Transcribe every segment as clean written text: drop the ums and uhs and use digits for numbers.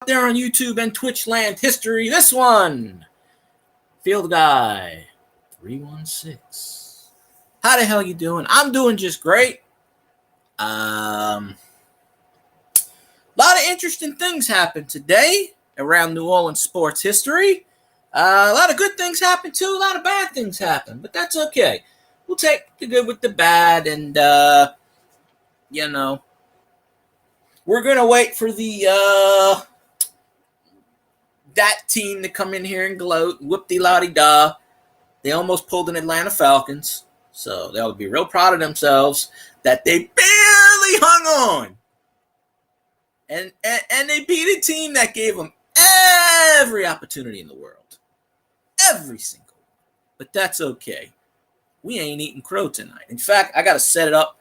there on YouTube and Twitch land history. This one, Field Guy 316. How the hell you doing? I'm doing just great. A lot of interesting things happened today around New Orleans sports history. A lot of good things happened too. A lot of bad things happened, but that's okay. We'll take the good with the bad, and we're gonna wait for the that team to come in here and gloat. Whoop-de-la-de-da. They almost pulled an Atlanta Falcons, so they'll be real proud of themselves that they barely hung on. And they beat a team that gave them every opportunity in the world. Every single one. But that's okay. We ain't eating crow tonight. In fact, I got to set it up.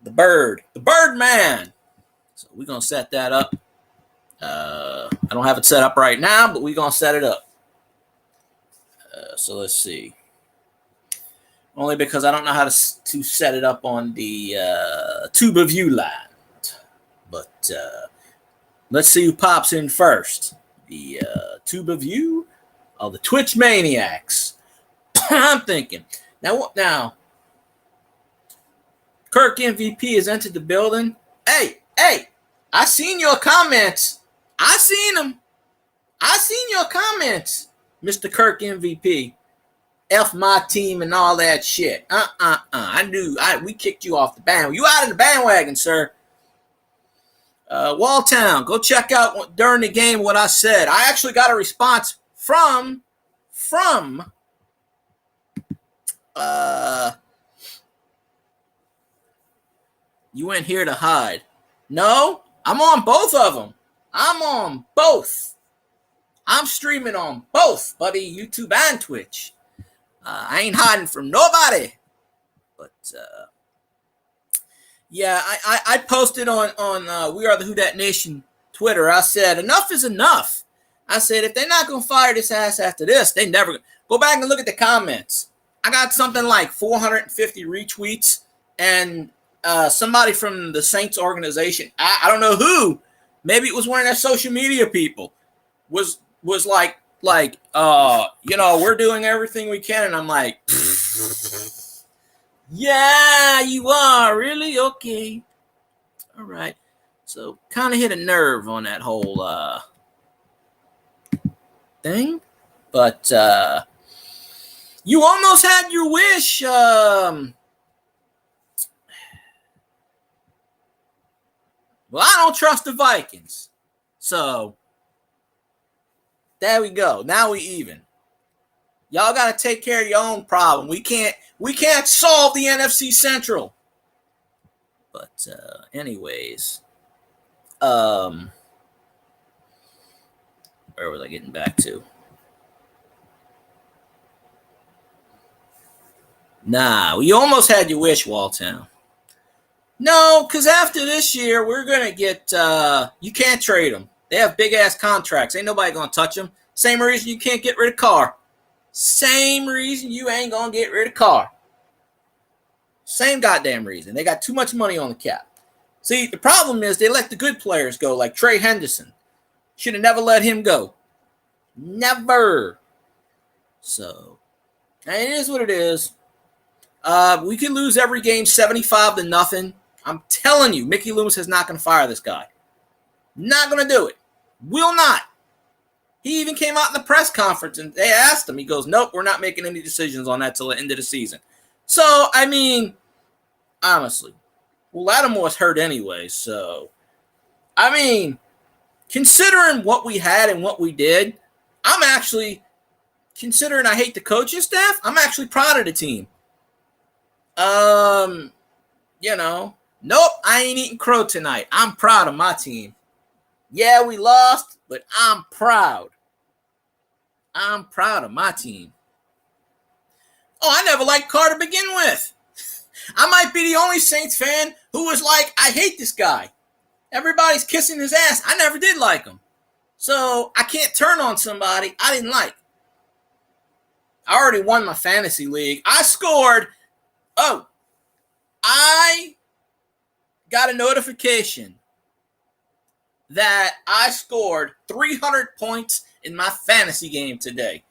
The Birdman. So we're going to set that up. I don't have it set up right now, but we're going to set it up. So let's see. Only because I don't know how to set it up on the Tuba View land. But let's see who pops in first. The Tuba View of the Twitch Maniacs. I'm thinking. Now, Kirk MVP has entered the building. Hey, I seen your comments. I seen them. I seen your comments, Mr. Kirk MVP. F my team and all that shit. I knew. We kicked you off the bandwagon. You out of the bandwagon, sir. Walltown, go check out during the game what I said. I actually got a response from you went here to hide. No, I'm on both of them. I'm on both. I'm streaming on both, buddy, YouTube and Twitch. I ain't hiding from nobody. But yeah, I posted on We Are the Who Dat Nation Twitter. I said enough is enough. I said if they're not gonna fire this ass after this, they never go back and look at the comments. I got something like 450 retweets, and somebody from the Saints organization, I don't know who, maybe it was one of their social media people, was like, we're doing everything we can. And I'm like, yeah, you are. Really? Okay. All right. So kind of hit a nerve on that whole thing. But you almost had your wish. Well, I don't trust the Vikings. So there we go. Now we even. Y'all got to take care of your own problem. We can't solve the NFC Central. But anyways, where was I getting back to? Nah, you almost had your wish, Walltown. No, because after this year, we're going to get, you can't trade them. They have big-ass contracts. Ain't nobody going to touch them. Same reason you can't get rid of Carr. Same reason you ain't going to get rid of Carr. Same goddamn reason. They got too much money on the cap. See, the problem is they let the good players go, like Trey Henderson. Should have never let him go. Never. So, it is what it is. We can lose every game 75-0. I'm telling you, Mickey Loomis is not going to fire this guy. Not going to do it. Will not. He even came out in the press conference and they asked him. He goes, nope, we're not making any decisions on that till the end of the season. So, I mean, honestly, well, Lattimore's hurt anyway. So, I mean, considering what we had and what we did, I'm actually, considering I hate the coaching staff, I'm actually proud of the team. Nope, I ain't eating crow tonight. I'm proud of my team. Yeah, we lost, but I'm proud. I'm proud of my team. Oh, I never liked Carr to begin with. I might be the only Saints fan who was like, I hate this guy. Everybody's kissing his ass. I never did like him. So I can't turn on somebody I didn't like. I already won my fantasy league. I scored. Oh, I got a notification that I scored 300 points in my fantasy game today.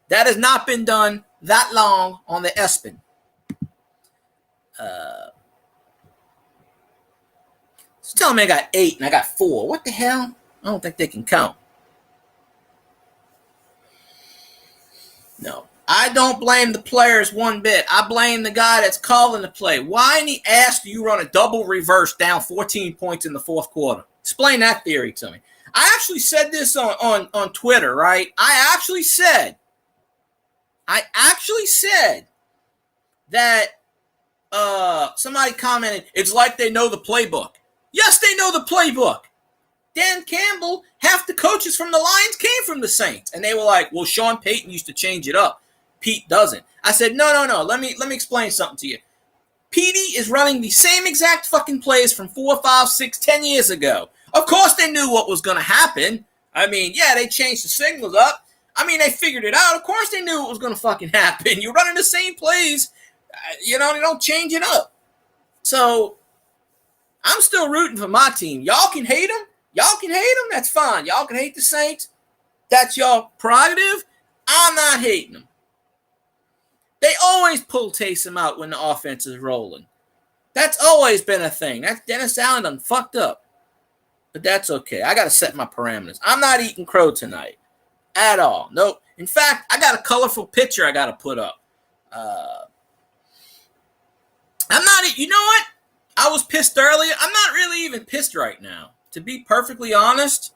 That has not been done that long on the ESPN. So tell me I got 8 and I got 4. What the hell? I don't think they can count. No. I don't blame the players one bit. I blame the guy that's calling the play. Why in the ass do you run a double reverse down 14 points in the fourth quarter? Explain that theory to me. I actually said this on Twitter, right? I actually said that somebody commented, it's like they know the playbook. Yes, they know the playbook. Dan Campbell, half the coaches from the Lions came from the Saints. And they were like, well, Sean Payton used to change it up. Pete doesn't. I said, no. Let me explain something to you. Petey is running the same exact fucking plays from 4, 5, 6, 10 years ago. Of course they knew what was going to happen. I mean, yeah, they changed the signals up. I mean, they figured it out. Of course they knew what was going to fucking happen. You're running the same plays. They don't change it up. So I'm still rooting for my team. Y'all can hate them. That's fine. Y'all can hate the Saints. That's your prerogative. I'm not hating them. They always pull Taysom out when the offense is rolling. That's always been a thing. That's Dennis Allen done fucked up. But that's okay. I got to set my parameters. I'm not eating crow tonight. At all. Nope. In fact, I got a colorful picture I got to put up. You know what? I was pissed earlier. I'm not really even pissed right now, to be perfectly honest,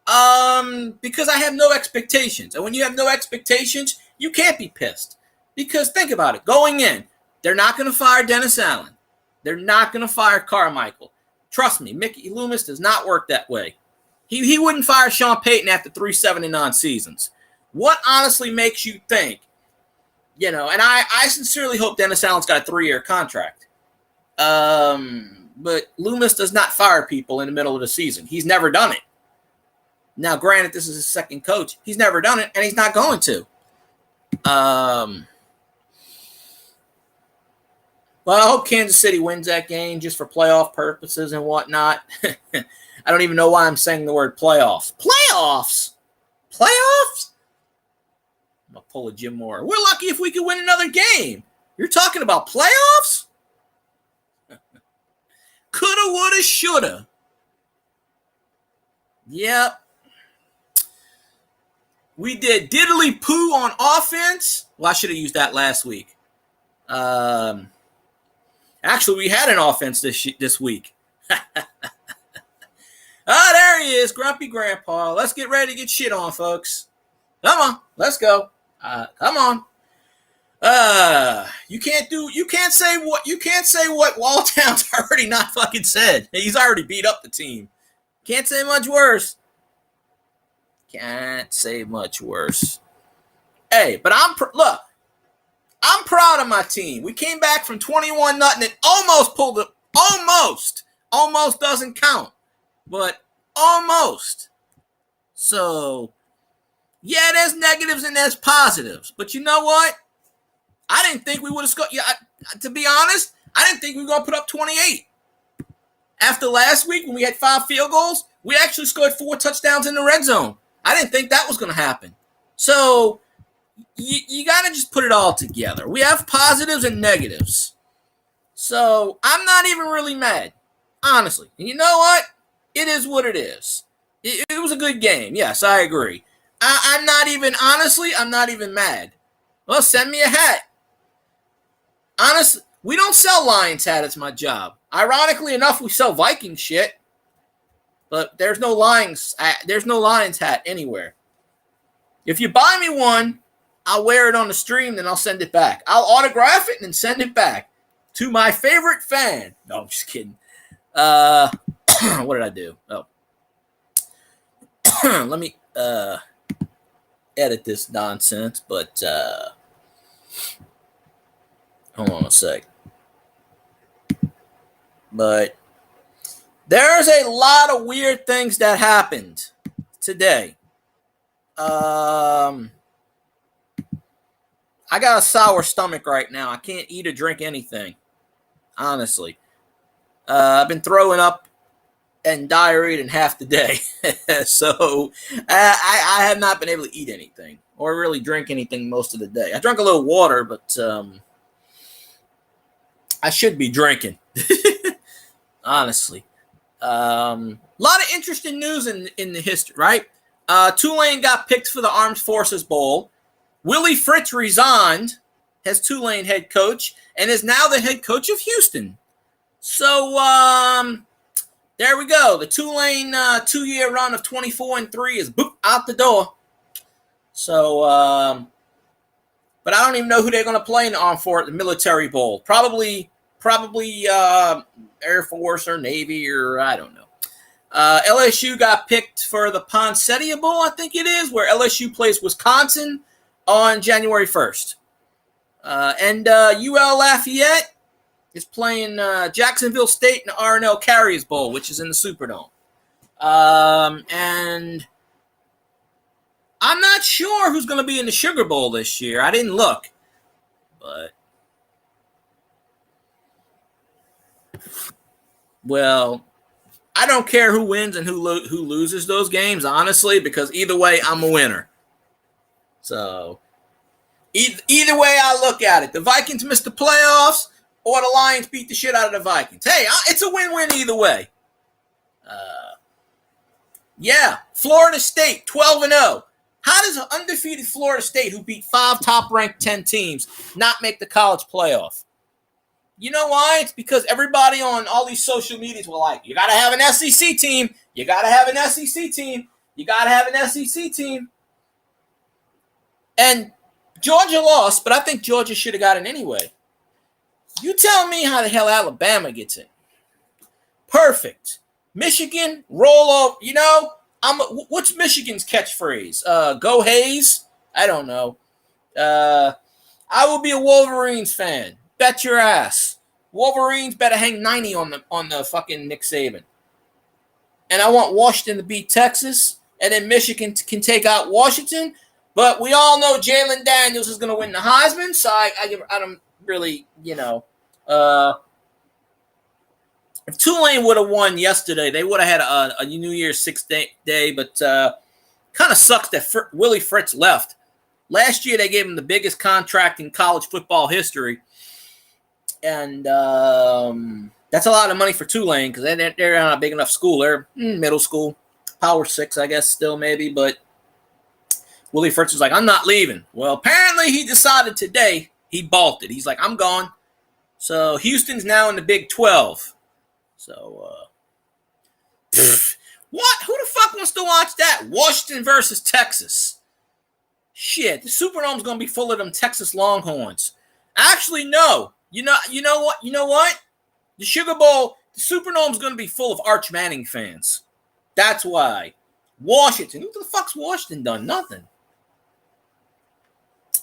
because I have no expectations. And when you have no expectations, you can't be pissed. Because think about it. Going in, they're not going to fire Dennis Allen. They're not going to fire Carmichael. Trust me, Mickey Loomis does not work that way. He wouldn't fire Sean Payton after 379 seasons. What honestly makes you think, and I sincerely hope Dennis Allen's got a 3-year contract. But Loomis does not fire people in the middle of the season. He's never done it. Now, granted, this is his second coach. He's never done it, and he's not going to. Well, I hope Kansas City wins that game just for playoff purposes and whatnot. I don't even know why I'm saying the word playoffs. Playoffs? I'm going to pull a Jim Moore. We're lucky if we could win another game. You're talking about playoffs? Coulda, woulda, shoulda. Yep. We did diddly poo on offense. Well, I should have used that last week. Actually, we had an offense this week. There he is, Grumpy Grandpa. Let's get ready to get shit on, folks. Come on, let's go. Come on. You can't say what Walltown's already not fucking said. He's already beat up the team. Can't say much worse. Can't say much worse. Hey, but look, I'm proud of my team. We came back from 21-0 and almost pulled it. Almost doesn't count, but almost. So, yeah, there's negatives and there's positives. But you know what? I didn't think we would have scored. Yeah, to be honest, I didn't think we were going to put up 28. After last week when we had 5 field goals, we actually scored 4 touchdowns in the red zone. I didn't think that was going to happen. So, you got to just put it all together. We have positives and negatives. So, I'm not even really mad, honestly. And you know what? It is what it is. It was a good game. Yes, I agree. I'm not even mad. Well, send me a hat. Honestly, we don't sell Lions hat. It's my job. Ironically enough, we sell Viking shit. But there's no Lions hat anywhere. If you buy me one, I'll wear it on the stream, then I'll send it back. I'll autograph it and then send it back to my favorite fan. No, I'm just kidding. What did I do? Oh. Let me edit this nonsense, but hold on a sec. But there's a lot of weird things that happened today. I got a sour stomach right now. I can't eat or drink anything, honestly. I've been throwing up and diarrhea in half the day. So I have not been able to eat anything or really drink anything most of the day. I drank a little water, but I should be drinking. Honestly. A lot of interesting news in the history, right? Tulane got picked for the Armed Forces Bowl. Willie Fritz resigned as Tulane head coach and is now the head coach of Houston. So there we go. The Tulane 2-year run of 24-3 is boop out the door. So, but I don't even know who they're going to play in the Military Bowl. Probably Air Force or Navy or I don't know. LSU got picked for the Poinsettia Bowl, I think it is, where LSU plays Wisconsin on January 1st. And UL Lafayette is playing Jacksonville State in the R&L Carriers Bowl, which is in the Superdome. And I'm not sure who's going to be in the Sugar Bowl this year. I didn't look. But, well, I don't care who wins and who loses those games, honestly, because either way, I'm a winner. So, either way I look at it, the Vikings missed the playoffs or the Lions beat the shit out of the Vikings. Hey, it's a win-win either way. Yeah, Florida State, 12-0. How does an undefeated Florida State, who beat 5 top-ranked 10 teams, not make the college playoff? You know why? It's because everybody on all these social medias were like, you got to have an SEC team. You got to have an SEC team. You got to have an SEC team. And Georgia lost, but I think Georgia should have got it anyway. You tell me how the hell Alabama gets it. Perfect. Michigan, roll over. You know, what's Michigan's catchphrase? Go Hayes? I don't know. I will be a Wolverines fan. Bet your ass. Wolverines better hang 90 on the fucking Nick Saban. And I want Washington to beat Texas, and then Michigan can take out Washington. But we all know Jalen Daniels is going to win the Heisman, so I don't really, you know. If Tulane would have won yesterday, they would have had a New Year's 6th day, but kind of sucks that Willie Fritz left. Last year, they gave him the biggest contract in college football history. And that's a lot of money for Tulane because they're not a big enough school. They're middle school, Power 6, I guess, still maybe. But Willie Fritz was like, I'm not leaving. Well, apparently he decided today he bolted. He's like, I'm gone. So Houston's now in the Big 12. So, what? Who the fuck wants to watch that? Washington versus Texas. Shit, the Superdome's going to be full of them Texas Longhorns. Actually, no. You know what? The Sugar Bowl, the Superdome's going to be full of Arch Manning fans. That's why. Washington. Who the fuck's Washington done? Nothing.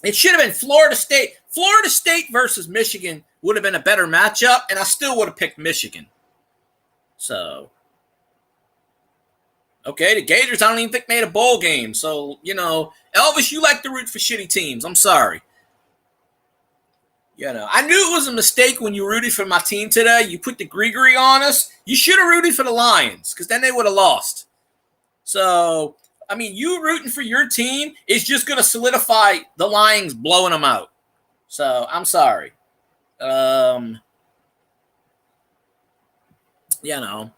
It should have been Florida State. Florida State versus Michigan would have been a better matchup, and I still would have picked Michigan. So, okay, the Gators, I don't even think made a bowl game. So, you know, Elvis, you like to root for shitty teams. I'm sorry. You know, I knew it was a mistake when you rooted for my team today. You put the Gregory on us. You should have rooted for the Lions because then they would have lost. So, I mean, you rooting for your team is just going to solidify the Lions blowing them out. So, I'm sorry. You know.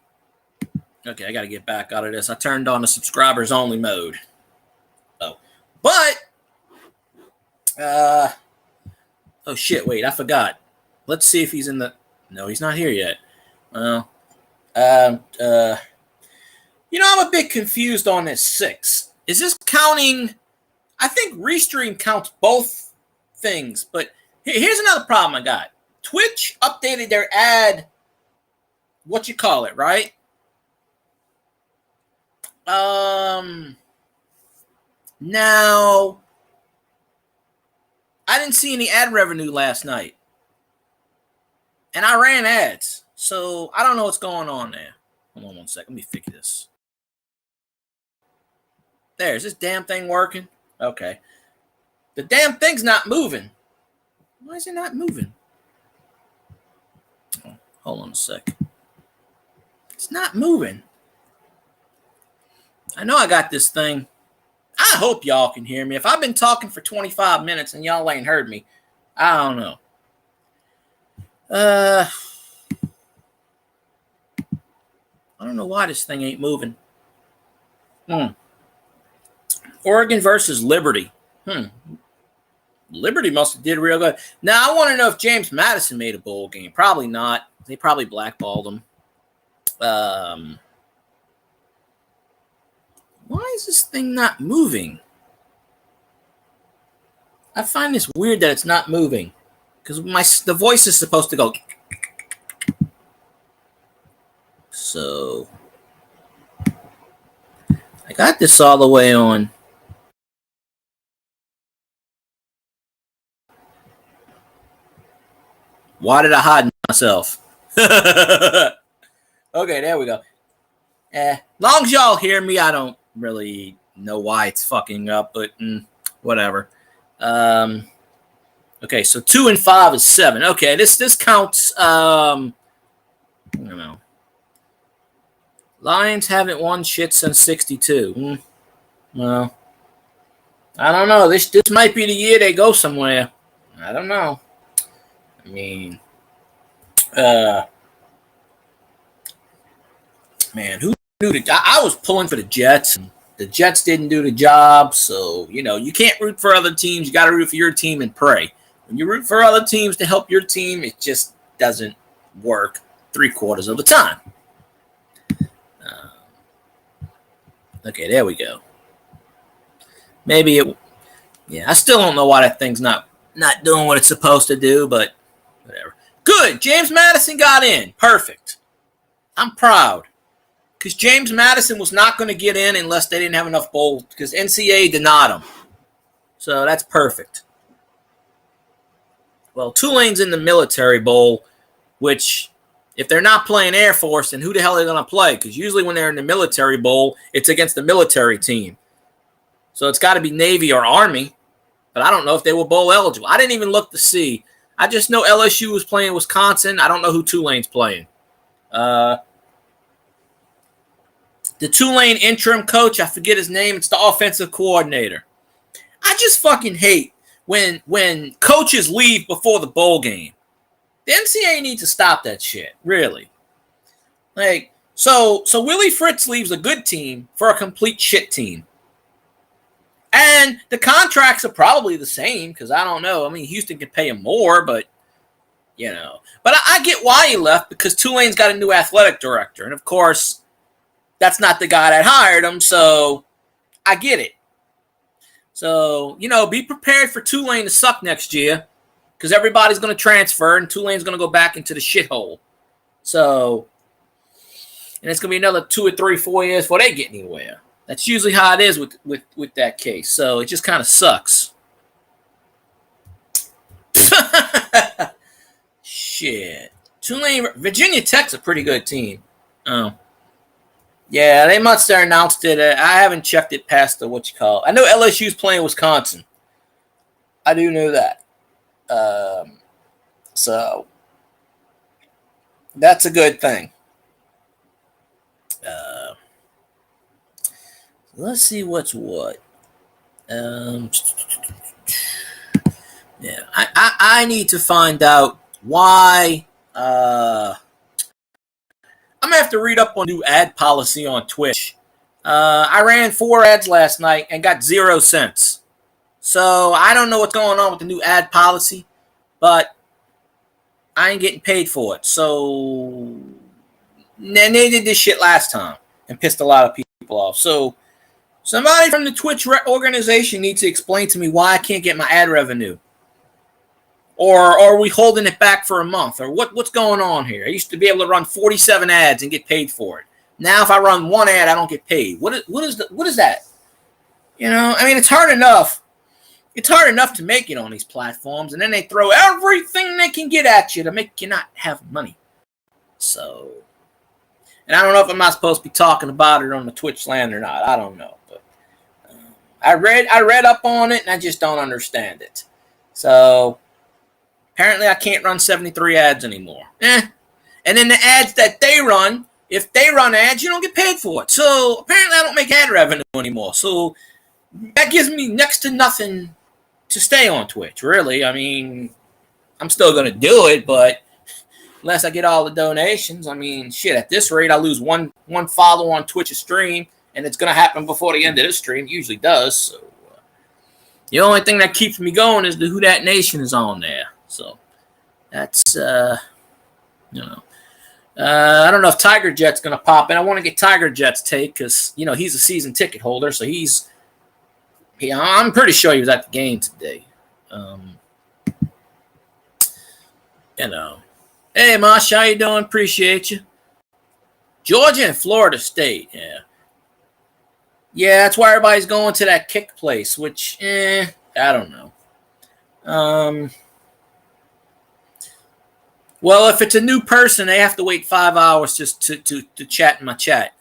Okay, I got to get back out of this. I turned on the subscribers only mode. Oh, but, oh, shit, wait, I forgot. Let's see if he's in the... No, he's not here yet. Well, you know, I'm a bit confused on this 6. Is this counting... I think Restream counts both things, but here's another problem I got. Twitch updated their ad... What you call it, right? Now... I didn't see any ad revenue last night. And I ran ads. So I don't know what's going on there. Hold on one second. Let me fix this. There. Is this damn thing working? Okay. The damn thing's not moving. Why is it not moving? Oh, hold on a sec. It's not moving. I know I got this thing. I hope y'all can hear me. If I've been talking for 25 minutes and y'all ain't heard me, I don't know. I don't know why this thing ain't moving. Oregon versus Liberty. Liberty must have did real good. Now, I want to know if James Madison made a bowl game. Probably not. They probably blackballed him. Why is this thing not moving? I find this weird that it's not moving. Because the voice is supposed to go. So, I got this all the way on. Why did I hide myself? Okay, there we go. Long as y'all hear me, I don't really know why it's fucking up, but whatever. Okay, so 2 and 5 is 7. Okay, this counts. I don't know. Lions haven't won shit since '62. Well, I don't know. This might be the year they go somewhere. I don't know. I mean, man, who knew I was pulling for the Jets. The Jets didn't do the job, so you can't root for other teams. You got to root for your team and pray. When you root for other teams to help your team, it just doesn't work 3/4 of the time. Okay, there we go. Maybe it. Yeah, I still don't know why that thing's not doing what it's supposed to do, but whatever. Good. James Madison got in. Perfect. I'm proud. Because James Madison was not going to get in unless they didn't have enough bowls, because NCAA denied him. So that's perfect. Well, Tulane's in the military bowl, which, if they're not playing Air Force, then who the hell are they going to play? Because usually when they're in the military bowl, it's against the military team. So it's got to be Navy or Army. But I don't know if they were bowl eligible. I didn't even look to see. I just know LSU was playing Wisconsin. I don't know who Tulane's playing. The Tulane interim coach, I forget his name. It's the offensive coordinator. I just fucking hate when coaches leave before the bowl game. The NCAA needs to stop that shit, really. Like, so Willie Fritz leaves a good team for a complete shit team. And the contracts are probably the same, because I don't know. I mean, Houston could pay him more, but, But I get why he left, because Tulane's got a new athletic director. And, of course, that's not the guy that hired him, so I get it. So, be prepared for Tulane to suck next year, because everybody's going to transfer, and Tulane's going to go back into the shithole. So, and it's going to be another 2 or 3, 4 years before they get anywhere. That's usually how it is with that case. So it just kind of sucks. Shit. Tulane, Virginia Tech's a pretty good team. Oh. Yeah, they must have announced it. I haven't checked it past the I know LSU's playing Wisconsin. I do know that. So that's a good thing. Let's see what's what. Yeah, I need to find out why. I'm gonna have to read up on new ad policy on Twitch. I ran 4 ads last night and got 0 cents. So I don't know what's going on with the new ad policy, but I ain't getting paid for it. So they did this shit last time and pissed a lot of people off. So somebody from the Twitch organization needs to explain to me why I can't get my ad revenue. Or are we holding it back for a month? Or what's going on here? I used to be able to run 47 ads and get paid for it. Now if I run 1 ad, I don't get paid. What is that? I mean, it's hard enough. It's hard enough to make it on these platforms, and then they throw everything they can get at you to make you not have money. So, and I don't know if I'm not supposed to be talking about it on the Twitch land or not. I don't know. I read up on it, and I just don't understand it. So apparently I can't run 73 ads anymore. And then the ads that they run if they run ads, you don't get paid for it. So apparently I don't make ad revenue anymore. So that gives me next to nothing to stay on Twitch, really. I mean, I'm still going to do it, but unless I get all the donations, I mean, shit, at this rate, I lose one follow on Twitch's stream, and it's going to happen before the end of this stream. It usually does. So the only thing that keeps me going is the Who Dat Nation is on there. So that's, you know. I don't know if Tiger Jet's going to pop in. I want to get Tiger Jet's take because, you know, he's a season ticket holder, so I'm pretty sure he was at the game today. You know. Hey, Mosh, how you doing? Appreciate you. Georgia and Florida State, yeah. Yeah, that's why everybody's going to that kick place, which, I don't know. Well, if it's a new person, they have to wait 5 hours just to chat in my chat.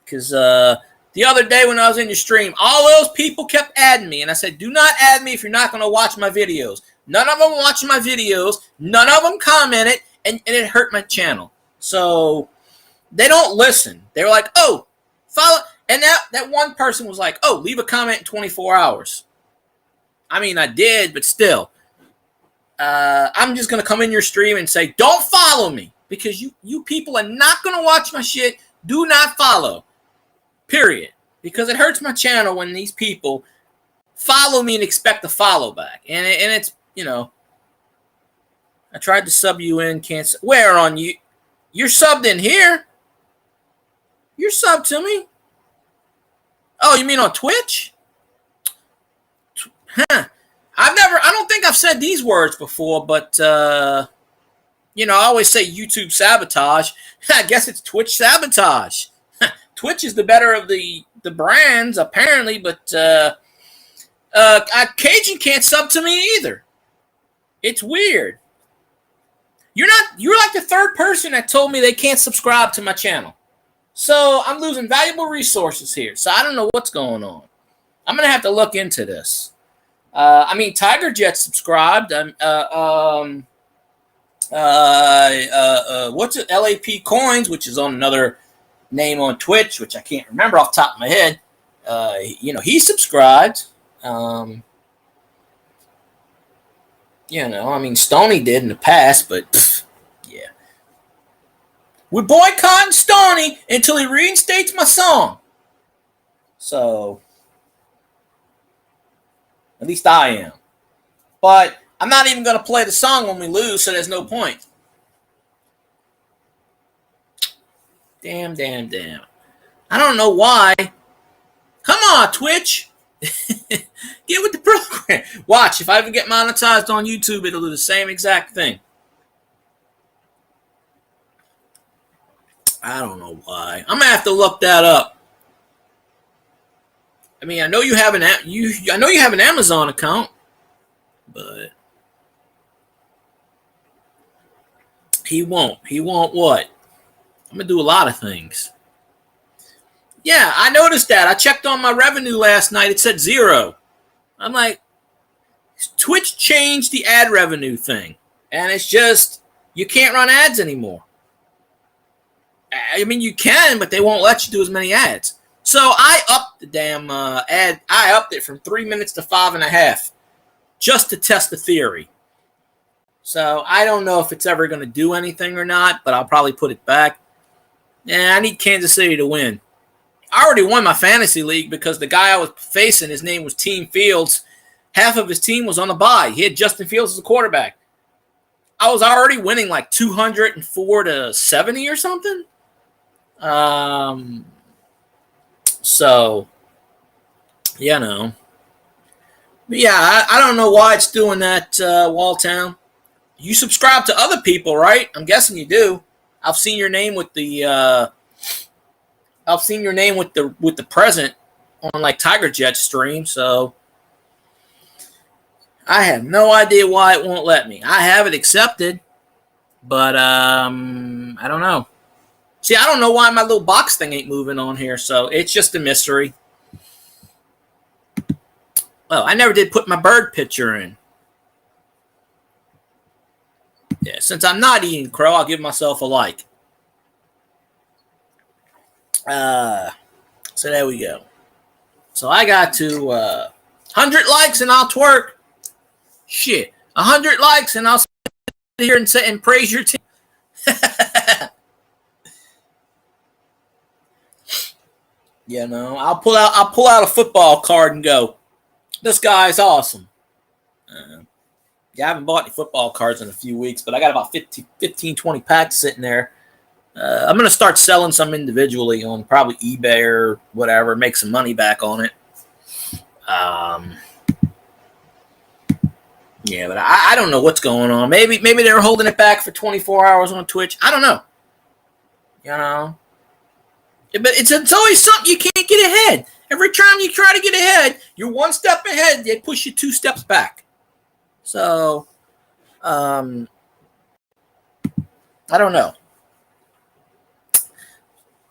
Because the other day when I was in your stream, all those people kept adding me. And I said, do not add me if you're not going to watch my videos. None of them watched my videos. None of them commented. And it hurt my channel. So they don't listen. They were like, oh, follow. And that one person was like, oh, leave a comment in 24 hours. I mean, I did, but still. I'm just going to come in your stream and say, don't follow me. Because you people are not going to watch my shit. Do not follow. Period. Because it hurts my channel when these people follow me and expect a follow back. And it's, you know. I tried to sub you in. Can't. Where on you? You're subbed in here? You're subbed to me? Oh, you mean on Twitch? Huh. I don't think I've said these words before, but, you know, I always say YouTube sabotage. I guess it's Twitch sabotage. Twitch is the better of the brands, apparently, but Cajun can't sub to me either. It's weird. You're like the third person that told me they can't subscribe to my channel. So I'm losing valuable resources here. So I don't know what's going on. I'm going to have to look into this. I mean, Tiger Jet subscribed. What's it? LAP Coins, which is on another name on Twitch, which I can't remember off the top of my head. You know, he subscribed. You know, I mean, Stoney did in the past, but yeah. We're boycotting Stoney until he reinstates my song. So, at least I am. But I'm not even going to play the song when we lose, so there's no point. Damn. I don't know why. Come on, Twitch. Get with the program. Watch, if I ever get monetized on YouTube, it'll do the same exact thing. I don't know why. I'm gonna have to look that up. I mean, I know you have an Amazon account, but he won't. He won't what? I'm gonna do a lot of things. Yeah, I noticed that. I checked on my revenue last night. It said 0. I'm like, Twitch changed the ad revenue thing. And it's just, you can't run ads anymore. I mean, you can, but they won't let you do as many ads. So I upped the damn ad. I upped it from 3 minutes to 5.5 just to test the theory. So I don't know if it's ever going to do anything or not, but I'll probably put it back. Yeah, I need Kansas City to win. I already won my fantasy league because the guy I was facing, his name was Team Fields. Half of his team was on a bye. He had Justin Fields as a quarterback. I was already winning like 204 to 70 or something. So, you know. But yeah, I don't know why it's doing that, Walltown. You subscribe to other people, right? I'm guessing you do. I've seen your name with the with the present on like Tiger Jet stream, so I have no idea why it won't let me. I have it accepted, but I don't know. See, I don't know why my little box thing ain't moving on here, so it's just a mystery. Well, I never did put my bird picture in. Yeah, since I'm not eating crow, I'll give myself a like. So there we go. So I got to 100 likes and I'll twerk. Shit, 100 likes and I'll sit here and say and praise your team. You know, I'll pull out a football card and go, this guy's awesome. Yeah, I haven't bought any football cards in a few weeks, but I got about 15, 20 packs sitting there. I'm going to start selling some individually on probably eBay or whatever, make some money back on it. Yeah, but I don't know what's going on. Maybe they were holding it back for 24 hours on Twitch. I don't know. You know? But it's always something you can't get ahead. Every time you try to get ahead, you're one step ahead. They push you 2 steps back. So, I don't know.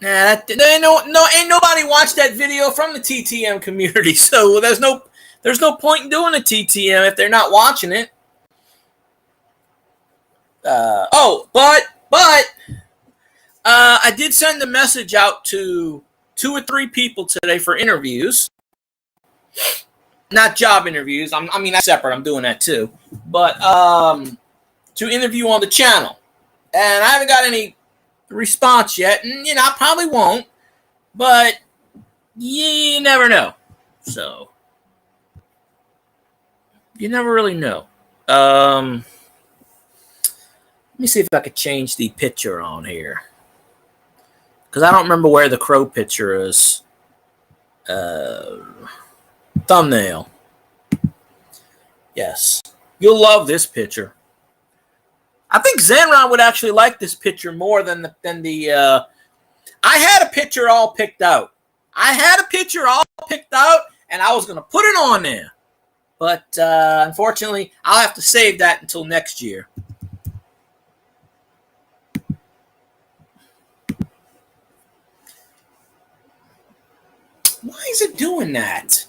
Nah, ain't nobody watched that video from the TTM community. So there's no point in doing a TTM if they're not watching it. But I did send a message out to 2 or 3 people today for interviews. Not job interviews. I mean, that's separate. I'm doing that too. But to interview on the channel. And I haven't got any response yet. And, you know, I probably won't. But you never know. So, you never really know. Let me see if I could change the picture on here. Because I don't remember where the crow picture is. Thumbnail. Yes. You'll love this picture. I think Zenron would actually like this picture more than the I had a picture all picked out. And I was going to put it on there. But unfortunately, I'll have to save that until next year. Why is it doing that?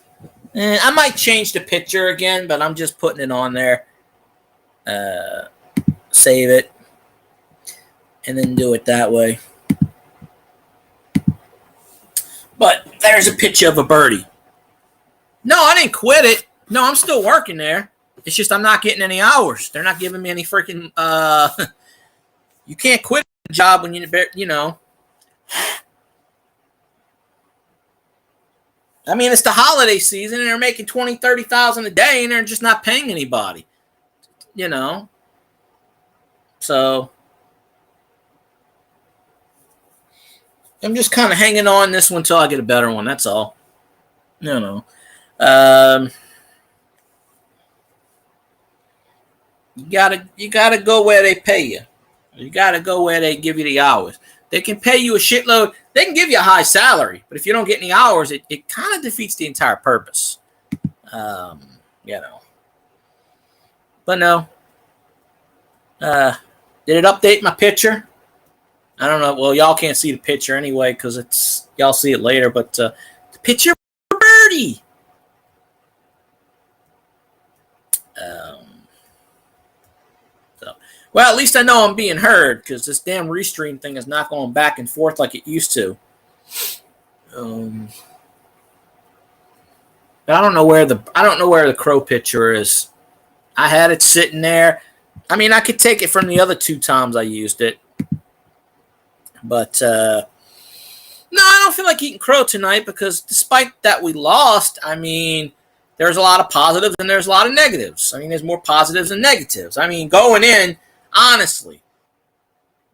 I might change the picture again, but I'm just putting it on there. Save it. And then do it that way. But there's a picture of a birdie. No, I didn't quit it. No, I'm still working there. It's just I'm not getting any hours. They're not giving me any freaking... you can't quit a job when you know... I mean, it's the holiday season, and they're making $20,000, $30,000 a day, and they're just not paying anybody. You know? So, I'm just kind of hanging on this one until I get a better one. That's all. You know. You gotta go where they pay you. You gotta go where they give you the hours. They can pay you a shitload. They can give you a high salary, but if you don't get any hours, it kind of defeats the entire purpose. You know. But no. Did it update my picture? I don't know. Well, y'all can't see the picture anyway because y'all see it later. But the picture of birdie. Well, at least I know I'm being heard because this damn restream thing is not going back and forth like it used to. But I don't know where the crow picture is. I had it sitting there. I mean, I could take it from the other 2 times I used it. But no, I don't feel like eating crow tonight because despite that we lost, I mean, there's a lot of positives and there's a lot of negatives. I mean, there's more positives than negatives. I mean, going in, honestly,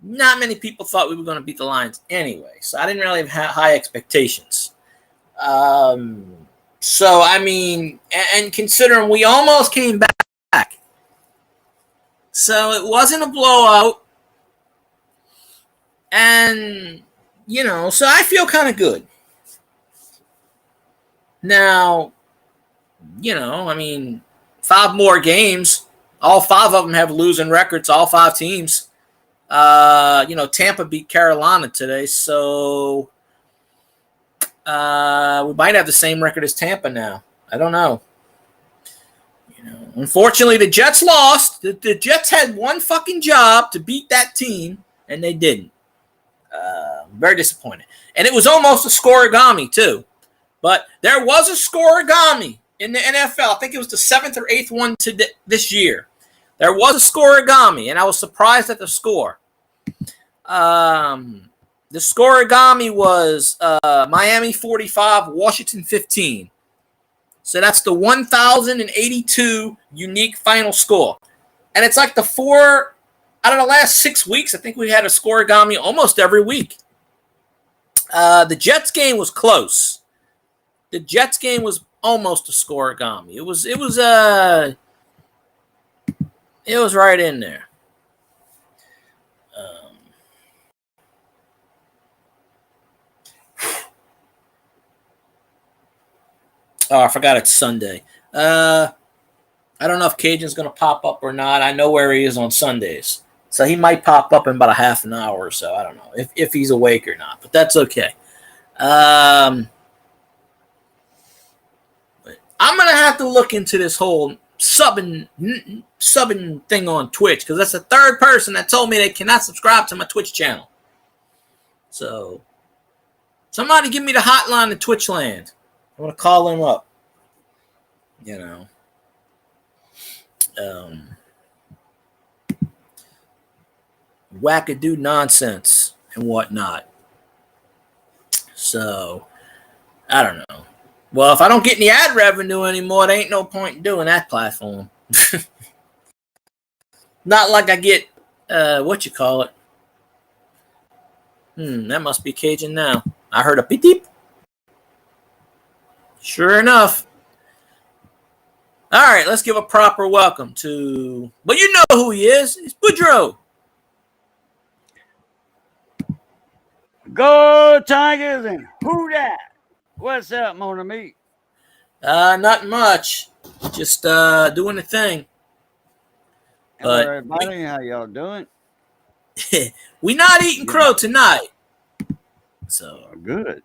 not many people thought we were going to beat the Lions anyway. So I didn't really have high expectations. So, I mean, and considering we almost came back. So it wasn't a blowout. And, you know, so I feel kind of good. Now, you know, I mean, 5 more games. All 5 of them have losing records, all 5 teams. You know, Tampa beat Carolina today, so we might have the same record as Tampa now. I don't know. You know, unfortunately, the Jets lost. The Jets had one fucking job to beat that team, and they didn't. Very disappointed. And it was almost a scoregami, too. But there was a scoregami in the NFL. I think it was the 7th or 8th one this year. There was a scoregami, and I was surprised at the score. The scoregami was Miami 45, Washington 15. So that's the 1,082 unique final score. And it's like out of the last 6 weeks, I think we had a scoregami almost every week. The Jets game was close. The Jets game was almost a scoregami. It was right in there. Oh, I forgot it's Sunday. I don't know if Cajun's going to pop up or not. I know where he is on Sundays. So he might pop up in about a half an hour or so. I don't know if he's awake or not, but that's okay. But I'm going to have to look into this whole subbing thing on Twitch because that's the third person that told me they cannot subscribe to my Twitch channel. So somebody give me the hotline in Twitch land. I want to call him up. Wackadoo nonsense and whatnot. So, I don't know. Well, if I don't get any ad revenue anymore, there ain't no point in doing that platform. Not like I get, that must be Cajun now. I heard a beep. Sure enough. All right, let's give a proper welcome to, well, you know who he is. It's Boudreaux. Go Tigers and who that? What's up, mon ami? Not much. Just doing the thing. Hello, everybody. How y'all doing? We not eating crow tonight. So good.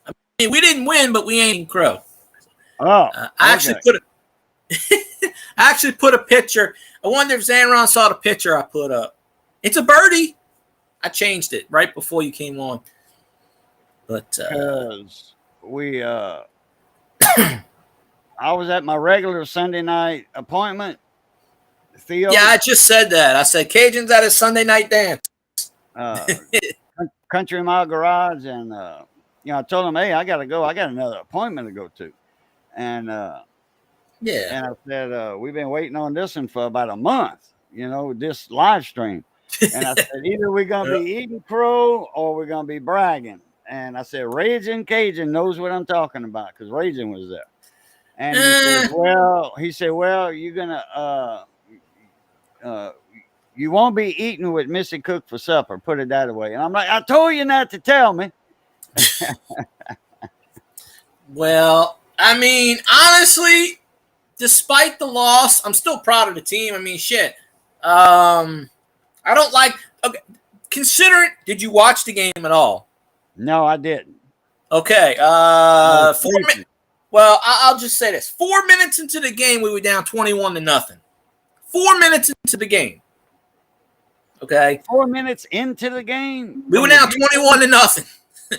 I mean, we didn't win, but we ain't eating crow. I actually put a picture. I wonder if Zanron saw the picture I put up. It's a birdie. I changed it right before you came on. But we I was at my regular Sunday night appointment. Theo. Yeah, I just said that. I said Cajun's at his Sunday night dance. Country Mile Garage, and I told him, hey, I gotta go. I got another appointment to go to. And yeah. And I said, we've been waiting on this one for about a month, this live stream. And I said, either we're going to be eating crow or we're going to be bragging. And I said, Raging Cajun knows what I'm talking about because Raging was there. And he said, well, you're going to, you won't be eating with Missy Cook for supper. Put it that way. And I'm like, I told you not to tell me. Well, I mean, honestly, despite the loss, I'm still proud of the team. I mean, shit. I don't like. Okay, did you watch the game at all? No, I didn't. Okay. 4 minutes. Well, I'll just say this: 4 minutes into the game, we were down 21-0. 4 minutes into the game. Okay. 4 minutes into the game, we were down 21-0.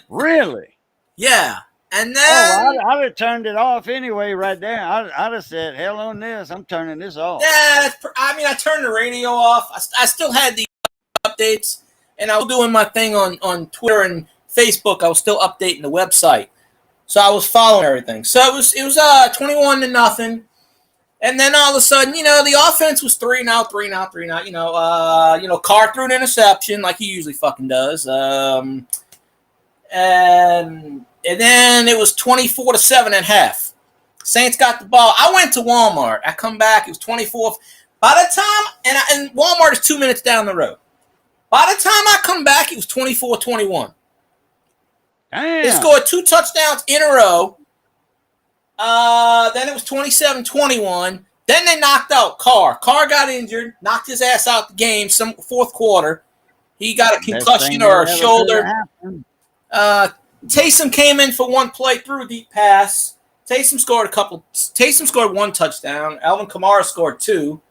Really? Yeah. And then I'd have turned it off anyway right there. I'd have said, hell on this. I'm turning this off. Yeah, I turned the radio off. I still had the updates, and I was doing my thing on Twitter and Facebook. I was still updating the website. So I was following everything. So it was 21-0. And then all of a sudden, the offense was 3-0. Carr threw an interception like he usually fucking does. And then it was 24-7 at half. Saints got the ball. I went to Walmart. I come back. It was 24. By the time, and Walmart is 2 minutes down the road. By the time I come back, it was 24-21. Damn. They scored 2 touchdowns in a row. Then it was 27-21. Then they knocked out Carr. Carr got injured, knocked his ass out the game. Some fourth quarter, he got a concussion or a shoulder. Taysom came in for one play, threw a deep pass. Taysom scored 1 touchdown. Alvin Kamara scored 2.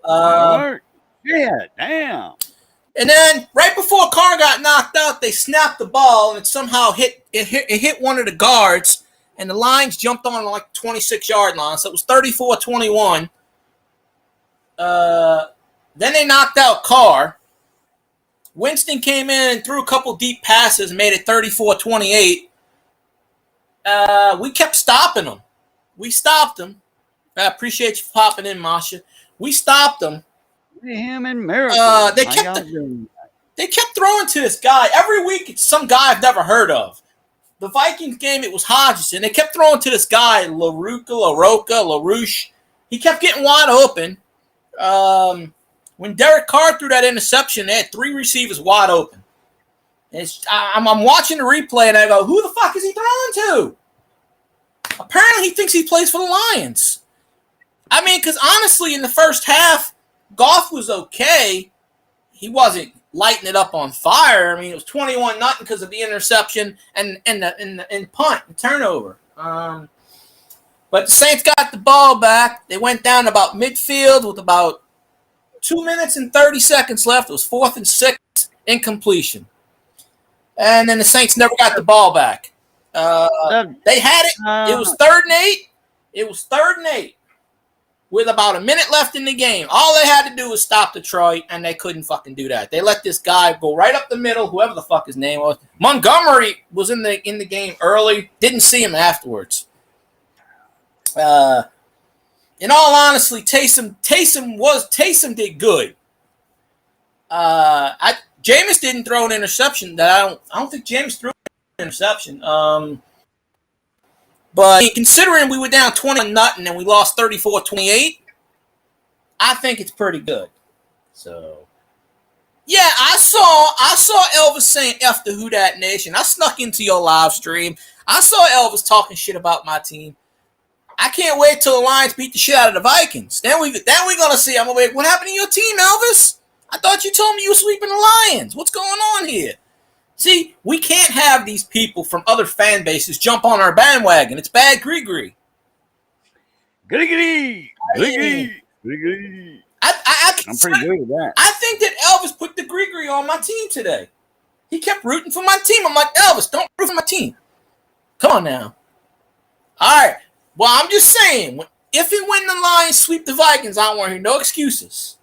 Yeah, damn. And then right before Carr got knocked out, they snapped the ball and it somehow hit one of the guards, and the Lions jumped on like 26-yard line, so it was 34-21. Then they knocked out Carr. Winston came in and threw a couple deep passes, made it 34-28. We kept stopping them. We stopped them. I appreciate you popping in, Masha. We stopped them. Him and Miracle. They kept throwing to this guy. Every week, it's some guy I've never heard of. The Vikings game, it was Hodgson. They kept throwing to this guy, LaRouche. He kept getting wide open. When Derek Carr threw that interception, they had 3 receivers wide open. I'm watching the replay, and I go, who the fuck is he throwing to? Apparently, he thinks he plays for the Lions. I mean, because honestly, in the first half, Goff was okay. He wasn't lighting it up on fire. I mean, it was 21-0 because of the interception and punt, and turnover. But the Saints got the ball back. They went down about midfield with about 2 minutes and 30 seconds left. It was 4th and 6, incompletion. And then the Saints never got the ball back. They had it. It was 3rd and 8. It was 3rd and 8 with about a minute left in the game. All they had to do was stop Detroit, and they couldn't fucking do that. They let this guy go right up the middle, whoever the fuck his name was. Montgomery was in the game early. Didn't see him afterwards. In all honesty, Taysom did good. Jameis didn't throw an interception. I don't think Jameis threw an interception. But considering we were down 20-0 and we lost 34-28, I think it's pretty good. So, yeah, I saw Elvis saying F the Who Dat Nation. I snuck into your live stream. I saw Elvis talking shit about my team. I can't wait till the Lions beat the shit out of the Vikings. Then we're gonna see. I'm gonna wait. What happened to your team, Elvis? I thought you told me you were sweeping the Lions. What's going on here? See, we can't have these people from other fan bases jump on our bandwagon. It's bad gree-gree. Gree-gree. I'm pretty good at that. I think that Elvis put the gree-gree on my team today. He kept rooting for my team. I'm like, Elvis, don't root for my team. Come on now. All right. Well, I'm just saying, if and when the Lions sweep the Vikings, I don't want to hear no excuses.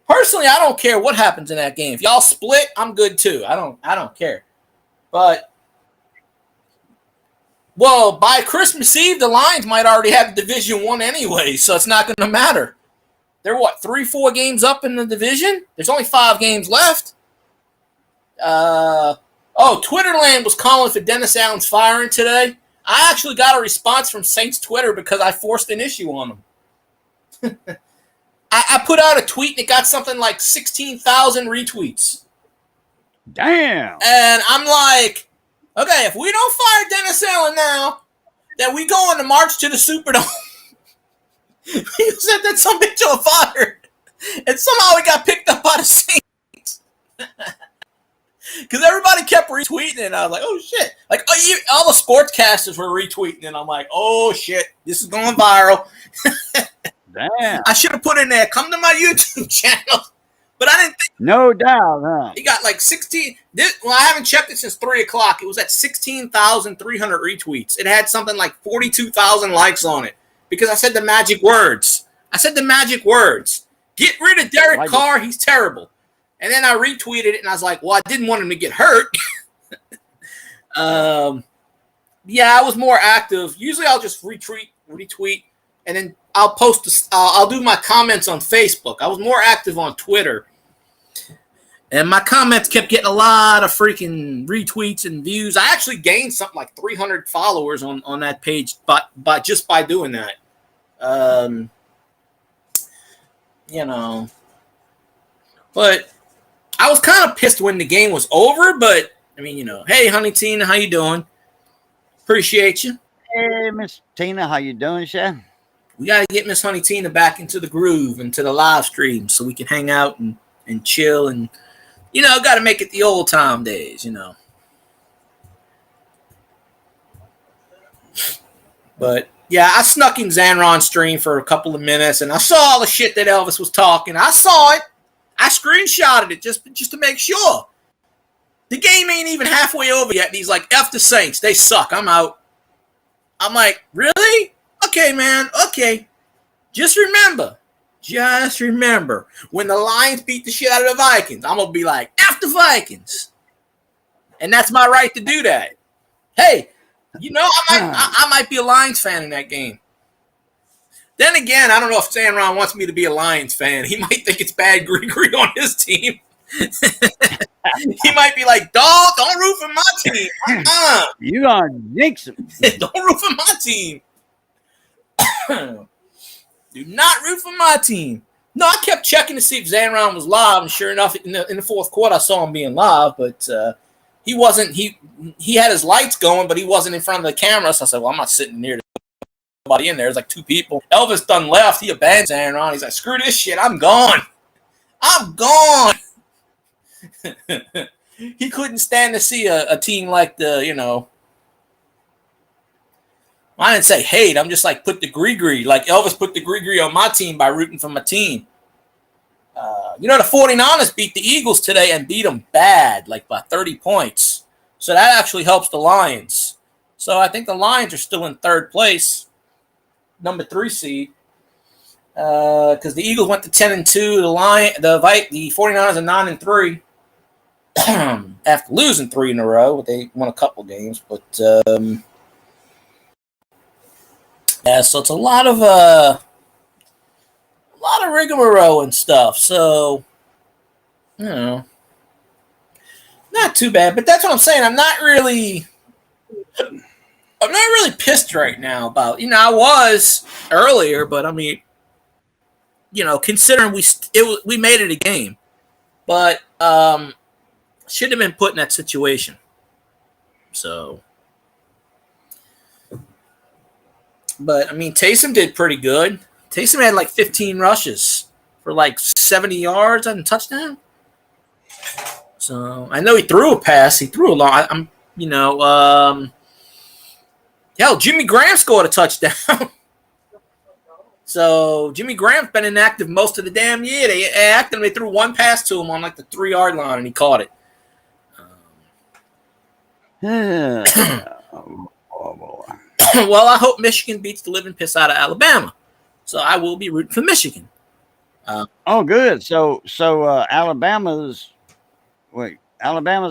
Personally, I don't care what happens in that game. If y'all split, I'm good too. I don't care. But, well, by Christmas Eve, the Lions might already have Division 1 anyway, so it's not going to matter. They're, 3-4 games up in the division? There's only 5 games left. Twitterland was calling for Dennis Allen's firing today. I actually got a response from Saints Twitter because I forced an issue on them. I put out a tweet and it got something like 16,000 retweets. Damn. And I'm like, okay, if we don't fire Dennis Allen now, then we go on the march to the Superdome. He said that some bitch on fire. And somehow he got picked up by the Saints. Because everybody kept retweeting it, and I was like, oh, shit. Like, all the sportscasters were retweeting it, and I'm like, oh, shit, this is going viral. Damn. I should have put in there, come to my YouTube channel. But I didn't think. No doubt, huh? He got like 16. I haven't checked it since 3 o'clock. It was at 16,300 retweets. It had something like 42,000 likes on it because I said the magic words. Get rid of Derek Carr. He's terrible. And then I retweeted it, and I was like, well, I didn't want him to get hurt. Yeah, I was more active. Usually I'll just retweet, and then I'll post. I'll do my comments on Facebook. I was more active on Twitter. And my comments kept getting a lot of freaking retweets and views. I actually gained something like 300 followers on that page by just by doing that. But I was kind of pissed when the game was over. But I mean, hey, Honey Tina, how you doing? Appreciate you. Hey, Miss Tina, how you doing, Chef? We got to get Miss Honey Tina back into the groove, into the live stream, so we can hang out and chill and, got to make it the old time days, But, yeah, I snuck in Zanron's stream for a couple of minutes, and I saw all the shit that Elvis was talking. I saw it. I screenshotted it just to make sure. The game ain't even halfway over yet, and he's like, F the Saints. They suck. I'm out. I'm like, really? Okay, man. Okay. Just remember, when the Lions beat the shit out of the Vikings, I'm going to be like, F the Vikings. And that's my right to do that. Hey, I might be a Lions fan in that game. Then again, I don't know if San Ron wants me to be a Lions fan. He might think it's bad Gregory on his team. He might be like, dog, don't root for my team. You gonna jinx him. Don't root for my team. Do not root for my team. No, I kept checking to see if Zanron was live, and sure enough, in the fourth quarter, I saw him being live, but he wasn't. He had his lights going, but he wasn't in front of the camera. So I said, well, I'm not sitting near nobody in there. There's like two people. Elvis done left. He abandoned Zanron. He's like, screw this shit. I'm gone. I'm gone. He couldn't stand to see a team like the, I didn't say hate. I'm just like put the Grigri, like Elvis put the Grigri on my team by rooting for my team. The 49ers beat the Eagles today and beat them bad, like by 30 points. So that actually helps the Lions. So I think the Lions are still in third place, number 3 seed. Because the Eagles went to 10-2, the 49ers are 9-3. After losing 3 in a row, they won a couple games, but yeah, so it's a lot of rigmarole and stuff. So, not too bad. But that's what I'm saying. I'm not really pissed right now about. I was earlier, but I mean, considering we made it a game, but shouldn't have been put in that situation. So, but I mean, Taysom did pretty good. Taysom had like 15 rushes for like 70 yards and a touchdown. So I know he threw a pass. He threw a lot. Jimmy Graham scored a touchdown. So Jimmy Graham's been inactive most of the damn year. They threw one pass to him on like the 3-yard line, and he caught it. Oh, Well, I hope Michigan beats the living piss out of Alabama. So I will be rooting for Michigan. Good. So Alabama's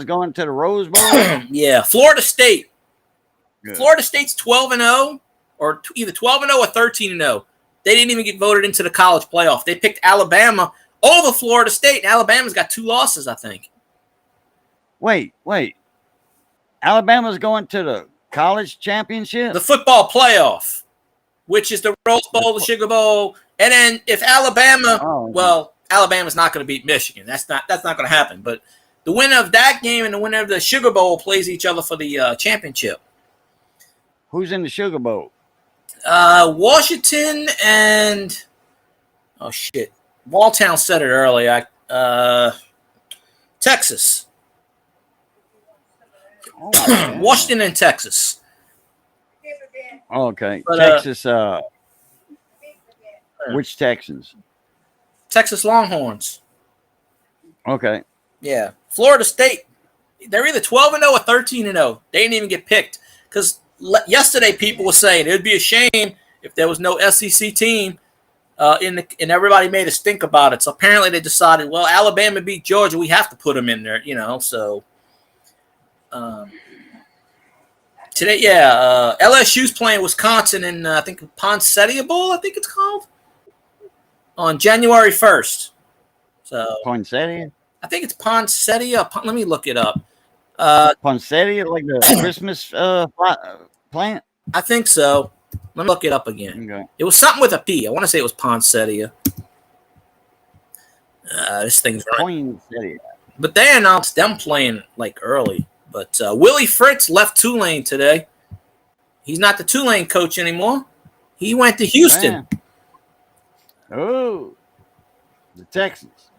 going to the Rose Bowl? Yeah, Florida State. Good. Florida State's 12-0, or either 12-0 or 13-0. They didn't even get voted into the college playoff. They picked Alabama over Florida State, and Alabama's got 2 losses, I think. Wait. Alabama's going to the college championship? The football playoff, which is the Rose Bowl, the Sugar Bowl, and then if Alabama, Alabama's not going to beat Michigan. That's not going to happen. But the winner of that game and the winner of the Sugar Bowl plays each other for the championship. Who's in the Sugar Bowl? Washington and Walltown said it earlier. Texas. Washington and Texas. Okay. But, Texas. Which Texans? Texas Longhorns. Okay. Yeah. Florida State. They're either 12-0 or 13-0. They didn't even get picked. Because yesterday people were saying it would be a shame if there was no SEC team and everybody made a stink about it. So apparently they decided, well, Alabama beat Georgia. We have to put them in there, so... today, LSU's playing Wisconsin in I think Poinsettia Bowl, I think it's called, on January 1st. So Poinsettia? I think it's Poinsettia. Let me look it up. Poinsettia, like the Christmas plant? I think so. Let me look it up again. Okay. It was something with a P. I want to say it was Poinsettia. This thing's running. Poinsettia. But they announced them playing like early. But Willie Fritz left Tulane today. He's not the Tulane coach anymore. He went to Houston. Man. Oh, the Texans.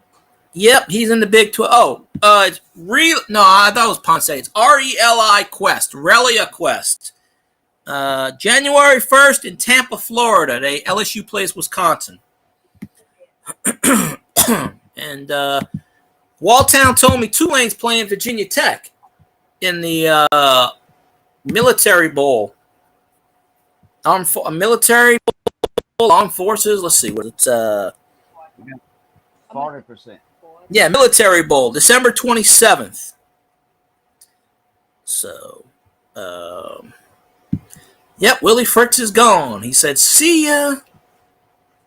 Yep, he's in the Big 12. It's real. No, I thought it was Ponce. It's RELI Quest, Relia Quest. January 1st in Tampa, Florida. LSU plays Wisconsin. And Walltown told me Tulane's playing Virginia Tech in the Military Bowl. Military Bowl, Armed Forces. Let's see what it's. 40%. Yeah, Military Bowl, December 27th. So, yep, Willie Fritz is gone. He said, "See ya."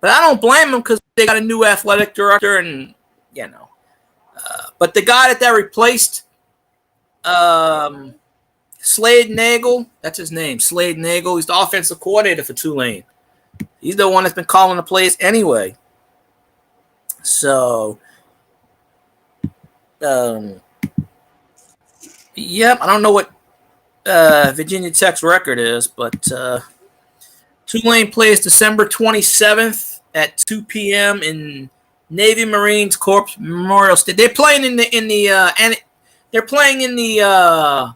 But I don't blame him because they got a new athletic director, and you know. But the guy that replaced Slade Nagel, that's his name, Slade Nagel. He's the offensive coordinator for Tulane. He's the one that's been calling the plays anyway. So, yep, I don't know what Virginia Tech's record is, but Tulane plays December 27th at 2 p.m. in Navy Marines Corps Memorial Stadium. They're playing in the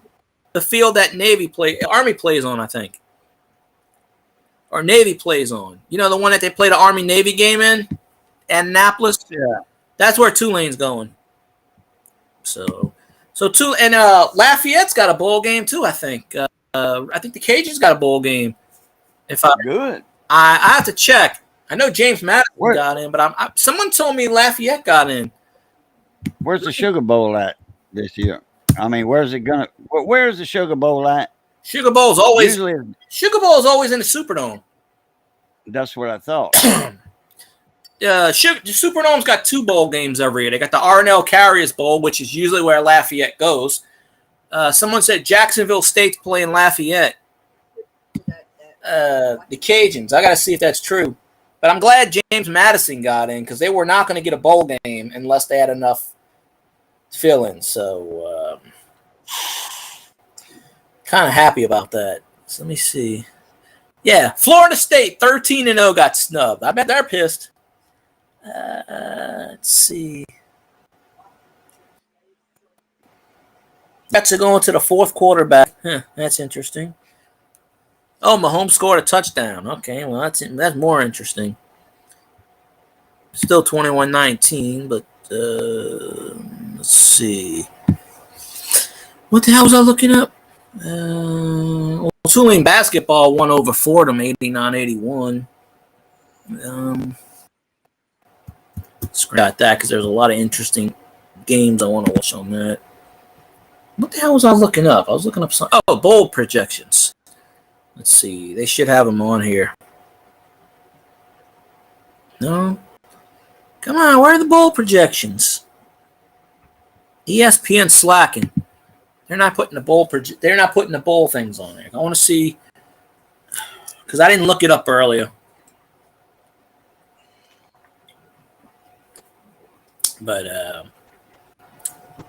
field that Army plays on, I think, or Navy plays on. You know, the one that they play the Army Navy game in, Annapolis. Yeah, that's where Tulane's going. So Lafayette's got a bowl game too. I think. I think the Cajuns got a bowl game. Good. I have to check. I know James Madison got in, but someone told me Lafayette got in. Where's the Sugar Bowl at this year? I mean, where's it gonna? Where's the Sugar Bowl at? Sugar Bowl is always in the Superdome. That's what I thought. The Superdome's got 2 bowl games every year. They got the R&L Carriers Bowl, which is usually where Lafayette goes. Someone said Jacksonville State's playing Lafayette. The Cajuns. I got to see if that's true. But I'm glad James Madison got in because they were not going to get a bowl game unless they had enough fill-in. So, kind of happy about that. So let me see. Yeah, Florida State 13-0 got snubbed. I bet they're pissed. Let's see. That's going to the 4th quarterback. That's interesting. Oh, Mahomes scored a touchdown. Okay, well, that's more interesting. Still 21-19, but let's see. What the hell was I looking up? Tulane basketball won over Fordham 89-81. Scrap that because there's a lot of interesting games I want to watch on that. What the hell was I looking up? I was looking up some. Oh, bowl projections. Let's see. They should have them on here. No. Come on. Where are the bowl projections? ESPN slacking. They're not putting the bowl. They're not putting the bowl things on there. I want to see because I didn't look it up earlier. But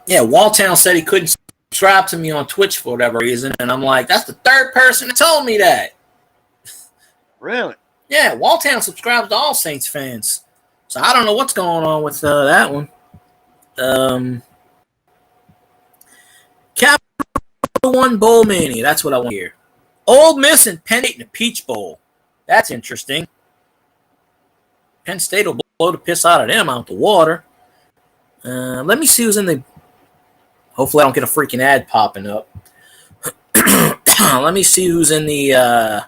yeah, Walltown said he couldn't subscribe to me on Twitch for whatever reason, and I'm like, that's the 3rd person that told me that. Really? Yeah, Walltown subscribes to all Saints fans, so I don't know what's going on with that one. Capital One Bowl Mania, that's what I want to hear. Old Miss and Penn State in the Peach Bowl. That's interesting. Penn State will blow the piss out of them out the water. Let me see who's in the. Hopefully, I don't get a freaking ad popping up. Let me see who's in the.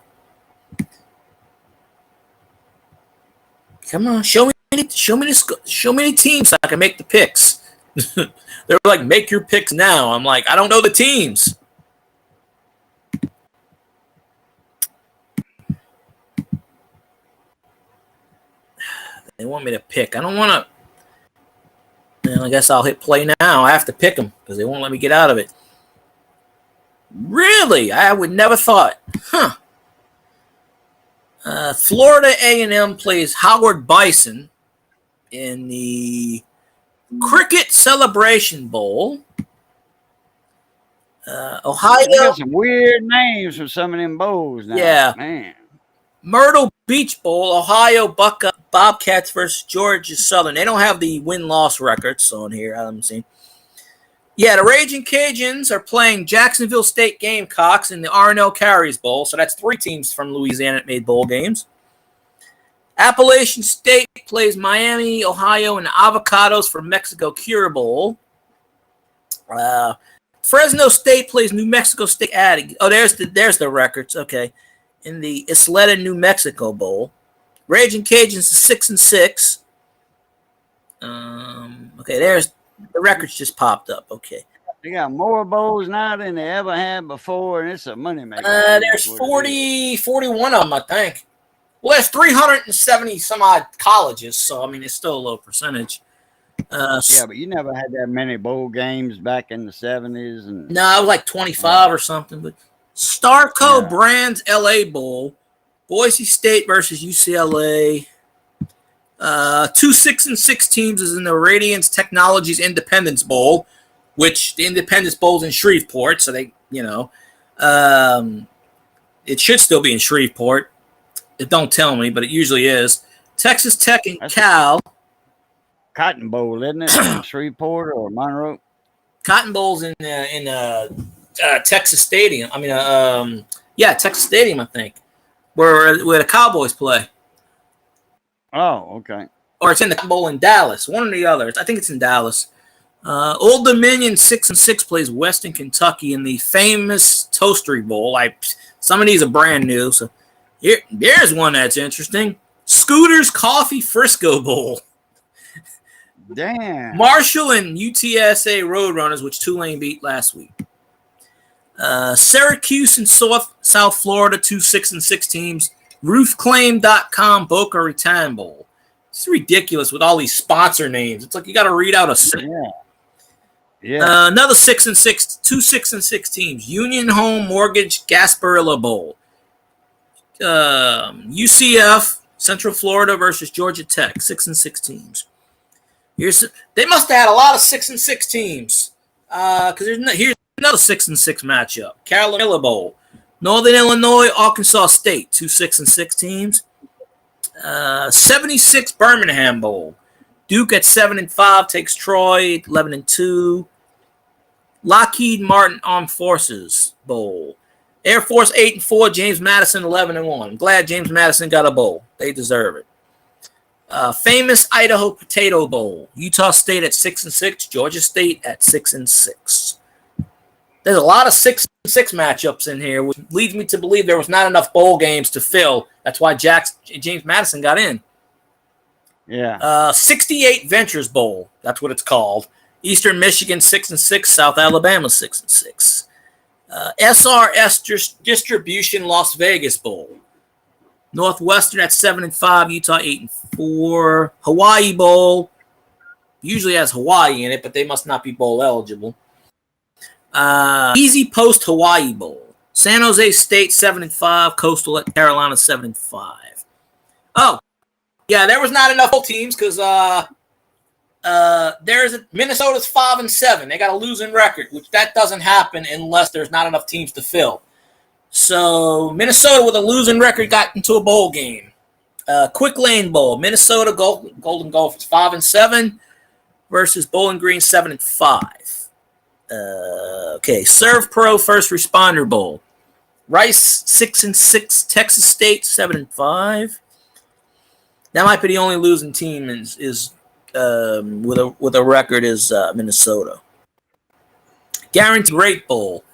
Come on, show me the teams so I can make the picks. They're like, make your picks now. I'm like, I don't know the teams. They want me to pick. I don't want to. Well, I guess I'll hit play now. I have to pick them because they won't let me get out of it. Really? I would never thought. Huh. Florida A&M plays Howard Bison in the Cricket Celebration Bowl. Ohio. They got some weird names for some of them bowls now. Yeah. Man. Myrtle Beach Bowl, Ohio Bobcats versus Georgia Southern. They don't have the win-loss records on here. I haven't seen. Yeah, the Raging Cajuns are playing Jacksonville State Gamecocks in the R&L Carriers Bowl. So that's 3 teams from Louisiana that made bowl games. Appalachian State plays Miami, Ohio, and Avocados for Mexico Cure Bowl. Fresno State plays New Mexico State. There's the records. Okay, in the Isleta, New Mexico Bowl, Raging Cajuns is 6-6. Okay, there's the records just popped up. Okay, they got more bowls now than they ever had before, and it's a moneymaker. There's 41 of them, I think. Well, there's 370 some odd colleges, so I mean it's still a low percentage. Yeah, but you never had that many bowl games back in the 70s. No, it was like 25 or something. But Starco Brands LA Bowl, Boise State versus UCLA. 2 6-6 teams is in the Radiance Technologies Independence Bowl, which the Independence Bowl's in Shreveport, so they, it should still be in Shreveport. It don't tell me, but it usually is. Texas Tech and Cal. Cotton Bowl, isn't it? In Shreveport or Monroe? Cotton Bowl's in Texas Stadium. Texas Stadium, I think, where the Cowboys play. Oh, okay. Or it's in the Bowl in Dallas. One or the other. I think it's in Dallas. Old Dominion 6-6 plays Western Kentucky in the famous Toastery Bowl. Some of these are brand new, so there's one that's interesting. Scooters Coffee Frisco Bowl. Damn. Marshall and UTSA Roadrunners, which Tulane beat last week. Syracuse and South Florida, 2 6-6 teams. Roofclaim.com Boca Raton Bowl. It's ridiculous with all these sponsor names. It's like you got to read out a. Yeah. Another 6-6, 2 6-6 teams. Union Home Mortgage Gasparilla Bowl. UCF Central Florida versus Georgia Tech, 6-6 teams. They must have had a lot of 6-6 teams. Because here's another 6-6 matchup. Carolina Bowl. Northern Illinois, Arkansas State, 2 6-6 teams. 76 Birmingham Bowl. Duke at 7-5 takes Troy, 11-2. Lockheed Martin Armed Forces Bowl. Air Force 8-4, James Madison 11-1. I'm glad James Madison got a bowl. They deserve it. Famous Idaho Potato Bowl. Utah State at 6-6, Georgia State at 6-6. There's a lot of 6-6 matchups in here, which leads me to believe there was not enough bowl games to fill. That's why James Madison got in. Yeah. 68 Ventures Bowl. That's what it's called. Eastern Michigan 6-6, South Alabama 6-6. SRS Distribution Las Vegas Bowl. Northwestern at 7-5, Utah 8-4. Hawaii Bowl usually has Hawaii in it, but they must not be bowl eligible. Easy Post Hawaii Bowl. San Jose State 7-5, Coastal at Carolina 7-5. Oh, yeah, there was not enough bowl teams because Minnesota's 5-7. They got a losing record, which that doesn't happen unless there's not enough teams to fill. So Minnesota with a losing record got into a bowl game. Quick Lane Bowl. Minnesota Golden Gophers 5-7 versus Bowling Green 7-5. Okay, Serve Pro First Responder Bowl. Rice 6-6, Texas State 7-5. That might be the only losing team is with a record is Minnesota. Guaranteed Rate Bowl.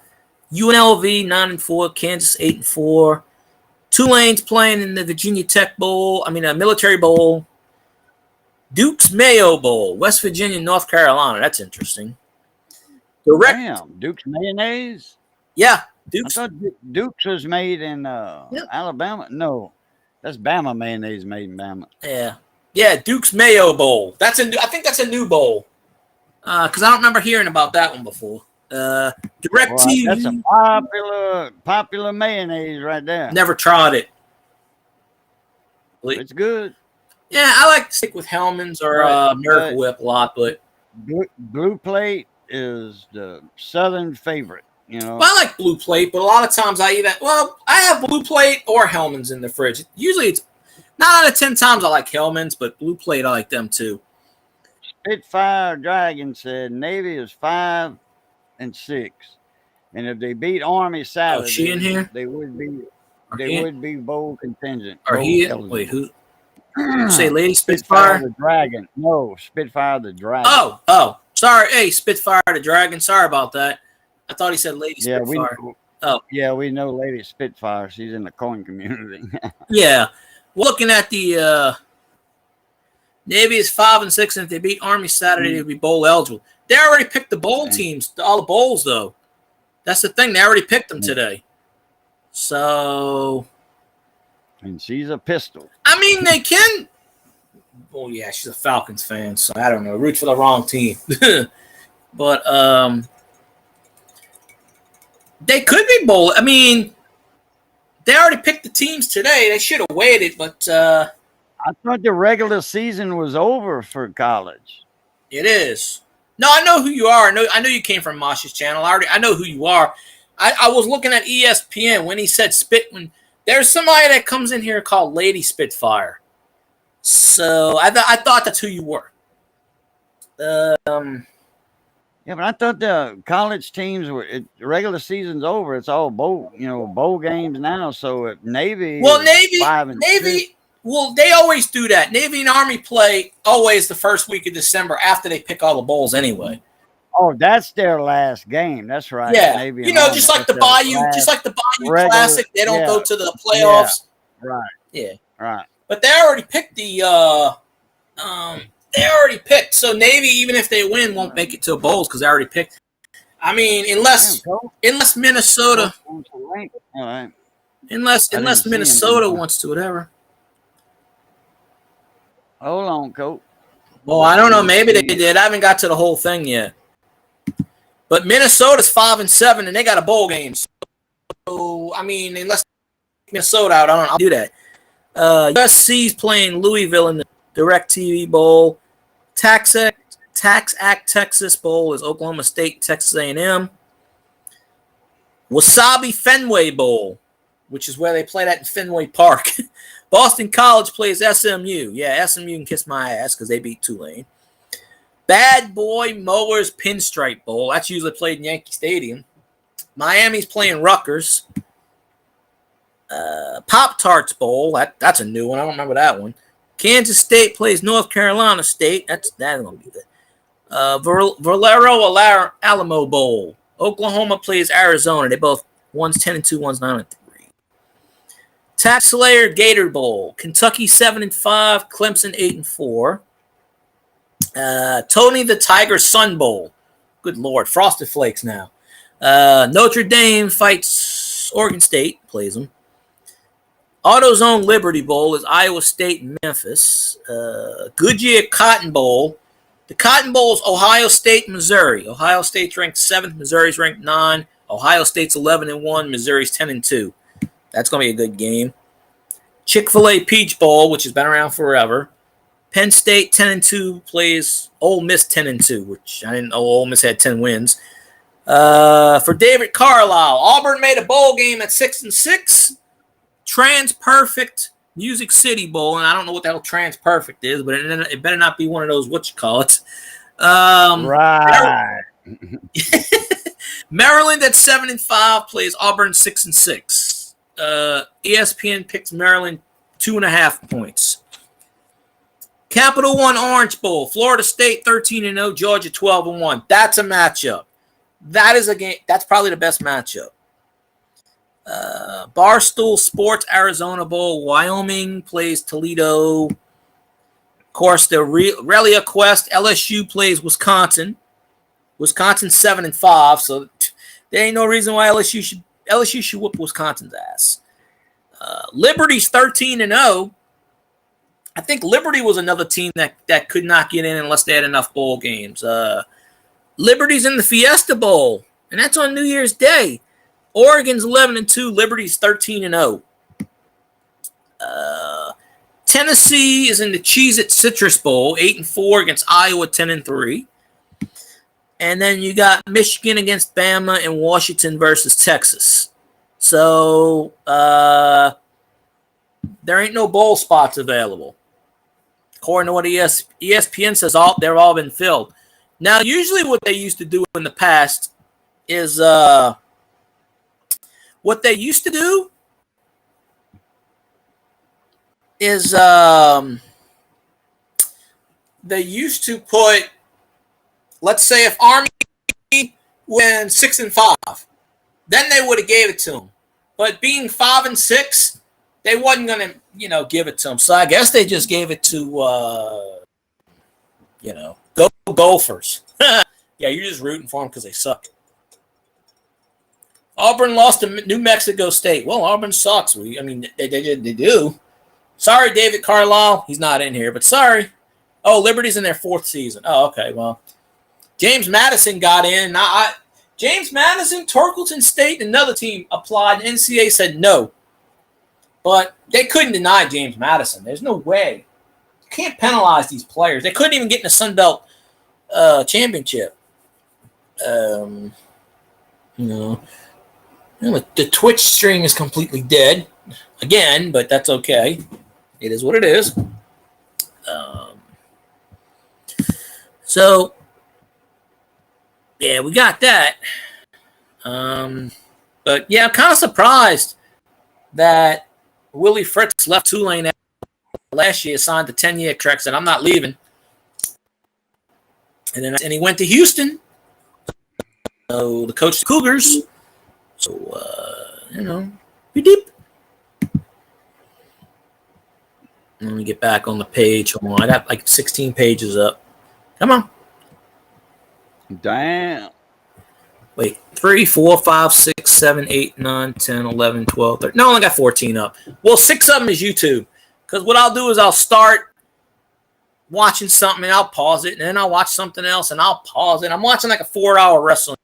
UNLV 9-4, Kansas 8-4. Tulane's playing in the Virginia Tech Bowl. Military Bowl. Duke's Mayo Bowl. West Virginia, North Carolina. That's interesting. Damn, Duke's mayonnaise? Yeah, Duke's. I thought Duke's was made in Alabama. No, that's Bama mayonnaise made in Bama. Yeah, Duke's Mayo Bowl. I think that's a new bowl. Because I don't remember hearing about that one before. DirecTV. That's a popular mayonnaise right there. Never tried it. It's good. Yeah, I like to stick with Hellman's or Miracle Whip a lot, but Blue Plate is the Southern favorite. Well, I like Blue Plate, but a lot of times I have Blue Plate or Hellman's in the fridge. Usually it's 9 out of 10 times I like Hellman's, but Blue Plate I like them too. Spitfire Dragon said Navy is 5-6, and if they beat Army Saturday, she in here? They would be bowl contingent. Wait, who? You say Lady Spitfire Spitfire? the Dragon. No, Spitfire the Dragon. Oh. Sorry. Hey, Spitfire the Dragon. Sorry about that. I thought he said Lady Yeah, Spitfire. Oh. we know Lady Spitfire. She's in the coin community. Yeah. Looking at the Navy is 5-6, and if they beat Army Saturday, they'll be bowl eligible. They already picked the bowl teams, all the bowls, though. That's the thing. They already picked them today. So. And she's a pistol. I mean, they can. Oh, yeah, she's a Falcons fan, so I don't know. Root for the wrong team. But they could be bowl. I mean, they already picked the teams today. They should have waited, but. I thought the regular season was over for college. It is. No, I know who you are. I know you came from Mosh's channel. I know who you are. I was looking at ESPN when he said when there's somebody that comes in here called Lady Spitfire. So I thought that's who you were. Yeah, but I thought the college teams the regular season's over. It's all bowl games now. So Navy. Well, Navy. 5-6. Well, they always do that. Navy and Army play always the first week of December after they pick all the bowls anyway. Oh, that's their last game. That's right. Yeah, Navy just like the Bayou Classic, they don't go to the playoffs. Yeah. Right. Yeah. Right. But they already picked they already picked. So Navy, even if they win, won't make it to a bowls because they already picked. I mean, unless Minnesota, All right. unless Minnesota wants to, whatever. Hold on, Coach. Well, I don't know. Maybe they did. I haven't got to the whole thing yet. But Minnesota's 5-7, and they got a bowl game. So I mean, unless Minnesota out, I don't know. I'll do that. USC's playing Louisville in the DirecTV Bowl. Tax Act Texas Bowl is Oklahoma State, Texas A&M. Wasabi Fenway Bowl, which is where they play that in Fenway Park. Boston College plays SMU. Yeah, SMU can kiss my ass because they beat Tulane. Bad Boy Mowers Pinstripe Bowl. That's usually played in Yankee Stadium. Miami's playing Rutgers. Pop-Tarts Bowl. That's a new one. I don't remember that one. Kansas State plays North Carolina State. That's going to be good. Valero Alamo Bowl. Oklahoma plays Arizona. They both, one's 10-2, one's 9-3. Tax Slayer Gator Bowl. Kentucky 7-5, Clemson 8-4. Tony the Tiger Sun Bowl. Good Lord, Frosted Flakes now. Notre Dame fights Oregon State, plays them. AutoZone Liberty Bowl is Iowa State and Memphis. Goodyear Cotton Bowl. The Cotton Bowl is Ohio State, Missouri. Ohio State's ranked 7th, Missouri's ranked 9. Ohio State's 11-1, Missouri's 10-2. That's going to be a good game. Chick-fil-A Peach Bowl, which has been around forever. Penn State 10-2 plays Ole Miss 10-2, which I didn't know Ole Miss had 10 wins. For David Carlisle, Auburn made a bowl game at 6-6. Trans-Perfect Music City Bowl, and I don't know what the hell Trans-Perfect is, but it better not be one of those whatchamacallits. Right. Maryland at 7-5 plays Auburn 6-6. ESPN picks Maryland 2.5 points. Capital One Orange Bowl, Florida State 13-0, Georgia 12-1. That's a matchup. That is a game. That's probably the best matchup. Barstool Sports Arizona Bowl, Wyoming plays Toledo. Of course, the Relia Quest, LSU plays Wisconsin. Wisconsin 7-5, so there ain't no reason why LSU should whoop Wisconsin's ass. Liberty's 13-0. I think Liberty was another team that could not get in unless they had enough bowl games. Liberty's in the Fiesta Bowl, and that's on New Year's Day. Oregon's 11-2. Liberty's 13-0. Tennessee is in the Cheez-It Citrus Bowl, 8-4 against Iowa, 10-3. And then you got Michigan against Bama and Washington versus Texas. So there ain't no bowl spots available. According to what ESPN says, they've all been filled. Now, usually what they used to do in the past is they used to put, let's say if Army wins 6-5, then they would have gave it to them. But being 5-6, they wasn't gonna, give it to them. So I guess they just gave it to, go Gophers. Yeah, you're just rooting for them because they suck. Auburn lost to New Mexico State. Well, Auburn sucks. They do. Sorry, David Carlisle. He's not in here, but sorry. Oh, Liberty's in their 4th season. Oh, okay. Well, James Madison got in. James Madison, Torkelton State, another team applied. NCAA said no. But they couldn't deny James Madison. There's no way. You can't penalize these players. They couldn't even get in the Sun Belt championship. The Twitch stream is completely dead again, but that's okay. It is what it is. So, yeah, we got that. But, yeah, I'm kind of surprised that Willie Fritz left Tulane last year, signed the 10-year contract, said, I'm not leaving. And he went to Houston. So the coach of the Cougars. So, be deep. Let me get back on the page. Hold on. I got like 16 pages up. Come on. Damn. Wait, 3, 4, 5, 6, 7, 8, 9, 10, 11, 12, 13. No, I only got 14 up. Well, 6 of them is YouTube. Because what I'll do is I'll start watching something and I'll pause it. And then I'll watch something else and I'll pause it. I'm watching like a 4-hour wrestling.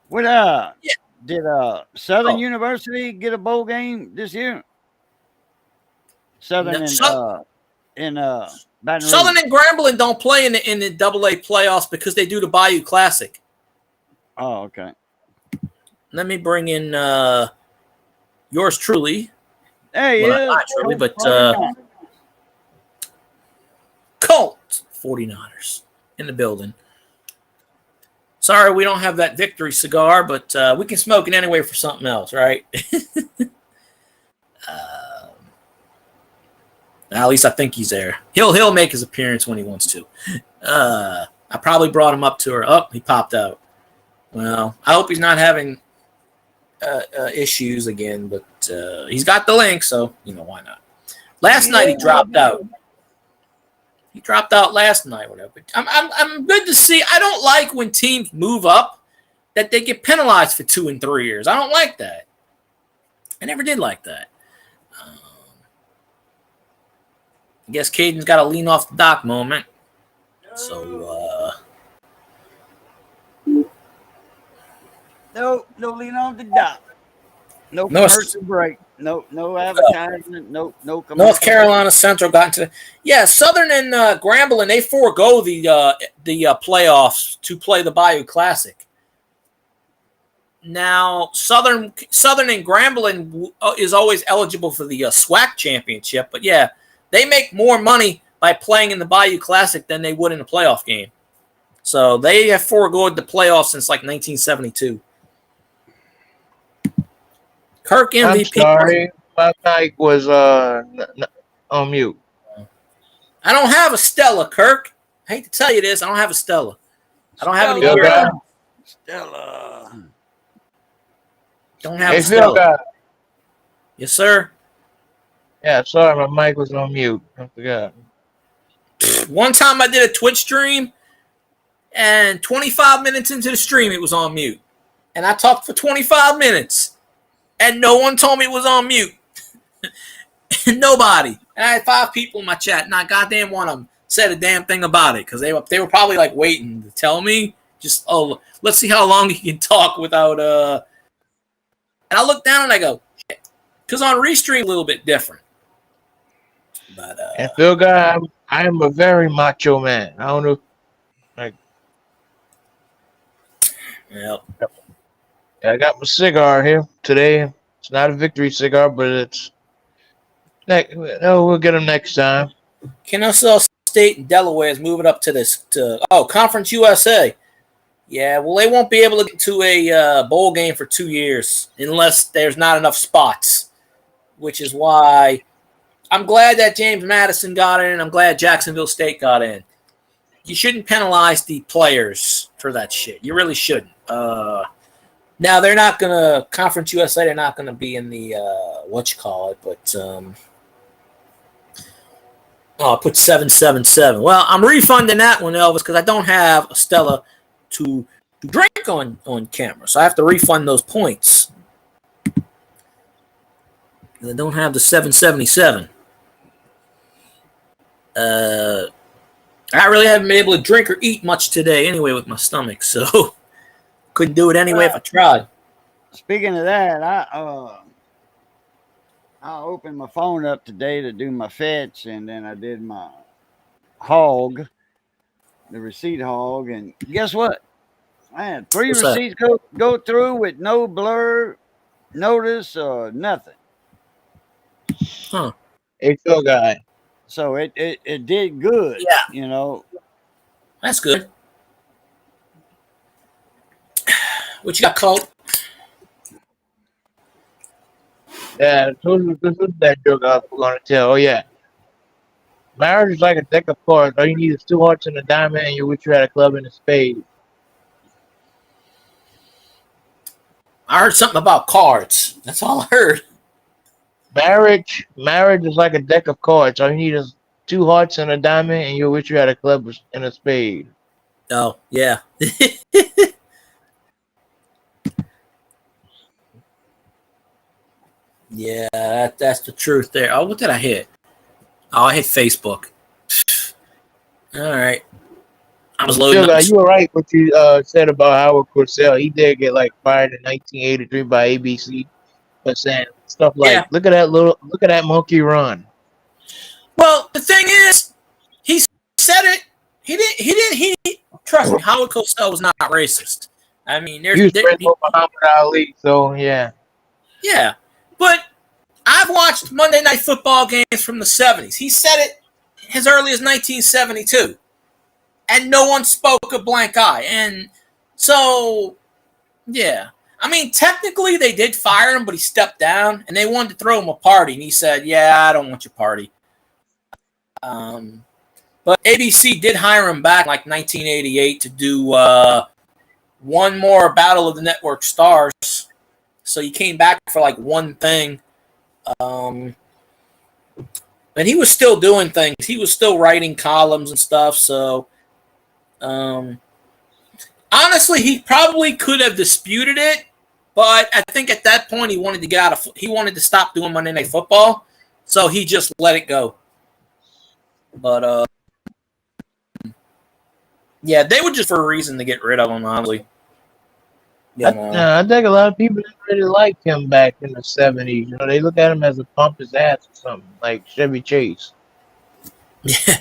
What did Southern University get a bowl game this year? Southern in Baton Rouge. Southern and Grambling don't play in the AA playoffs because they do the Bayou Classic. Oh, okay. Let me bring in yours truly. Hey, well, not truly, but Colt 49ers in the building. Sorry, we don't have that victory cigar, but we can smoke it anyway for something else, right? At least I think he's there. He'll make his appearance when he wants to. I probably brought him up to her. Oh, he popped out. Well, I hope he's not having issues again, but he's got the link, so why not? Last night he dropped out. He dropped out last night, whatever. I'm good to see. I don't like when teams move up that they get penalized for 2 and 3 years. I don't like that. I never did like that. I guess Caden's got a lean off the dock moment. So, no lean off the dock. No commercial break. No advertisement. No commercial. North Carolina Central got into Southern and Grambling. They forego the playoffs to play the Bayou Classic. Now Southern and Grambling is always eligible for the SWAC championship, but yeah, they make more money by playing in the Bayou Classic than they would in a playoff game. So they have foregoed the playoffs since like 1972. Kirk MVP. I'm sorry, my mic was on mute. I don't have a Stella, Kirk. I hate to tell you this. I don't have a Stella. I don't have any. Stella. Don't have a Stella. Yes, sir. Yeah, sorry, my mic was on mute. I forgot. One time I did a Twitch stream, and 25 minutes into the stream, it was on mute. And I talked for 25 minutes. And no one told me it was on mute. Nobody. And I had 5 people in my chat. Not goddamn one of them said a damn thing about it because they were probably like waiting to tell me. Just let's see how long you can talk without. And I look down and I go, because on Restream a little bit different. But and Phil guy, I am a very macho man. I don't know. Yep. I got my cigar here today. It's not a victory cigar, but it's. We'll get them next time. Kennesaw State and Delaware is moving up to Conference USA. Yeah, well, they won't be able to get to a bowl game for 2 years unless there's not enough spots, which is why I'm glad that James Madison got in. I'm glad Jacksonville State got in. You shouldn't penalize the players for that shit. You really shouldn't. Now they're not gonna Conference USA. They're not gonna be in the but I put 777. Well, I'm refunding that one, Elvis, because I don't have a Stella to drink on camera, so I have to refund those points. I don't have the 777. I really haven't been able to drink or eat much today anyway with my stomach, so couldn't do it anyway if I tried. Speaking of that, I opened my phone up today to do my fetch, and then I did my hog, the receipt hog, and guess what? I had 3 What's receipts go through with no blur notice or nothing. Huh. HO guy. So it did good. Yeah. You know. That's good. What you got, Colt? Yeah, this is that joke I was going to tell. Oh, yeah. Marriage is like a deck of cards. All you need is 2 hearts and a diamond, and you wish you had a club and a spade. I heard something about cards. That's all I heard. Marriage is like a deck of cards. All you need is 2 hearts and a diamond, and you wish you had a club and a spade. Oh, yeah. Yeah, that's the truth there. Oh, what did I hit? Oh, I hit Facebook. All right. I was loading up. You were right what you said about Howard Cosell. He did get fired in 1983 by ABC for saying stuff like, look at that monkey run. Well, the thing is, he said it. He trust me, Howard Cosell was not racist. I mean, he was friends with Muhammad Ali, so yeah. Yeah. But I've watched Monday Night Football games from the 70s. He said it as early as 1972. And no one spoke a blank eye. And so, yeah. I mean, technically they did fire him, but he stepped down. And they wanted to throw him a party. And he said, yeah, I don't want your party. But ABC did hire him back in 1988 to do one more Battle of the Network Stars. So he came back for one thing. And he was still doing things. He was still writing columns and stuff. So, honestly, he probably could have disputed it. But I think at that point he wanted to get out he wanted to stop doing Monday Night Football. So he just let it go. But, yeah, they were just for a reason to get rid of him, honestly. I think a lot of people didn't really like him back in the 70s. You know, they look at him as a pompous ass or something, like Chevy Chase. Yeah.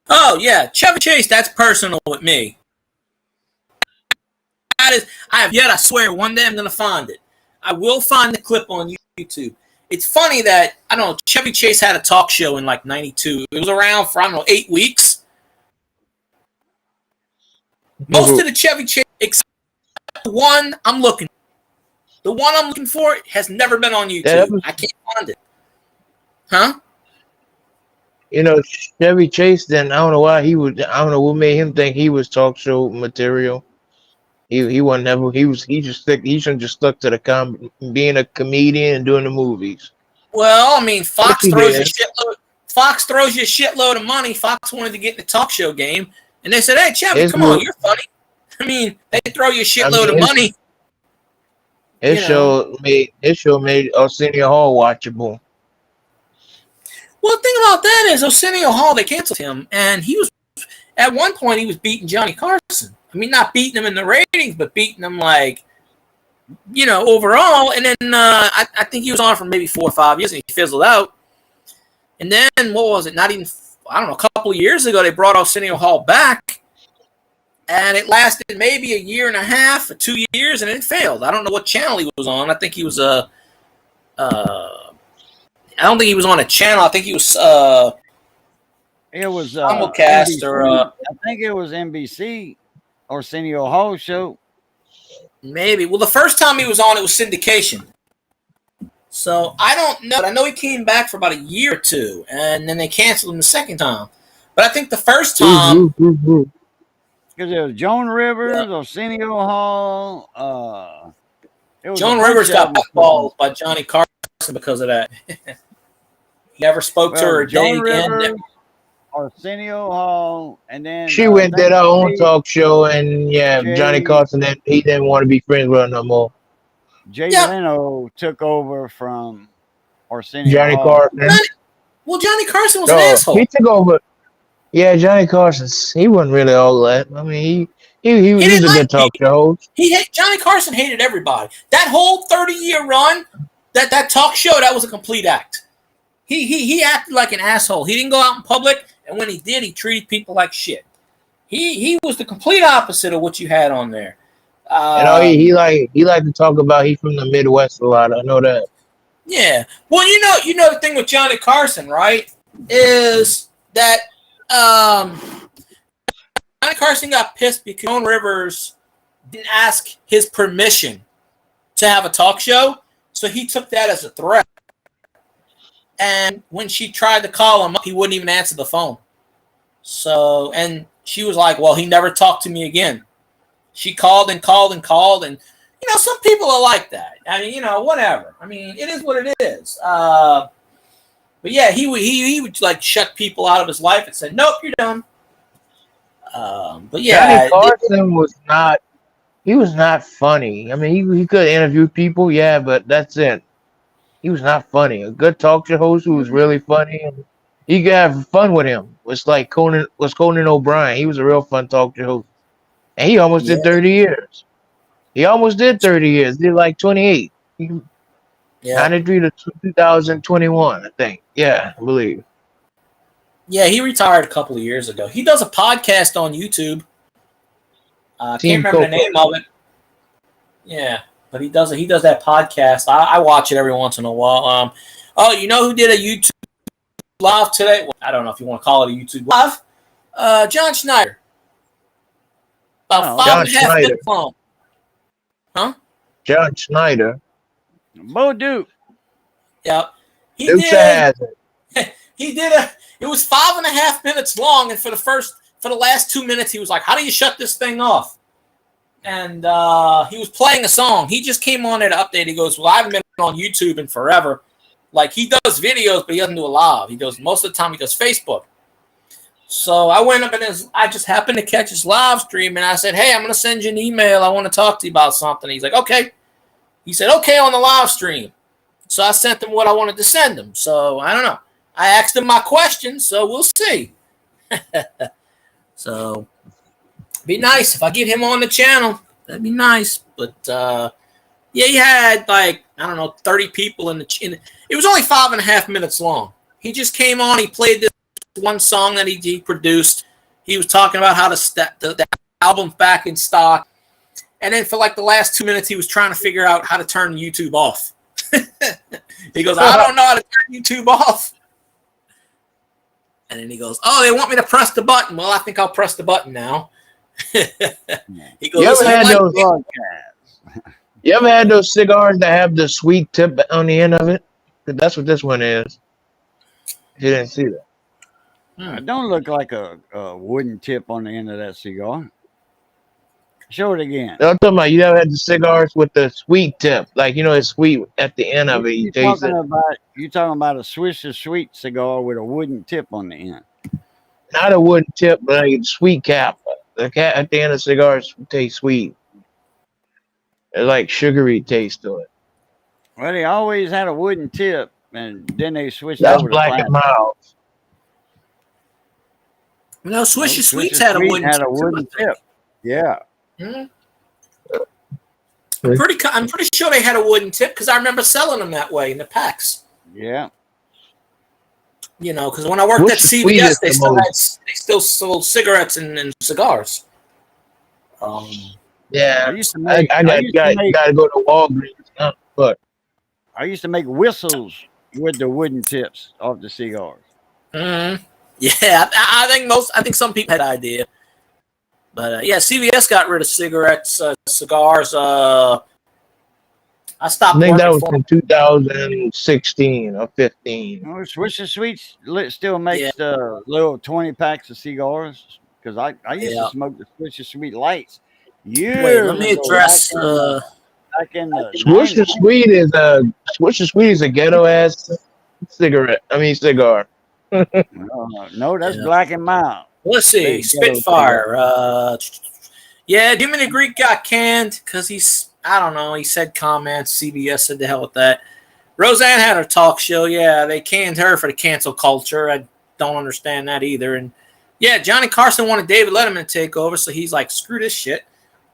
Oh, yeah. Chevy Chase, that's personal with me. I swear, one day I'm going to find it. I will find the clip on YouTube. It's funny that, I don't know, Chevy Chase had a talk show in 92. It was around for, 8 weeks. Most of the Chevy Chase, except the one I'm looking for has never been on YouTube. I can't find it. Huh? You know, Chevy Chase, then I don't know why I don't know what made him think he was talk show material. He wasn't never, he shouldn't just stuck to being a comedian and doing the movies. Well, I mean, Fox throws you a shitload of money. Fox wanted to get in the talk show game, and they said, hey, Chevy, come on, you're funny. I mean, they throw you a shitload of money. His show made Arsenio Hall watchable. Well, the thing about that is Arsenio Hall, they canceled him, and he was at one point he was beating Johnny Carson. I mean, not beating him in the ratings, but beating him overall. And then I think he was on for maybe 4 or 5 years, and he fizzled out. And then what was it? Not even a couple of years ago, they brought Arsenio Hall back. And it lasted maybe a year and a half or 2 years, and it failed. I don't know what channel he was on. I think he was I don't think he was on a channel. I think he was it was Simulcast or I think it was NBC, Arsenio Hall show. Maybe. Well, the first time he was on, it was syndication. So I don't know. But I know he came back for about a year or two, and then they canceled him the second time. But I think the first time, Because it was Joan Rivers, yeah, Arsenio Hall. It was a Joan bunch Rivers of got them. blackballed by Johnny Carson because of that. He never spoke to her a day Joan again. Rivers, Arsenio Hall, and then She I went did think her own talk show, and Johnny Jay Carson he didn't want to be friends with her no more. Yeah, Leno took over from Arsenio Johnny Hall. Carson. well, Johnny Carson was an No, asshole. he took over. Yeah, Johnny Carson. He wasn't really all that. I mean, he He was didn't a like good talk show host. Johnny Carson hated everybody. That whole 30-year run, that talk show, that was a complete act. He acted like an asshole. He didn't go out in public, and when he did, he treated people like shit. He was the complete opposite of what you had on there. He liked to talk about he from the Midwest a lot. I know that. Yeah. Well, you know the thing with Johnny Carson, right? Is that Johnny Carson got pissed because Joan Rivers didn't ask his permission to have a talk show, so he took that as a threat. And when she tried to call him up, he wouldn't even answer the phone. So, and she was like, "Well, he never talked to me again." She called and called and called, and some people are like that. I mean, whatever. I mean, it is what it is. But yeah, he would like shut people out of his life and say, "Nope, you're done." But yeah, Johnny Carson was not funny. I mean, he could interview people, yeah, but that's it. He was not funny. A good talk show host who was really funny, and you could have fun with him. It's like Conan O'Brien. He was a real fun talk show host, and he almost yeah, did 30 years. He almost did 30 years. Did like 28. yeah. 93 to 2021, I think. Yeah, I believe. Yeah, he retired a couple of years ago. He does a podcast on YouTube. I can't remember the name of it. Yeah, but he does that podcast. I watch it every once in a while. Oh, you know who did a YouTube live today? Well, I don't know if you want to call it a YouTube live. John Schneider. About 5.5 minutes long. Huh? John Schneider. Bo Duke. Yep. He Dukes did. He did it was 5.5 minutes long, and for the last 2 minutes, he was like, "How do you shut this thing off?" And he was playing a song. He just came on there to update. He goes, "Well, I haven't been on YouTube in forever." Like, he does videos, but he doesn't do a live. He goes, most of the time he does Facebook. So I went up and I just happened to catch his live stream, and I said, "Hey, I'm going to send you an email. I want to talk to you about something." He's like, "Okay." He said, "Okay," on the live stream. So I sent him what I wanted to send him. So I don't know. I asked him my questions, so we'll see. So be nice if I get him on the channel. That'd be nice. But yeah, he had like, I don't know, 30 people in the. It was only 5.5 minutes long. He just came on. He played this one song that he produced. He was talking about how to the album's back in stock. And then for like the last 2 minutes, he was trying to figure out how to turn YouTube off. He goes, "I don't know how to turn YouTube off." And then he goes, "Oh, they want me to press the button." Well, I think I'll press the button now. He goes, You ever had those cigars that have the sweet tip on the end of it? That's what this one is. You didn't see that. It don't look like a wooden tip on the end of that cigar. Show it again. I'm talking about, you ever had the cigars with the sweet tip? Like, it's sweet at the end of it. You taste it. You're talking about a Swisher Sweet cigar with a wooden tip on the end. Not a wooden tip, but like a sweet cap. The cap at the end of cigars tastes sweet. It's like sugary taste to it. Well, they always had a wooden tip, and then they switched That's over to Black and Mild. No, Swisher Sweets had a wooden tip. Yeah. Mm-hmm. I'm pretty sure they had a wooden tip because I remember selling them that way in the packs. Yeah. Because when I worked at CVS, they still sold cigarettes and cigars. Yeah, I got to go to Walgreens. But I used to make whistles with the wooden tips off the cigars. Mm-hmm. Yeah, I think some people had an idea. But yeah, CVS got rid of cigarettes, cigars. I I stopped I think that working was for him. in 2016 or 15. You know, Swisher Sweets still Yeah, makes the little 20 packs of cigars because I used to yeah. smoke the Swisher Sweet Lights Wait, let years me ago, address. back in the Swisher 90s. Sweet is a ghetto ass cigarette. I mean cigar. No, that's Yeah. Black and Mild. Let's see. Big ghetto cigar. Spitfire. Yeah, Jiminy Greek got canned because I don't know, he said comments. CBS said the hell with that. Roseanne had her talk show. Yeah, they canned her for the cancel culture. I don't understand that either. And yeah, Johnny Carson wanted David Letterman to take over, so he's like, screw this shit.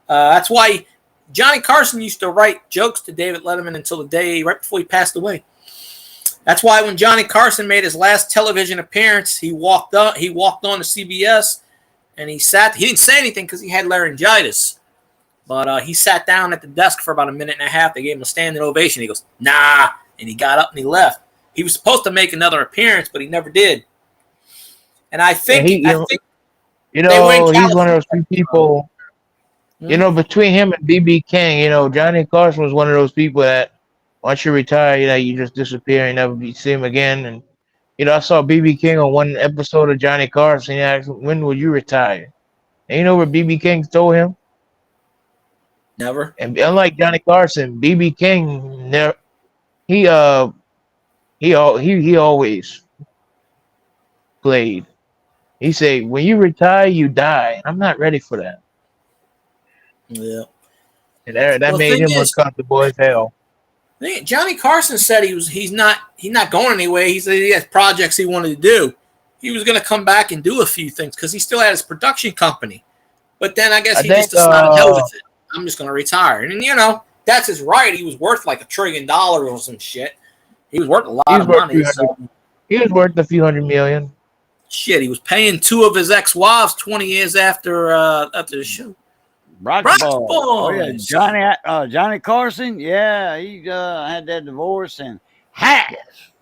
That's why Johnny Carson used to write jokes to David Letterman until the day right before he passed away. That's why when Johnny Carson made his last television appearance, he walked on to CBS and he didn't say anything because he had laryngitis. But he sat down at the desk for about a minute and a half. They gave him a standing ovation. He goes, nah. And he got up and he left. He was supposed to make another appearance, but he never did. And I think, He's one of those few people. Between him and BB King, Johnny Carson was one of those people that once you retire, you just disappear and never see him again. And I saw BB King on one episode of Johnny Carson. He asked, "When will you retire?" And you know what BB King told him? Never. And unlike Johnny Carson, BB King never. He always played. He said, "When you retire, you die." I'm not ready for that. Yeah. And that made him uncomfortable as hell. Johnny Carson said he's not going anywhere. He said he has projects he wanted to do. He was going to come back and do a few things because he still had his production company. But then I guess he just decided, hell with it. I'm just going to retire. And, that's his right. He was worth like $1 trillion or some shit. He was worth a lot of money. He was worth a few $100 million. Shit, he was paying 2 of his ex-wives 20 years after the show. Brock's Boys. Oh, yeah. Johnny Carson, yeah, he had that divorce and hats.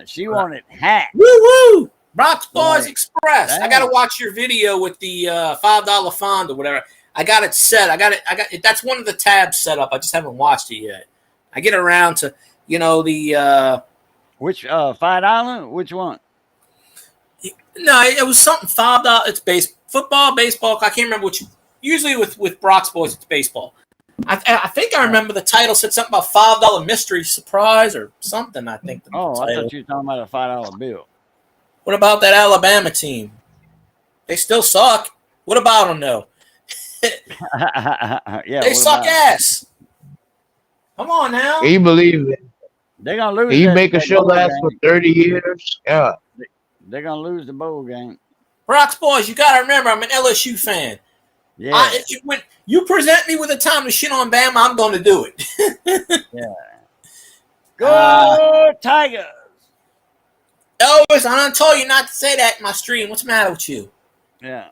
She wanted hats. Woo-woo! Brock's Boys Express. Damn. I got to watch your video with the $5 fund or whatever. I got it set. I got it. That's one of the tabs set up. I just haven't watched it yet. I get around to, the... Which, $5? Which one? No, it was something $5. It's football, baseball. I can't remember which... Usually with Brock's Boys, it's baseball. I think I remember the title said something about $5 mystery surprise or something. I think. I thought you were talking about a $5 bill. What about that Alabama team? They still suck. What about them though? Yeah, they suck ass. Come on now. Can you believe it? They're gonna lose. You make a show last for 30 years. Yeah. They're gonna lose the bowl game. Brock's Boys, you gotta remember, I'm an LSU fan. Yeah. When you present me with a time to shit on Bama, I'm going to do it. Yeah. Go Tigers. Elvis, I done told you not to say that in my stream. What's the matter with you? Yeah.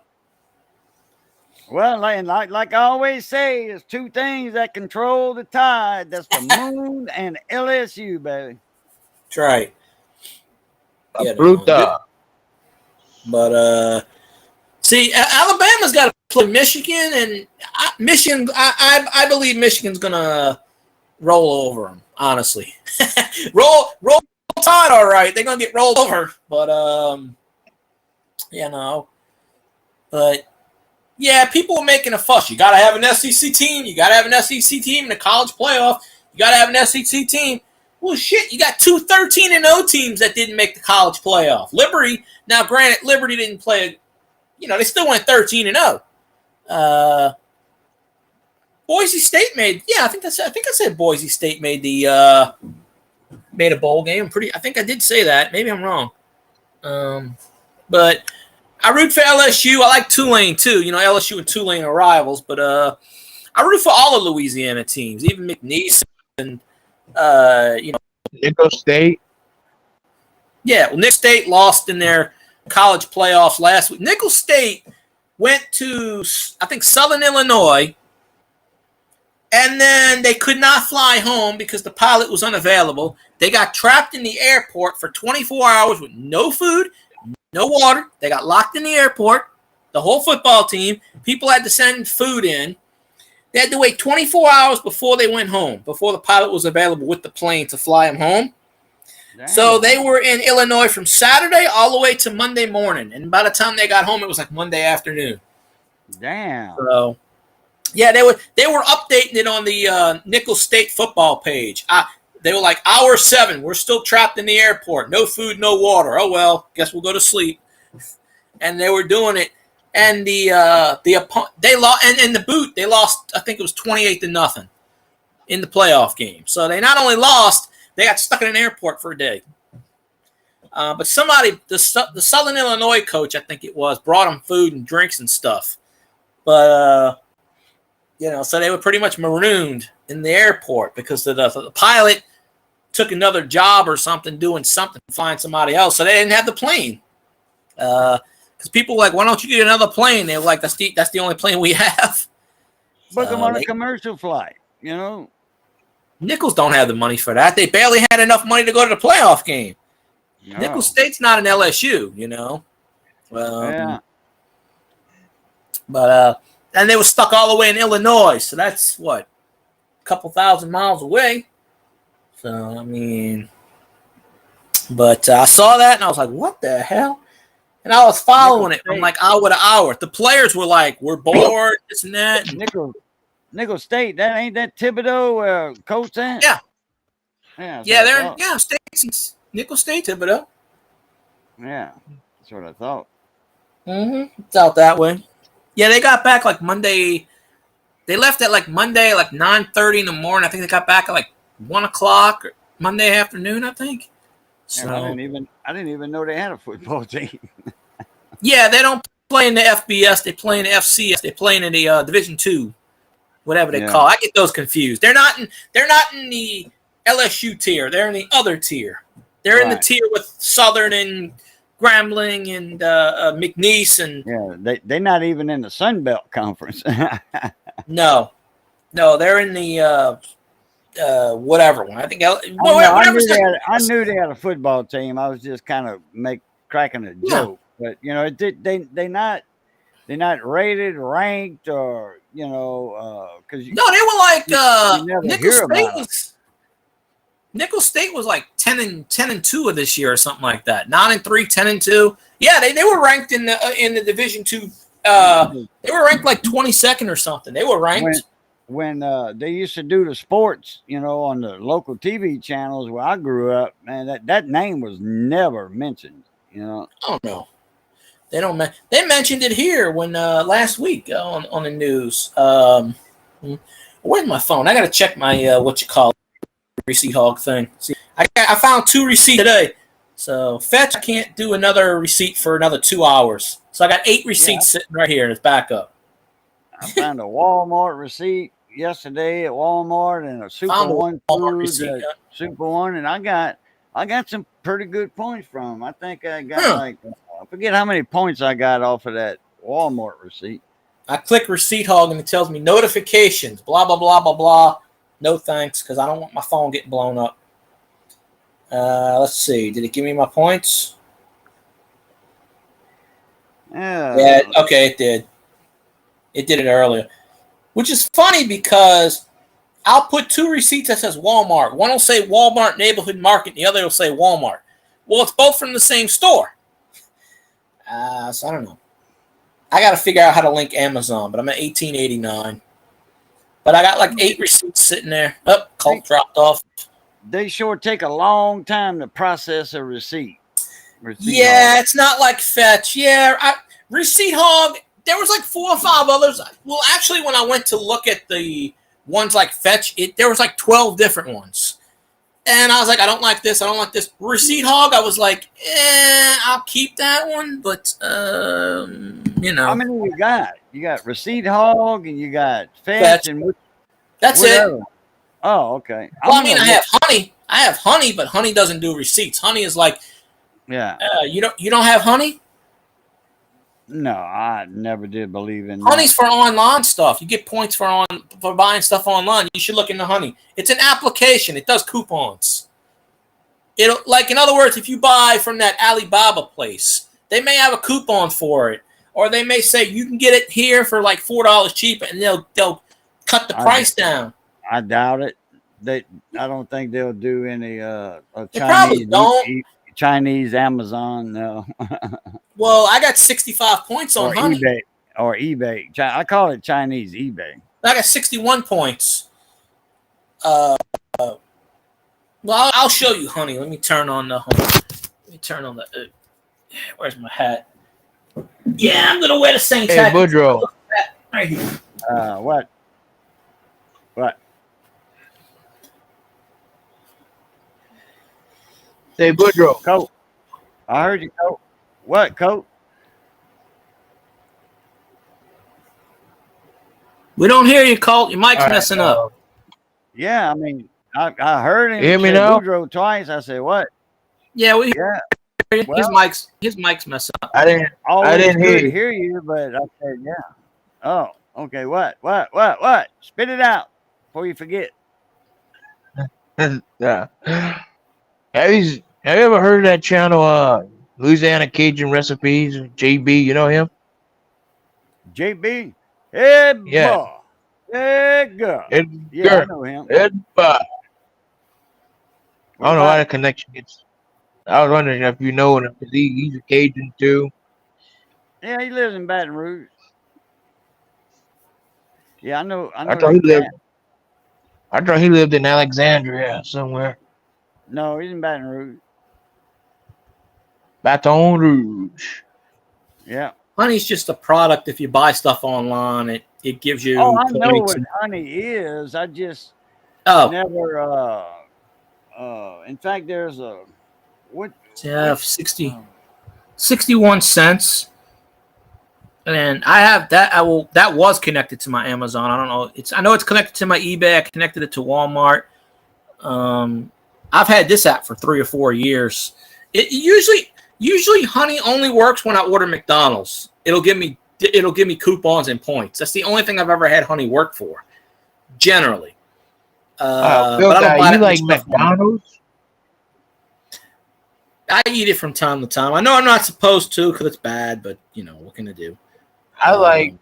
Well, like I always say, there's 2 things that control the tide. That's the moon and LSU, baby. That's right. Brutal. But, see, Alabama's got to play Michigan, and Michigan. I believe Michigan's gonna roll over them. Honestly, roll Tide. All right, they're gonna get rolled over, but But yeah, people are making a fuss. You gotta have an SEC team. You gotta have an SEC team in the college playoff. You gotta have an SEC team. Well, shit, you got 2 13-0 teams that didn't make the college playoff. Liberty. Now, granted, Liberty didn't play. They still went 13-0. Boise State made. Yeah, I think I said Boise State made made a bowl game. I think I did say that. Maybe I'm wrong. But I root for LSU. I like Tulane too. LSU and Tulane are rivals. But I root for all the Louisiana teams, even McNeese and Nickel State. Yeah, well, Nick State lost in their college playoffs last week. Nickel State went to, I think, Southern Illinois, and then they could not fly home because the pilot was unavailable. They got trapped in the airport for 24 hours with no food, no water. They got locked in the airport, the whole football team. People had to send food in. They had to wait 24 hours before they went home, before the pilot was available with the plane to fly them home. Damn. So they were in Illinois from Saturday all the way to Monday morning. And by the time they got home, it was like Monday afternoon. Damn. So, yeah, they were updating it on the Nicholls State football page. They were like, hour 7, we're still trapped in the airport. No food, no water. Oh, well, guess we'll go to sleep. And they were doing it. And they lost, and in the boot, they lost, I think it was 28-0 in the playoff game. So they not only lost, they got stuck in an airport for a day. But somebody, the Southern Illinois coach, I think it was, brought them food and drinks and stuff. But, so they were pretty much marooned in the airport because the pilot took another job or something, doing something, flying somebody else. So they didn't have the plane. Because people were like, why don't you get another plane? They were like, that's the only plane we have. Book them on a commercial flight, Nicholls don't have the money for that. They barely had enough money to go to the playoff game. No. Nicholls State's not an LSU, Yeah. But and they were stuck all the way in Illinois, so that's what, a couple thousand miles away. So I mean, but I saw that and I was like, what the hell? And I was following it from like hour to hour. The players were like, we're bored, this and that. Nicholls State, that ain't that Thibodeau coach at? Yeah. Yeah, They're in State's Nicholls State, Thibodeau. Yeah, that's what I thought. Mm-hmm. It's out that way. Yeah, they got back like Monday. They left at like Monday, like 9:30 in the morning. I think they got back at like 1 o'clock Monday afternoon, I think. So I didn't even know they had a football team. Yeah, they don't play in the FBS. They play in the FCS. They play in the Division II, whatever they call it. I get those confused. They're not in the LSU tier. They're in the other tier. They're in the tier with Southern and Grambling and McNeese and they're not even in the Sun Belt Conference. No, they're in the whatever one. I think I knew they had a football team. I was just kind of cracking a joke, but they're not rated, ranked, or because no, they were like Nicholls Nicholls State was like 10-2 of this year or something like that. 9-3, 10-2. Yeah, they were ranked in the Division II. They were ranked like 22nd or something. They were ranked when they used to do the sports, on the local TV channels where I grew up. Man, that name was never mentioned. Oh no, they don't. They mentioned it here when last week on the news. Where's my phone? I got to check my receipt hog thing. See, I found 2 receipts today. So Fetch, I can't do another receipt for another 2 hours. So I got 8 receipts sitting right here as backup. I found a Walmart receipt yesterday at Walmart and a Super One receipt, Super One, and I got some pretty good points from them. I think I got I forget how many points I got off of that Walmart receipt. I click receipt hog and it tells me notifications, blah blah blah blah blah. No thanks, because I don't want my phone getting blown up. Let's see. Did it give me my points? Yeah. Okay, it did. It did it earlier. Which is funny because I'll put 2 receipts that says Walmart. One will say Walmart Neighborhood Market, and the other will say Walmart. Well, it's both from the same store. So I don't know. I got to figure out how to link Amazon, but I'm at $18.89. But I got like 8 receipts sitting there. Oh, Colt dropped off. They sure take a long time to process a receipt. Yeah, it's not like Fetch. Yeah, Receipt Hog, there was like 4 or 5 others. Well, actually, when I went to look at the ones like Fetch, there was like 12 different ones. And I was like, I don't like this. I don't like this. Receipt Hog, I was like, I'll keep that one. But, How many you got? You got Receipt Hog and you got Fetch. And that's it. Oh, okay. Well, I mean, I have Honey. I have Honey, but Honey doesn't do receipts. Honey is like, you don't have Honey? No, I never did believe in Honey's for online stuff. You get points for buying stuff online. You should look into Honey. It's an application. It does coupons. In other words, if you buy from that Alibaba place, they may have a coupon for it, or they may say you can get it here for like $4 cheaper, and they'll cut the price down. I doubt it. I don't think they'll do any They probably don't. Chinese Amazon, no. Well, I got 65 points on or Honey. eBay. I call it Chinese eBay. I got 61 points. Well, I'll show you, Honey. Let me turn on the. Let me turn on the. Where's my hat? Yeah, I'm gonna wear the Saints Hey, hat. Boudreaux. Right here. What? Hey, Boudreaux. Colt. I heard you, Colt. What, Colt? We don't hear you, Colt. Your mic's All right, messing up. Yeah, I mean, I heard him hear me say now? Boudreaux twice. I said, what? Yeah, we Yeah. hear you. Well- His mic's messing up. I didn't Always didn't good hear to you. hear you, but I said, yeah. Oh, okay. What? Spit it out before you forget. Yeah. Have you ever heard of that channel, Louisiana Cajun Recipes? JB, you know him? JB. Hey, Yeah. boy. Hey, girl. Ed Yeah, I Gert. know him. Ed Bob. I What don't know about why it? the connection gets. I was wondering if you know him because he's a Cajun too. Yeah, he lives in Baton Rouge. Yeah, I know. I thought he that lived. cat. I thought he lived in Alexandria somewhere. No, he's in Baton Rouge. Baton Rouge. Yeah. Honey's just a product. If you buy stuff online, it gives you. Oh, I know points. what honey is. I just Oh, never. In fact, there's a what? yeah, 61 cents. And I have that. That was connected to my Amazon. I don't know. I know it's connected to my eBay. I connected it to Walmart. I've had this app for 3 or 4 years. It usually Honey only works when I order McDonald's. It'll give me coupons and points. That's the only thing I've ever had Honey work for. Generally. Bill but I don't Guy, buy you that like much stuff online. McDonald's? I eat it from time to time. I know I'm not supposed to because it's bad, but what can I do? I like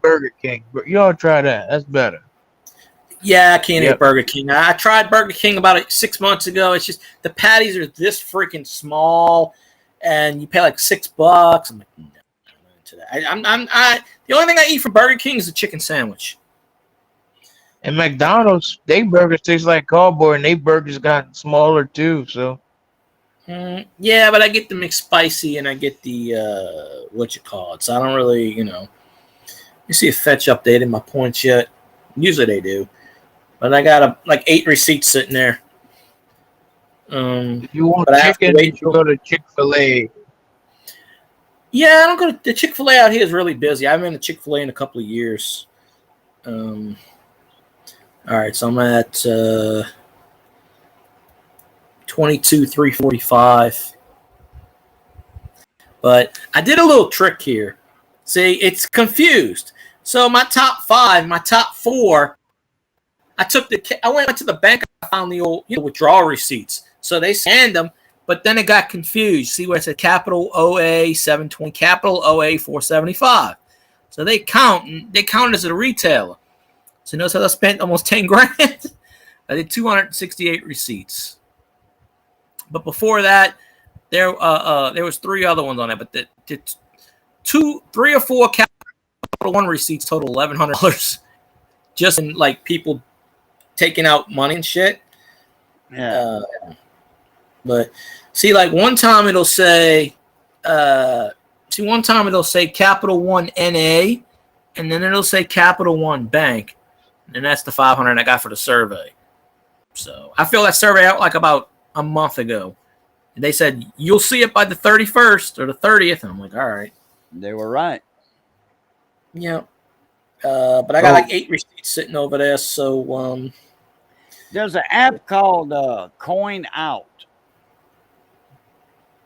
Burger King, but y'all try that. That's better. Yeah, I can't Yep. eat Burger King. I tried Burger King about 6 months ago. It's just the patties are this freaking small, and you pay like $6. I'm like, no, I'm not into that. The only thing I eat from Burger King is a chicken sandwich. And McDonald's, they burgers taste like cardboard, and they burgers got smaller too. So Yeah, but I get the McSpicy and I get the so I don't really, You see if Fetch updated my points yet? Usually they do, but I got 8 receipts sitting there. if you want But I have to chicken, wait you should go to Chick-fil-A. Yeah, I don't go to the Chick-fil-A out here is really busy. I haven't been to Chick-fil-A in a couple of years. All right, so I'm at 22,345. But I did a little trick here. See, it's confused. So my top 5, my top 4, I went to the bank. I found the old withdrawal receipts. So they scanned them, but then it got confused. See where it said capital OA 720, capital OA 475. So they count as a retailer. So notice how I spent almost 10 grand. I did 268 receipts. But before that, there was 3 other ones on it. But the 3 or 4 Capital One receipts total $1,100, just in people taking out money and shit. Yeah. But see, one time it'll say, Capital One NA, and then it'll say Capital One Bank, and that's the $500 I got for the survey. So I filled that survey out about a month ago. And they said, you'll see it by the 31st or the 30th. And I'm like, all right. They were right. Yeah. But I got 8 receipts sitting over there. So There's an app called Coin Out.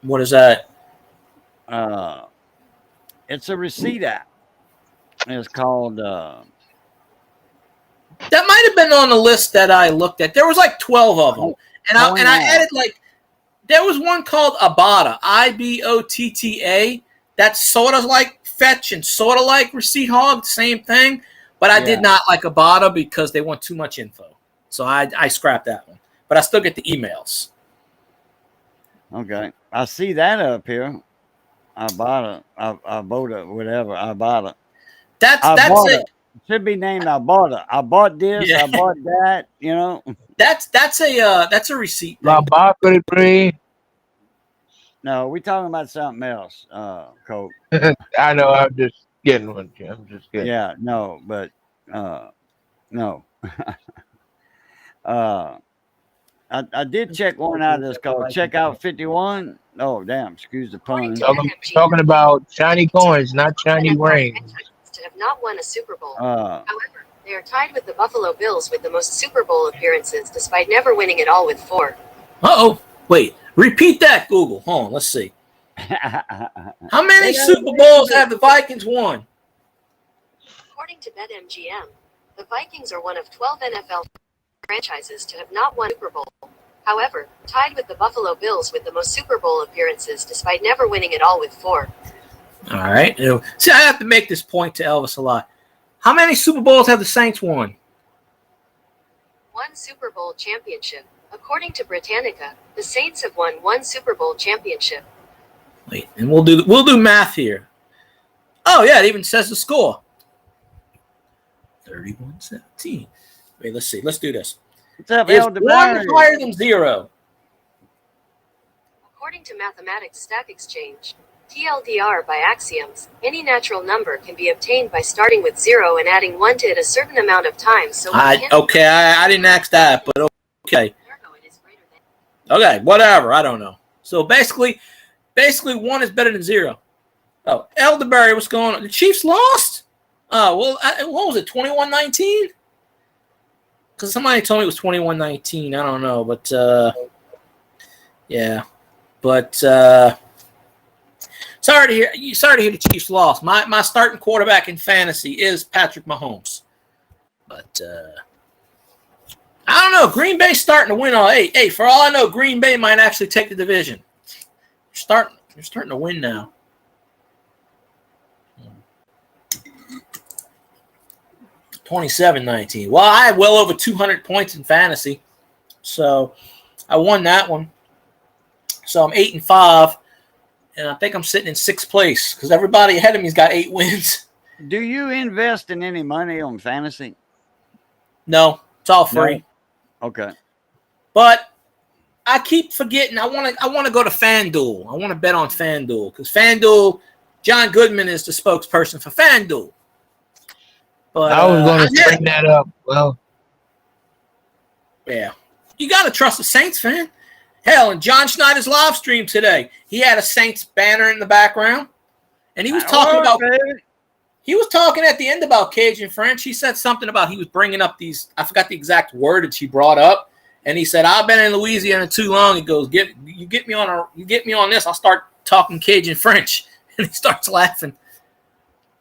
what is that? It's a receipt app. It's called That might have been on the list that I looked at. There was 12 of them. And I added there was one called Ibotta, IBOTTA. That's sort of like Fetch and sort of like Receipt Hog, same thing. But I Yeah. did not like Abada because they want too much info. So I scrapped that one. But I still get the emails. Okay. I see that up here. I bought it, whatever. I bought it. That's I that's bought it. it. It should be named I bought it. I bought this, Yeah. I bought that, you know. That's a receipt La thing. Barca Tree. No, we talking about something else, Coach. I know. I'm just getting with you. I'm just kidding. Yeah, no, but no. uh I did check one out that's called Checkout 51. Oh damn, excuse the pun. Talking about shiny coins, not shiny rings. To have not won a Super Bowl. Uh However, they are tied with the Buffalo Bills with the most Super Bowl appearances, despite never winning it all with 4. Uh-oh. Wait. Repeat that, Google. Hold on. Let's see. How many They got Super a Bowls reason. have the Vikings won? According to BetMGM, the Vikings are one of 12 NFL franchises to have not won a Super Bowl. However, tied with the Buffalo Bills with the most Super Bowl appearances, despite never winning it all with 4. All right. See, I have to make this point to Elvis a lot. How many Super Bowls have the Saints won? 1 Super Bowl championship. According to Britannica, the Saints have won 1 Super Bowl championship. Wait, and we'll do math here. Oh yeah, it even says the score. 31-17. Wait, let's see. Let's do this. What's up, Is Elder 1 Barry? higher than 0? According to Mathematics Stack Exchange, TLDR by axioms, any natural number can be obtained by starting with 0 and adding 1 to it a certain amount of times. So I didn't ask that, but okay. it is greater than. Okay, whatever. I don't know. So basically 1 is better than 0. Oh, Elderberry, what's going on? The Chiefs lost? Oh, well, what was it, 21-19? Because somebody told me it was 21-19. I don't know, but yeah. But sorry to hear the Chiefs lost. My starting quarterback in fantasy is Patrick Mahomes. But I don't know. Green Bay's starting to win. Hey, for all I know, Green Bay might actually take the division. They're starting to win now. 27-19. Well, I had well over 200 points in fantasy, so I won that one. So I'm 8-5, and I think I'm sitting in 6th place because everybody ahead of me's got 8 wins. Do you invest in any money on fantasy? No, it's all free. No. Okay. But I keep forgetting. I want to go to FanDuel. I want to bet on FanDuel because FanDuel, John Goodman is the spokesperson for FanDuel. But I was going to bring that up. Well, yeah, you got to trust the Saints, fan. Hell, in John Schneider's live stream today, he had a Saints banner in the background, and he was talking about. He was talking at the end about Cajun French. He said something about he was bringing up these. I forgot the exact word that he brought up, and he said, "I've been in Louisiana too long." He goes, "You get me on this, I'll start talking Cajun French," and he starts laughing.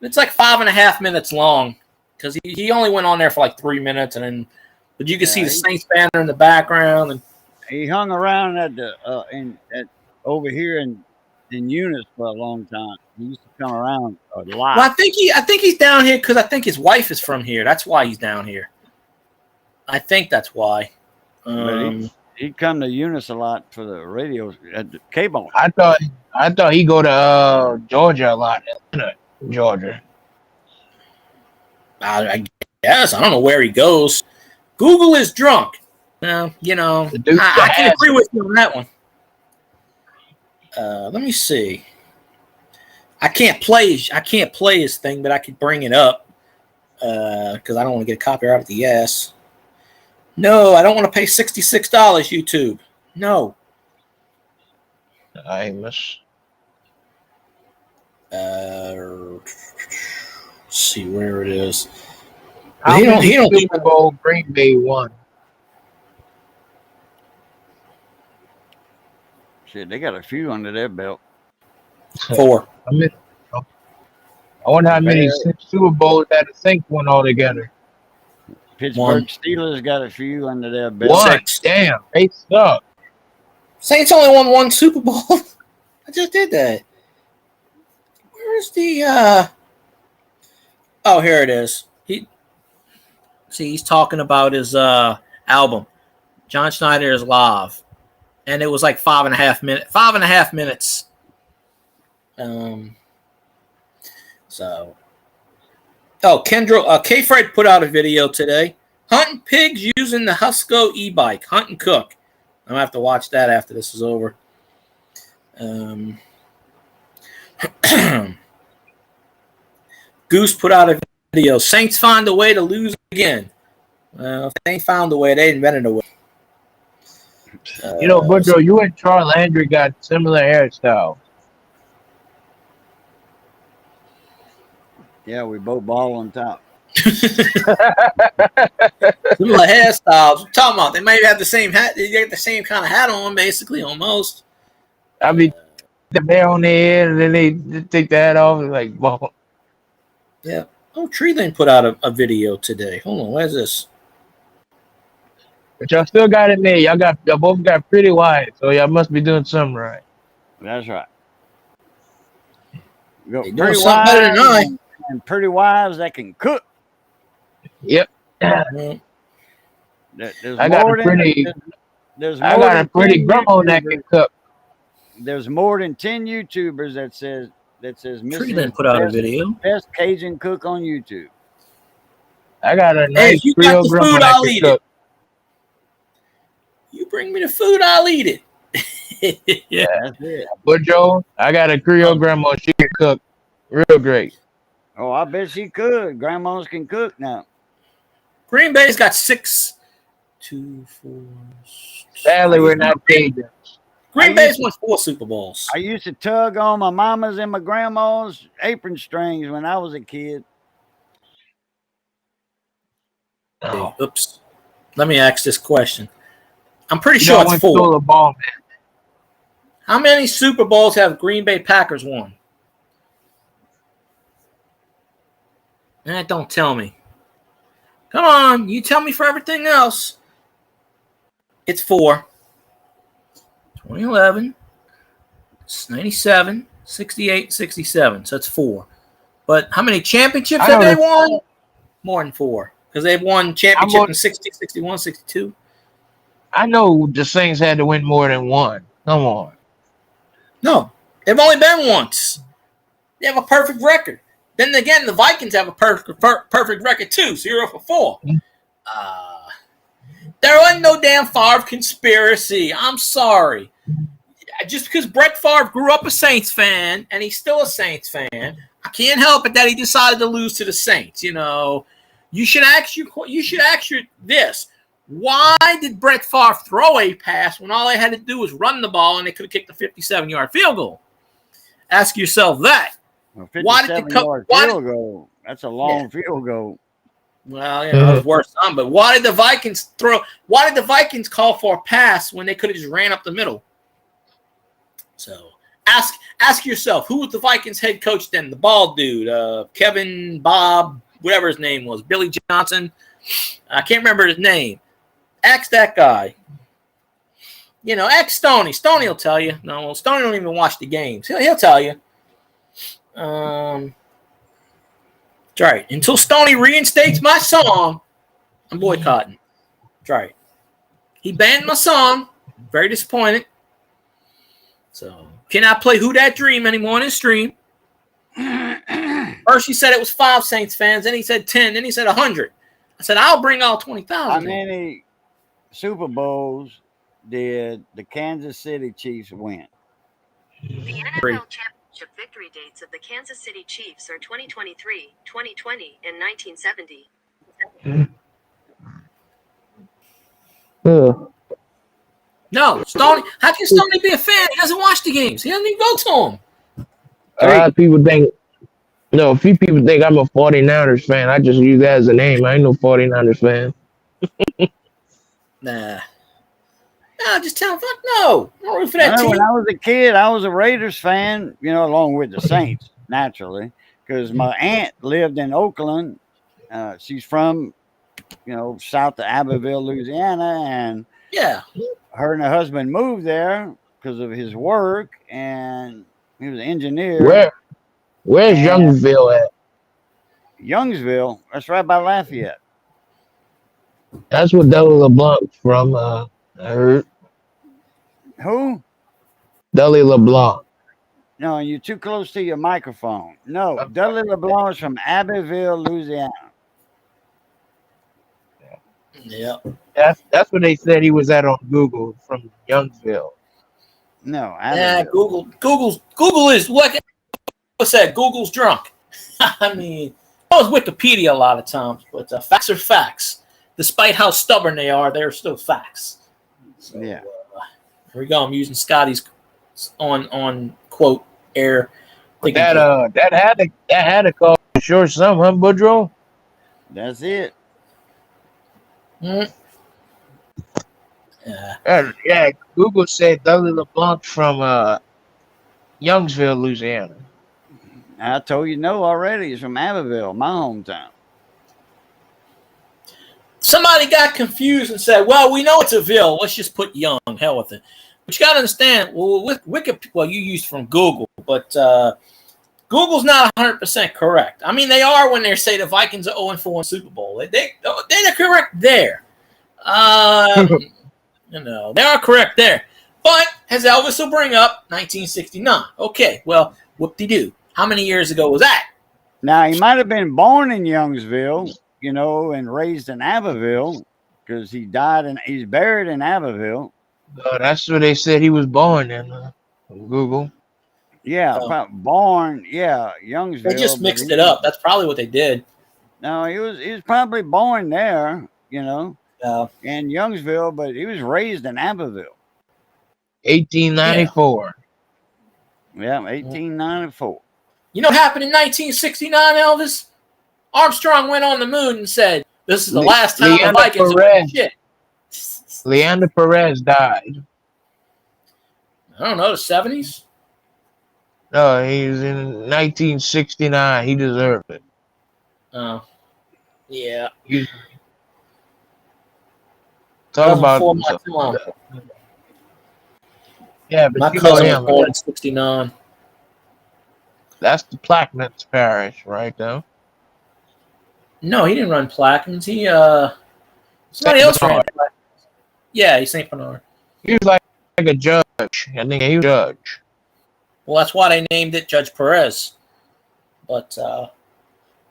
It's like 5.5 minutes long because he only went on there for like 3 minutes, and then but you can see the Saints banner in the background, and he hung around at the over here in Eunice for a long time. He used to come around a lot. Well, I think he's down here because I think his wife is from here. That's why he's down here. I think that's why. He'd come to Eunice a lot for the radio at the cable. I thought he'd go to Georgia a lot. Georgia. I guess I don't know where he goes. Google is drunk. I can agree with you on that one. Let me see. I can't play his thing, but I could bring it up because I don't want to get a copyright at the ass. No, I don't want to pay $66. YouTube. No. I must. Let's see where it is. How many Super Bowl Green Bay won? Shit, they got a few under their belt. 4. I wonder how many Super Bowls that the Saints won altogether. Pittsburgh Steelers got a few under their belt. One. Damn, they suck. Saints only won 1 Super Bowl. I just did that. Where's the Oh, here it is. See, he's talking about his album, John Schneider is Live, and it was like 5.5 minutes. 5.5 minutes. K-Fred put out a video today. Hunting pigs using the Husco e-bike. Hunt and cook. I'm going to have to watch that after this is over. Goose put out a video. Saints find a way to lose again. Well, if they ain't found a way, they invented a way. Boudreaux, you and Charles Landry got similar hairstyle. Yeah, we both ball on top. Similar hairstyles. We're talking about they might have the same hat. They get the same kind of hat on, basically, almost. I mean, the hair on their head, and then they take the hat off and like, well. Yeah. Oh, Treeland put out a video today. Hold on, where's this? But y'all still got it there. Y'all both got pretty wide, so y'all must be doing something right. That's right. We got They doing something better than I. and pretty wives that can cook. Yep. Mhm. I got a pretty grandma that can cook. There's more than 10 YouTubers that says Treeland put out a video. best Cajun cook on YouTube. I got a Hey, nice if you got Creole the grandma food, that I'll can eat cook. You bring me the food, I'll eat it. Yeah. That's it. But Joe, I got a Creole grandma. She can cook real great. Oh, I bet she could. Grandmas can cook now. Green Bay's got 6, 2, 4. Sadly, we're not Cajuns. Green Bay's won 4 Super Bowls. I used to tug on my mama's and my grandma's apron strings when I was a kid. Oh. Oops. Let me ask this question. I'm pretty You sure know, it's one 4. stole a ball, man. How many Super Bowls have Green Bay Packers won? Don't tell me. Come on, you tell me for everything else. It's 4. 2011, 97, 68, 67. So it's 4. But how many championships have they won? More than 4. Because they've won championship in 60, 61, 62. I know the Saints had to win more than one. Come on. No, they've only been once. They have a perfect record. Then again, the Vikings have a perfect record too, 0 for 4. There wasn't no damn Favre conspiracy. I'm sorry. Just because Brett Favre grew up a Saints fan and he's still a Saints fan, I can't help it that he decided to lose to the Saints. You should ask this. Why did Brett Favre throw a pass when all they had to do was run the ball and they could have kicked a 57-yard field goal? Ask yourself that. Well, Why did field goal? That's a long field goal. Well, it was worse some, but why did the Vikings call for a pass when they could have just ran up the middle? So ask yourself, who was the Vikings head coach then? The bald dude, Kevin, Bob, whatever his name was, Billy Johnson. I can't remember his name. Ask that guy. Ask Stoney. Stoney will tell you. No, well, Stoney don't even watch the games. He'll tell you. That's right. Until Stoney reinstates my song, I'm boycotting. That's right. He banned my song. Very disappointed. So, cannot play Who Dat Dream anymore on his stream. First, he said it was 5 Saints fans. Then he said 10. Then he said 100. I said, I'll bring all 20,000. How many Super Bowls did the Kansas City Chiefs win? The NFL championship victory dates of the Kansas City Chiefs are 2023, 2020, and 1970. No, Stoney. How can Stoney be a fan? He doesn't watch the games. He doesn't even go to them. A lot of people think, a few people think I'm a 49ers fan. I just use that as a name. I ain't no 49ers fan. Nah, just tell him, fuck no. I'm rooting for that team. When I was a kid, I was a Raiders fan, along with the Saints, naturally, because my aunt lived in Oakland. She's from, south of Abbeville, Louisiana, and Yeah. her and her husband moved there because of his work, and he was an engineer. Where's Youngsville at? Youngsville, that's right by Lafayette. That's what Dudley LeBlanc from. I heard Who? Dudley LeBlanc. No, you're too close to your microphone. No, Dudley LeBlanc is from Abbeville, Louisiana. Yeah. That's what they said he was at on Google from Youngsville. No, Yeah, Abbeville. Google is what? What's that? Google's drunk. I mean, I was Wikipedia a lot of times, but facts are facts. Despite how stubborn they are, they're still facts. So, Yeah. Here we go. I'm using Scotty's on quote air. But that had to call short some, huh, Boudreaux? That's it. Yeah. Yeah, Google said Dudley LeBlanc from Youngsville, Louisiana. I told you no already. He's from Abbeville, my hometown. Somebody got confused and said, "Well, we know it's a Ville. Let's just put Young. Hell with it." But you got to understand. Well, with Wikipedia, well, you used from Google, but Google's not 100% correct. I mean, they are when they say the Vikings are 0-4 in Super Bowl. They're correct there. They are correct there. But as Elvis will bring up, 1969. Okay, well, whoop-de-doo. How many years ago was that? Now, he might have been born in Youngsville, and raised in Abbeville because he's buried in Abbeville. That's where they said he was born in Google. Yeah, born, Youngsville. They just mixed it up. That's probably what they did. No, he was probably born there, in Youngsville, but he was raised in Abbeville. 1894. Yeah, 1894. You know what happened in 1969, Elvis? Armstrong went on the moon and said, "This is the last time the Vikings are shit." Leander Perez died. I don't know, the 70s? No, he was in 1969. He deserved it. Oh, yeah. Talk about yeah, but my cousin was born in 69. That's the Plaquemines Parish, right there. No, he didn't run Plaquemines. He somebody else ran Plaquemines. Yeah, he's St. Bernard. He was like a judge. I think he was a judge. Well, that's why they named it Judge Perez. But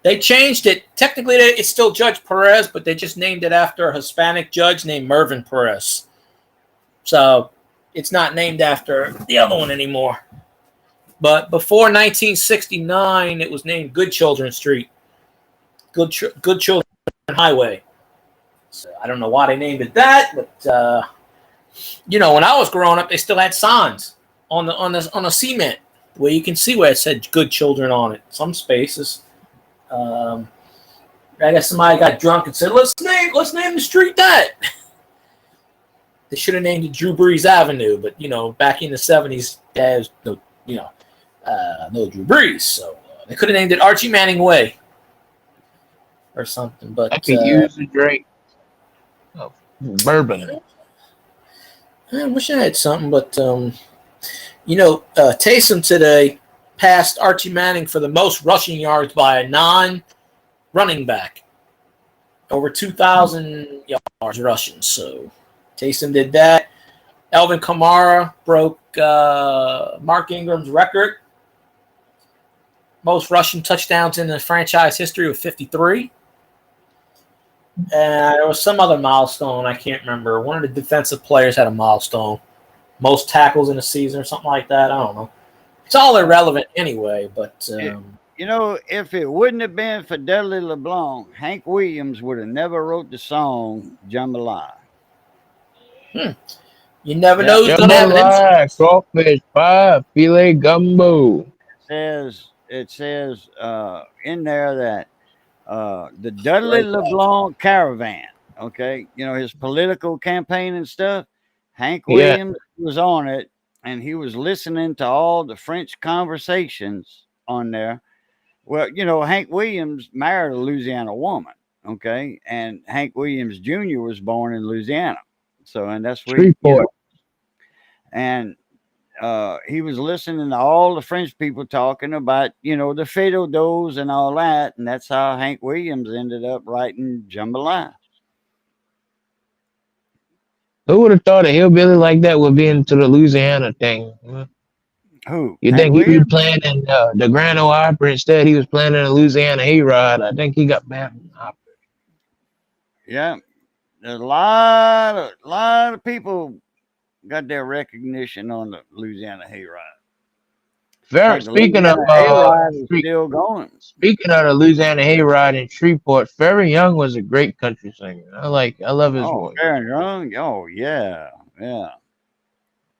they changed it. Technically, it's still Judge Perez, but they just named it after a Hispanic judge named Mervyn Perez. So it's not named after the other one anymore. But before 1969, it was named Good Children Street. Good Children Highway. So I don't know why they named it that, but when I was growing up, they still had signs on the cement where you can see where it said "Good Children" on it. Some spaces. I guess somebody got drunk and said, "Let's name the street that." They should have named it Drew Brees Avenue, but back in the 70s, there's no Drew Brees, so they could have named it Archie Manning Way or something. But I could use a drink of bourbon. I wish I had something, but Taysom today passed Archie Manning for the most rushing yards by a non-running back, over 2,000 yards rushing. So Taysom did that. Alvin Kamara broke Mark Ingram's record. Most rushing touchdowns in the franchise history with 53. And there was some other milestone. I can't remember. One of the defensive players had a milestone. Most tackles in a season or something like that. I don't know. It's all irrelevant anyway. But if it wouldn't have been for Dudley LeBlanc, Hank Williams would have never wrote the song Jambalaya. You never know who's going to have it. Crawfish pie, filet gumbo. It says in there that the Dudley LeBlanc Caravan, okay, his political campaign and stuff, Hank Williams was on it, and he was listening to all the French conversations on there. Well, Hank Williams married a Louisiana woman, okay, and Hank Williams Jr. was born in Louisiana. So, and that's where he was listening to all the French people talking about, the fatal dose and all that. And that's how Hank Williams ended up writing Jambalaya. Who would have thought a hillbilly like that would be into the Louisiana thing? Who? You Hank think he'd be Williams? playing in the Grand Ole Opry instead? He was playing in the Louisiana Hayride. I think he got banned from the Opry. Yeah. There's a lot of people got their recognition on the Louisiana Hayride. Very, The speaking of Louisiana Hayride is still going. speaking of the Louisiana Hayride in Shreveport, Ferry Young was a great country singer. I love his voice. Aaron Young. Oh yeah, yeah.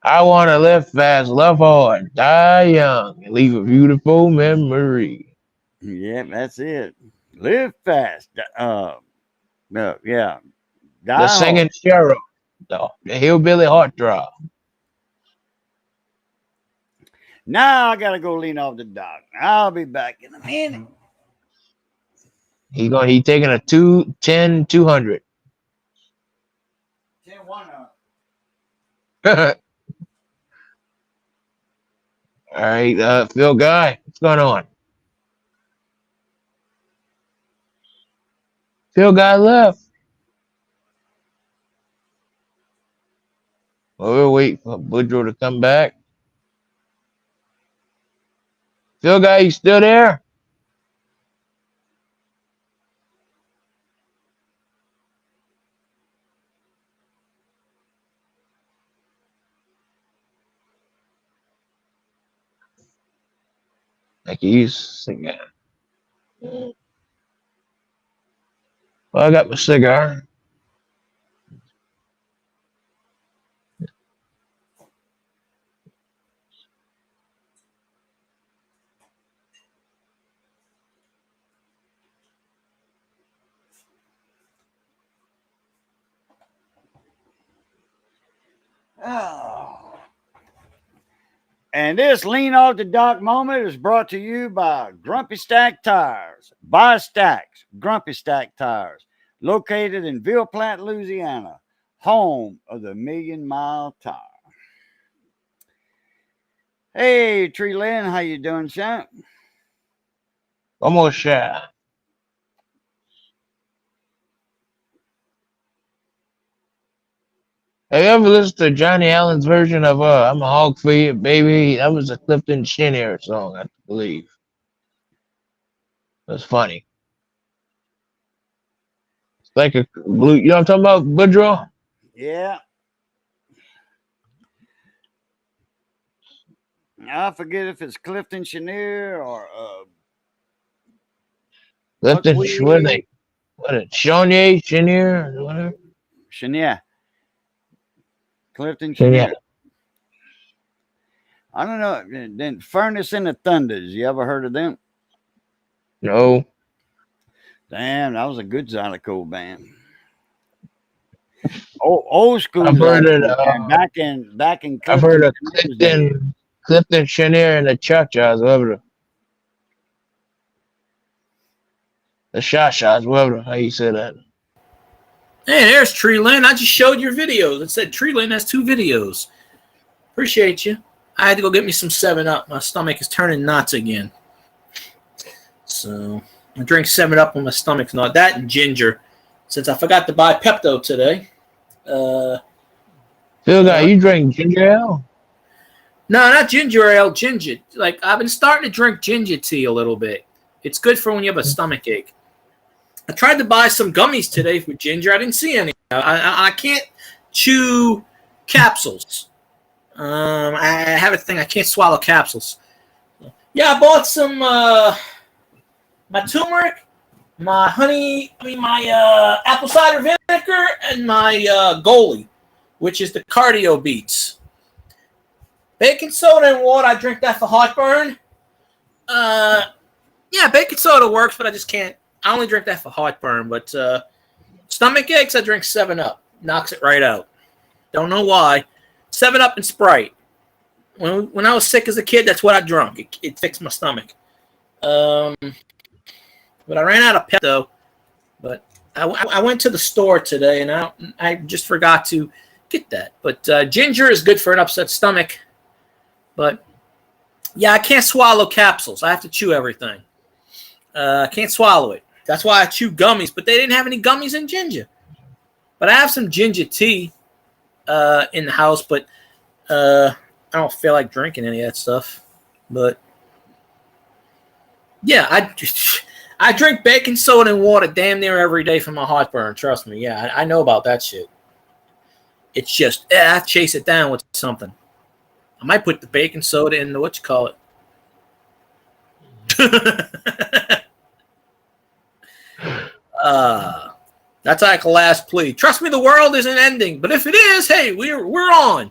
I want to live fast, love hard, die young, and leave a beautiful memory. Yeah, that's it. Live fast. Yeah. Die The singing hard. sheriff, the hillbilly heartthrob. Now I gotta go lean off the dock. I'll be back in a minute. He taking a 210 200. 10-1. All right, Phil Guy, what's going on? Phil Guy left. Well, we'll wait for Boudreaux to come back. Phil Guy, you still there? Like he's singing. Well, I got my cigar. Oh. And this lean off the dock moment is brought to you by Grumpy Stack Tires. Buy stacks, Grumpy Stack Tires, located in Ville Platte, Louisiana, home of the Million Mile Tire. Hey, Tree Lynn, how you doing, champ? Almost shy. Have you ever listened to Johnny Allen's version of I'm a Hog for You, Baby? That was a Clifton Chenier song, I believe. It was funny. It's like a blue, you know what I'm talking about, Boudreaux? Yeah. I forget if it's Clifton Chenier or Clifton, Buckwheat. what it, Chenier, Chenier, or whatever? Chenier. Clifton Chenier. Chenier. I don't know. Then Furnace and the Thunders. You ever heard of them? No. Damn, that was a good Zydeco band. Old school. I've heard it. Back in. I've heard of Clifton Chenier and the Cha-Chas, whatever. The Cha-Chas, whatever. How you say that? Hey, there's Tree Lynn. I just showed your videos. It said Tree Lynn has 2 videos. Appreciate you. I had to go get me some 7-Up. My stomach is turning knots again. So I drink 7-Up when my stomach's not. That and ginger. Since I forgot to buy Pepto today. Phil Guy, you drink ginger ale? No, not ginger ale, ginger. Like, I've been starting to drink ginger tea a little bit. It's good for when you have a stomach ache. I tried to buy some gummies today with ginger. I didn't see any. I can't chew capsules. I have a thing. I can't swallow capsules. Yeah, I bought some my turmeric, my apple cider vinegar, and my Goli, which is the cardio beats. Baking soda and water. I drink that for heartburn. Yeah, baking soda works, but I just can't. I only drink that for heartburn, but stomach aches, I drink 7-Up. Knocks it right out. Don't know why. 7-Up and Sprite. When I was sick as a kid, that's what I drank. It fixed my stomach. But I ran out of Pepto. But I went to the store today, and I just forgot to get that. But ginger is good for an upset stomach. But, yeah, I can't swallow capsules. I have to chew everything. I can't swallow it. That's why I chew gummies, but they didn't have any gummies in ginger. But I have some ginger tea. in the house, but I don't feel like drinking any of that stuff. But yeah, I drink baking soda and water damn near every day for my heartburn. Trust me. Yeah, I know about that shit. It's just I chase it down with something. I might put the baking soda in the what you call it. That's like a last plea. Trust me, the world isn't ending, but if it is, hey, we're on.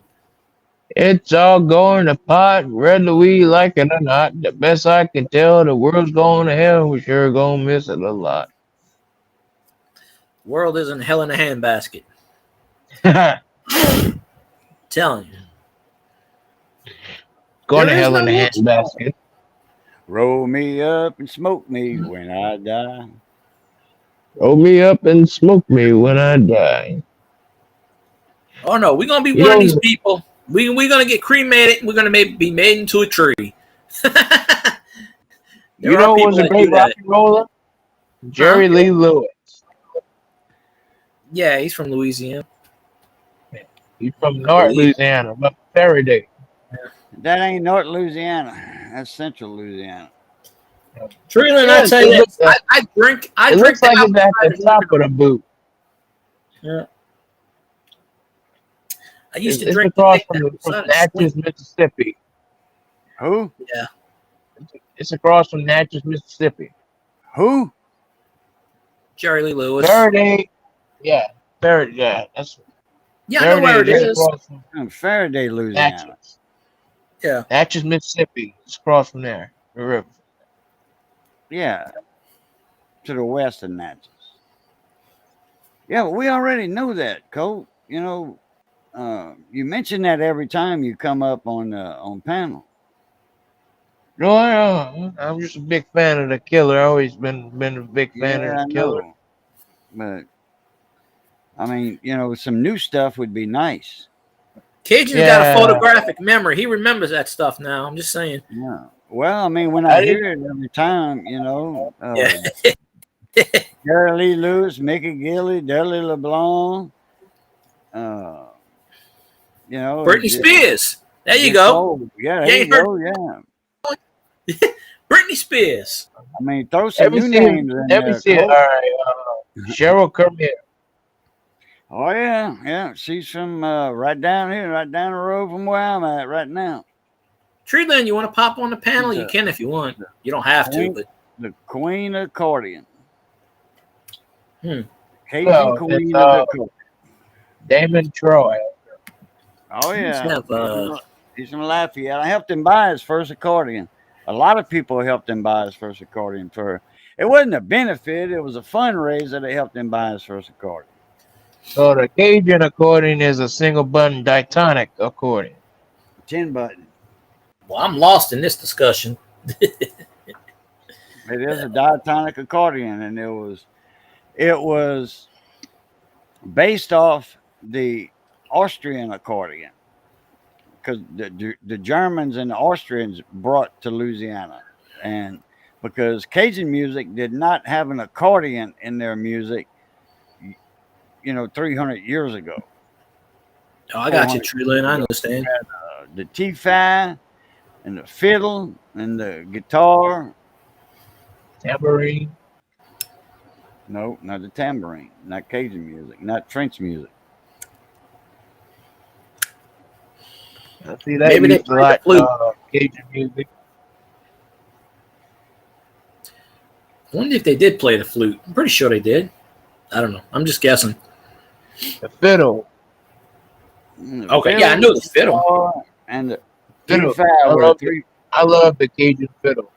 It's all going to pot, whether we like it or not. The best I can tell, the world's going to hell. We sure gonna miss it a lot. World isn't hell in a handbasket. Telling you. Going to There is hell in no a answer. handbasket. Roll me up and smoke me when I die. Roll me up and smoke me when I die. Oh no, we're gonna be You one of know- these people. We're gonna get cremated. And we're gonna be made into a tree. You know who was a great rock and roller? Jerry Lee Lewis. Yeah, he's from Louisiana. He's from North Louisiana, but Faraday. That ain't North Louisiana. That's Central Louisiana. Treeland, Yeah, I tell you, it looks this, I drink. I It drink looks like it's at the outside top of the boot. Yeah. I used to It's drink across the from outside of Natchez, Mississippi. Who? Yeah. It's across from Natchez, Mississippi. Who? Jerry Lee Lewis. Faraday, yeah, Faraday, yeah, that's Yeah, I know where it Faraday is. across from Faraday, Louisiana. Natchez. Yeah. Natchez, Mississippi. It's across from there, the river. Yeah. To the west of Natchez. Yeah, but we already know that, Colt. You know, you mention that every time you come up on panel. No, I'm just a big fan of the Killer. I've always been a big fan Yeah, of I the Killer. know. But I mean, you know, some new stuff would be nice. Cajun's got a photographic memory. He remembers that stuff now. I'm just saying. Yeah. Well, I mean, when I hear it every time, you know, Yeah. Jerry Lee Lewis, Mickey Gilley, Dudley LeBlanc, you know, Britney Spears. There you go. Yeah, You there you ain't heard- go. Yeah. Britney Spears. I mean, throw some new names in Let me there. see it. All Colt. right, Cheryl Kermit. Oh yeah, yeah. She's from right down here, right down the road from where I'm at right now. Treeland, you want to pop on the panel? She's You can if you want. You don't have to, but The Queen accordion. Cajun Well, Queen it's, of the accordion. Damon Troy. Oh yeah. have, He's from Lafayette. I helped him buy his first accordion. A lot of people helped him buy his first accordion for. It wasn't a benefit; it was a fundraiser that helped him buy his first accordion. So the Cajun accordion is a single button diatonic accordion. 10 button. well, I'm lost in this discussion. It is a diatonic accordion, and it was based off the Austrian accordion because the Germans and the Austrians brought to Louisiana, and because Cajun music did not have an accordion in their music, 300 years ago. Oh, I got you, Treeland. I understand. The T5 and the fiddle and the guitar. Tambourine. No, not the tambourine, not Cajun music, not French music. I see that. Maybe they used a played lot, the flute. Cajun music. I wonder if they did play the flute. I'm pretty sure they did. I don't know. I'm just guessing. The fiddle. The Okay, yeah, I knew the fiddle. guitar, and the Fiddle. T5 I love the Cajun fiddle.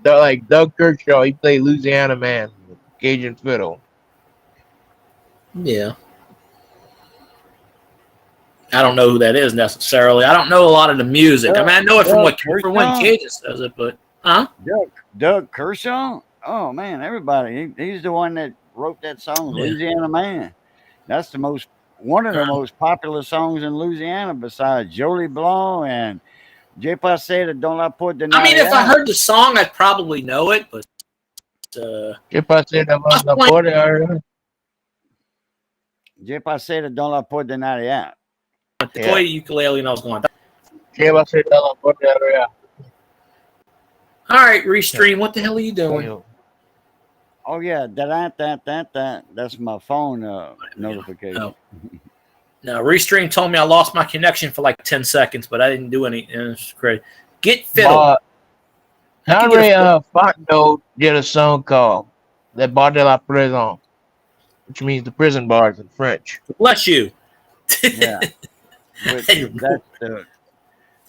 Like Doug Kershaw, he played Louisiana Man, Cajun fiddle. Yeah. I don't know who that is necessarily. I don't know a lot of the music. I mean, I know it from when Cajun says it, but Doug Kershaw. Oh man, everybody. He's the one that wrote that song, Yeah. Louisiana Man. That's one of the most popular songs in Louisiana, besides Jolie Blanc and Je Passé de Don La Porte de I mean, if I Navidad. heard the song, I'd probably know it, but Je passé devant la porte. Je Passé de Don La Porte de Navidad. Te koe ukulele and I was going. ¿Qué va a ser de la puerta de arriba? All right, Restream, what the hell are you doing? Oh yeah, that's my phone notification. Oh. No, Restream told me I lost my connection for like 10 seconds, but I didn't do anything. It's crazy. Get Fiddle. Henry Fontenot did a song called Le Bar de la Prison, which means the prison bars in French. Bless you. Yeah.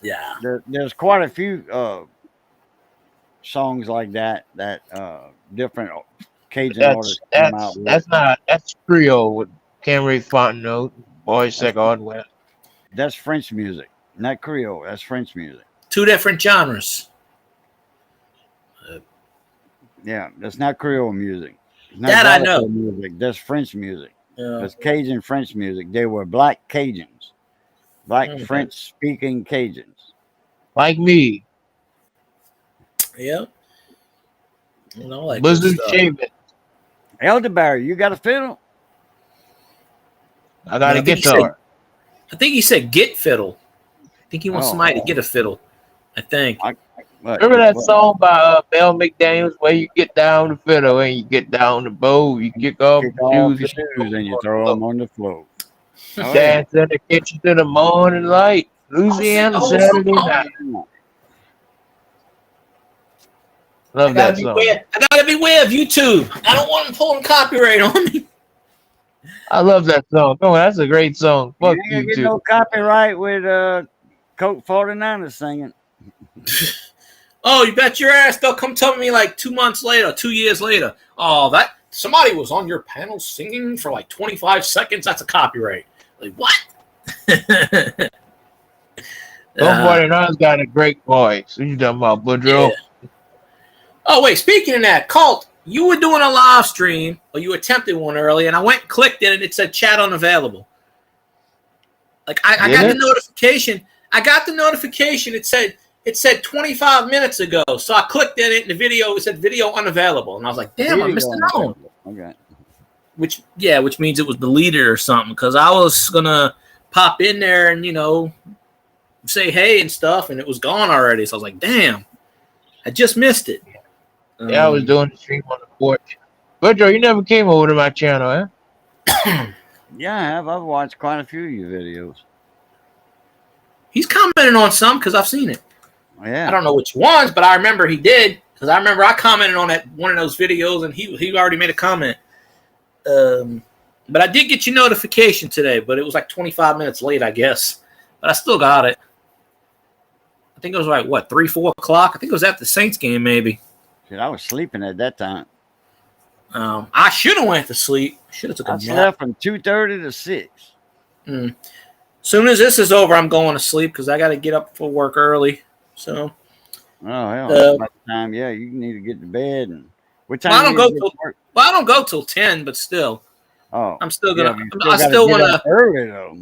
Yeah. There's quite a few songs like that different Cajun artists come out with. That's Creole with Henry Fontenot, Boy Second West. That's French music, not Creole. That's French music. Two different genres. Yeah, that's not Creole music. It's not That I know. Music. That's French music. Yeah. That's Cajun French music. They were black Cajuns, black French speaking Cajuns. Like me. Yep. You know, like Bosom shaving. Elderberry, you got a fiddle? I got a think he guitar. I think he said get fiddle. I think he wants somebody to get a fiddle. I think. Remember that song by Mel McDaniels where you get down the fiddle and you get down the bow, you kick off your shoes shoes and you throw them on the floor. Dance in the kitchen to the morning light. Louisiana Saturday night. Love that song. I gotta beware of YouTube. I don't want them pulling copyright on me. I love that song. Come on, that's a great song. Fuck You ain't you gonna get too. no copyright with Coke 49ers singing. Oh, you bet your ass they'll come tell me like 2 months later, 2 years later. Oh, that somebody was on your panel singing for like 25 seconds. That's a copyright. Like what? Somebody else got a great voice. What you talking about, Boudreaux? Yeah. Oh wait, speaking of that, Colt, you were doing a live stream, or you attempted one earlier, and I went and clicked it, and it said chat unavailable. Like I got the notification. I got the notification. It said 25 minutes ago. So I clicked in it, and the video said video unavailable, and I was like, damn, I missed it on. Okay. Which means it was deleted or something, because I was gonna pop in there and say hey and stuff, and it was gone already. So I was like, damn, I just missed it. Yeah, I was doing the stream on the porch. Boudreaux, you never came over to my channel, huh? Yeah, I have. I've watched quite a few of your videos. He's commenting on some because I've seen it. Yeah. I don't know which ones, but I remember he did, because I remember I commented on that one of those videos, and he already made a comment. But I did get your notification today, but it was like 25 minutes late, I guess. But I still got it. I think it was like, 3, 4 o'clock? I think it was after the Saints game, maybe. Shit, I was sleeping at that time. I should have went to sleep. Should have took a I nap. slept from 2:30 to 6. Soon as this is over, I'm going to sleep because I got to get up for work early. So. Oh hell! By the time, yeah, you need to get to bed. And what time? I don't go till 10, but still. Oh, I'm still gonna. I still want to early though.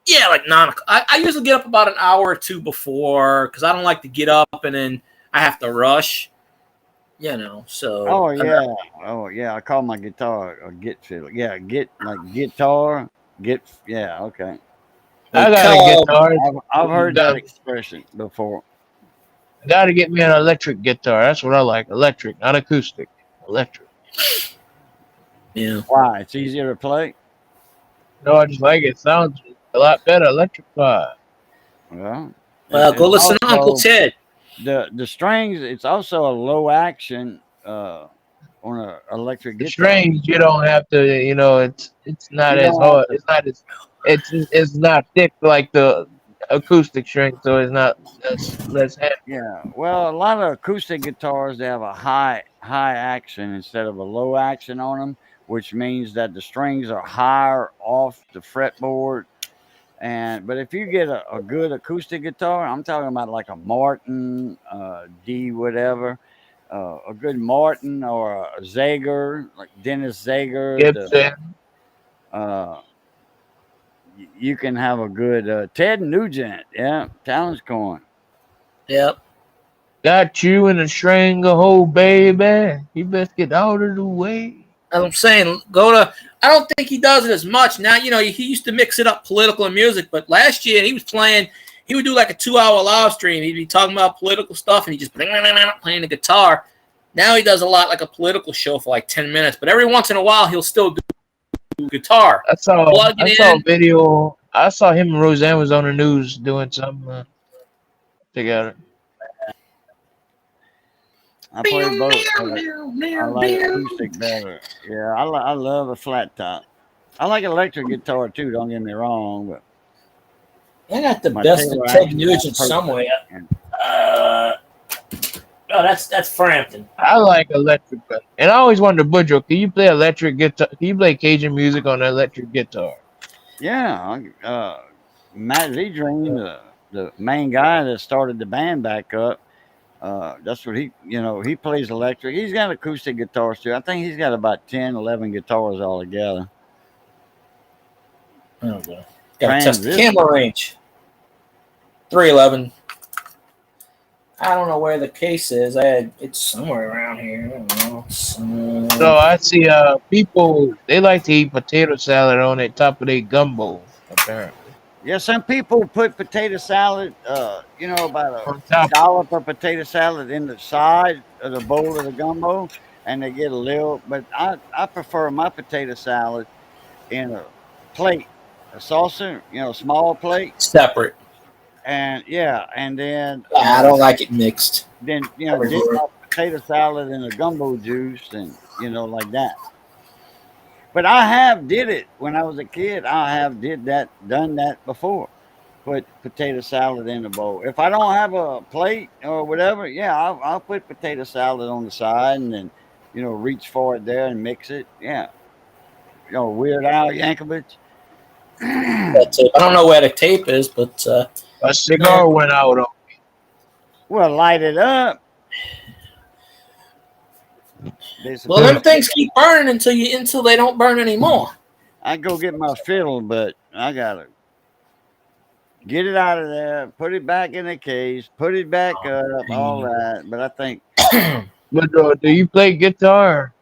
Yeah, like 9 o'clock. I usually get up about an hour or two before because I don't like to get up and then I have to rush. So. Oh yeah. I call my guitar a git fiddle. Yeah, guitar. Yeah, okay. I got a guitar. I've heard that expression before. Got to get me an electric guitar. That's what I like. Electric, not acoustic. Electric. Yeah. Why? It's easier to play. No, I just like it. Sounds a lot better electrified. Well, Go listen to Uncle Ted. The strings. It's also a low action on an electric guitar. The strings, you don't have to. It's not as hard. It's not as. It's not thick like the acoustic string, so it's not less heavy. Yeah, well, a lot of acoustic guitars, they have a high action instead of a low action on them, which means that the strings are higher off the fretboard. But if you get a good acoustic guitar, I'm talking about like a Martin, D whatever, a good Martin or a Zager, like Dennis Zager, Gibson. You can have a good Ted Nugent, Talon's Coin. Yep. Got you in a stranglehold, baby. You best get out of the way. I'm saying go to. I don't think he does it as much now. You know, he used to mix it up political and music, but last year he was playing. He would do like a 2-hour live stream. He'd be talking about political stuff, and he just playing the guitar. Now he does a lot like a political show for like 10 minutes, but every once in a while he'll still do guitar. I saw a video. I saw him and Roseanne was on the news doing something together. I play both. I like acoustic better. Yeah, I love a flat top. I like electric guitar too. Don't get me wrong, but I got the my best of Taylor Ted actually Nugent got somewhere. perfect. Oh, that's Frampton. I like electric better. And I always wondered, Budjo, can you play electric guitar? Can you play Cajun music on the electric guitar? Yeah, Matt Zedreen, the main guy that started the band back up. That's what he plays electric. He's got acoustic guitars too. I think he's got about 10, 11 guitars all together. Oh, God. Got to test the camera range. 311. I don't know where the case is. It's somewhere around here. I don't know. So I see people, they like to eat potato salad on the top of their gumbo, apparently. Yeah, some people put potato salad, about On a top. dollop of potato salad in the side of the bowl of the gumbo, and they get a little. But I prefer my potato salad in a plate, a saucer, small plate, separate. and then I don't like it mixed. Then dip my potato salad in the gumbo juice, and like that. But I have did it when I was a kid. I have done that before. Put potato salad in the bowl. If I don't have a plate or whatever, yeah, I'll put potato salad on the side and then, reach for it there and mix it. Yeah, Weird Al Yankovic. That tape. I don't know where the tape is, but A cigar went out on me. Well, light it up. Well, them things keep burning until they don't burn anymore. I go get my fiddle, but I gotta get it out of there, put it back in the case, put it back up, all that. But I think, But do you play guitar?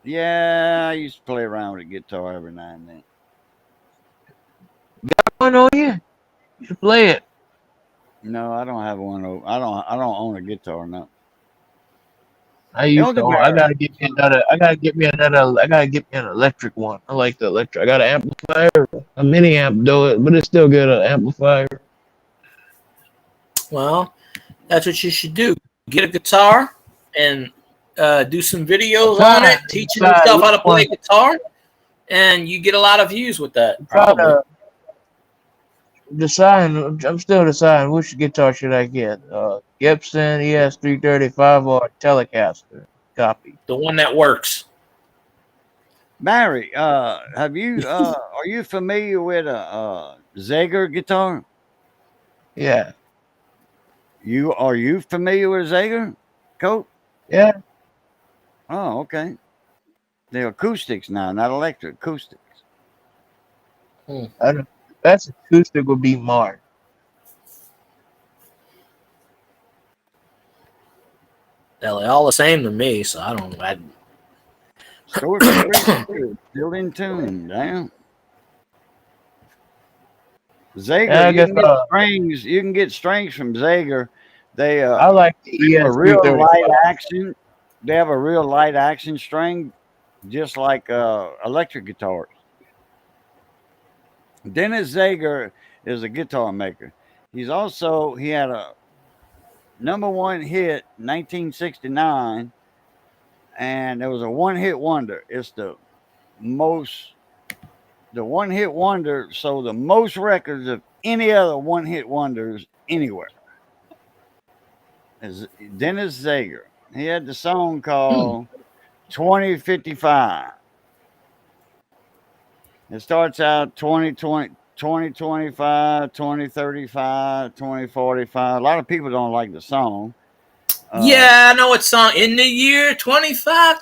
yeah, I used to play around with a guitar every now and then. Got one on you? You should play it. No, I don't have one. I don't own a guitar. No. I used to. I gotta get me another. I gotta get me an electric one. I like the electric. I got an amplifier, a mini amp though, but it's still good. An amplifier. Well, that's what you should do. Get a guitar and do some videos on it, teaching yourself how to play guitar, and you get a lot of views with that. Probably. I'm still deciding which guitar should I get. Gibson ES335 or Telecaster copy. The one that works. Barry, have you are you familiar with a Zager guitar? Yeah. Are you familiar with Zager, Colt? Yeah. Oh, okay. They're acoustics now, not electric acoustics. That's acoustic would be Mark. They're all the same to me, so I don't. Still in tune, damn. Zager, Yeah, you can get strings from Zager. They I like the have a real ES335. light action. They have a real light action string, just like electric guitars. Dennis Zager is a guitar maker. He had a #1 hit 1969, and it was a one-hit wonder. It's the one-hit wonder, so the most records of any other one-hit wonders anywhere is Dennis Zager. He had the song called 2055. It starts out 2020, 2025, 2035, 2045. A lot of people don't like the song. Yeah, I know what song. In the year 25.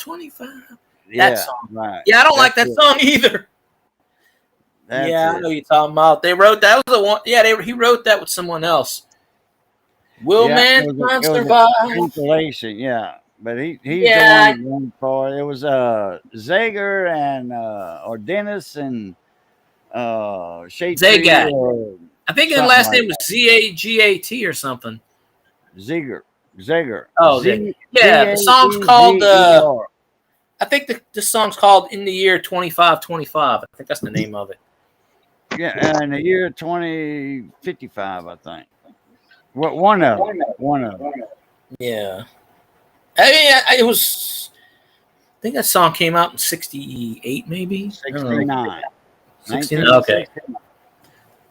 That song. Right. Yeah, I don't like that song either. I know what you're talking about. They wrote that was the one. Yeah, he wrote that with someone else. Will mankind survive? Compilation, yeah. but he's Yeah. the one going for it. It was Zager and or Dennis and Shade Tree Zagat. or I think his something last like name was Zagat or something. Zager. Zager. Oh, yeah. The song's called. Z-A-E-G-E-R. I think the song's called "In the Year 2525." I think that's the name of it. Yeah, in the year 2055, I think. What one of them? One of them. Yeah. I mean, it was. I think that song came out in '68, maybe. I don't know. 69. 69. Okay.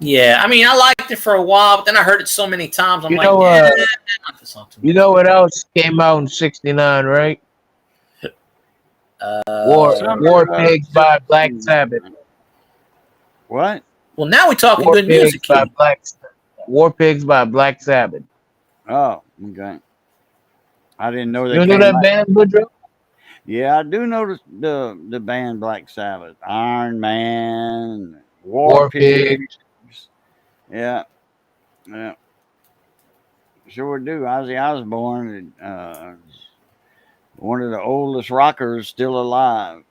Yeah, I mean, I liked it for a while, but then I heard it so many times. I'm You like, know, I like this song too You much. know what else came out in '69, right? War Pigs by Black Sabbath. What? Well, now we're talking War good Pigs music. by War Pigs by Black Sabbath. Oh, okay. I didn't know You that. know that band, Woodrow? Yeah, I do know the band Black Sabbath, Iron Man, War Pigs. Yeah, yeah, sure do. Ozzy Osbourne, one of the oldest rockers still alive.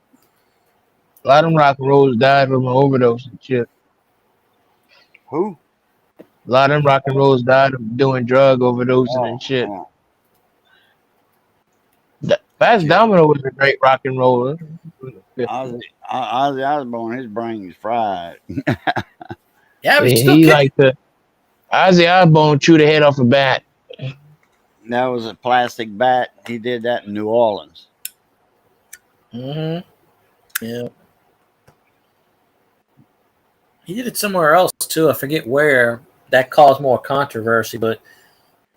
A lot of them rock and rolls died from an overdose and shit. Who? A lot of them rock and rolls died of doing drug overdosing and shit. Oh. Fats Domino was a great rock and roller. Ozzy Osbourne, his brain's fried. Yeah, but He like to Ozzy Osbourne chew the head off a bat. That was a plastic bat. He did that in New Orleans. Mm-hmm. Yeah. He did it somewhere else too. I forget where. That caused more controversy, but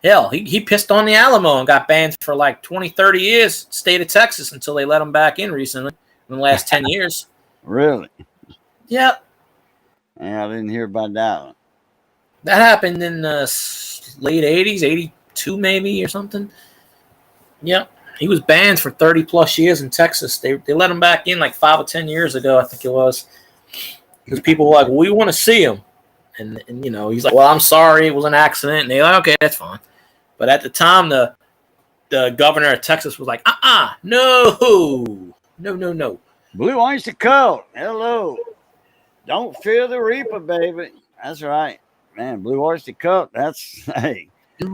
hell, he pissed on the Alamo and got banned for like 20, 30 years, state of Texas, until they let him back in recently, in the last 10 years. Really? Yeah. Yeah, I didn't hear about that one. That happened in the late 80s, 82 maybe or something. Yep. He was banned for 30 plus years in Texas. They let him back in like 5 or 10 years ago, I think it was. Because people were like, well, we want to see him. And you know, he's like, well, I'm sorry, it was an accident. And they're like, okay, that's fine. But at the time, the governor of Texas was like, no. Blue Oyster Cult. Hello. Don't fear the Reaper, baby. That's right. Man, Blue Oyster Cult. That's, hey. I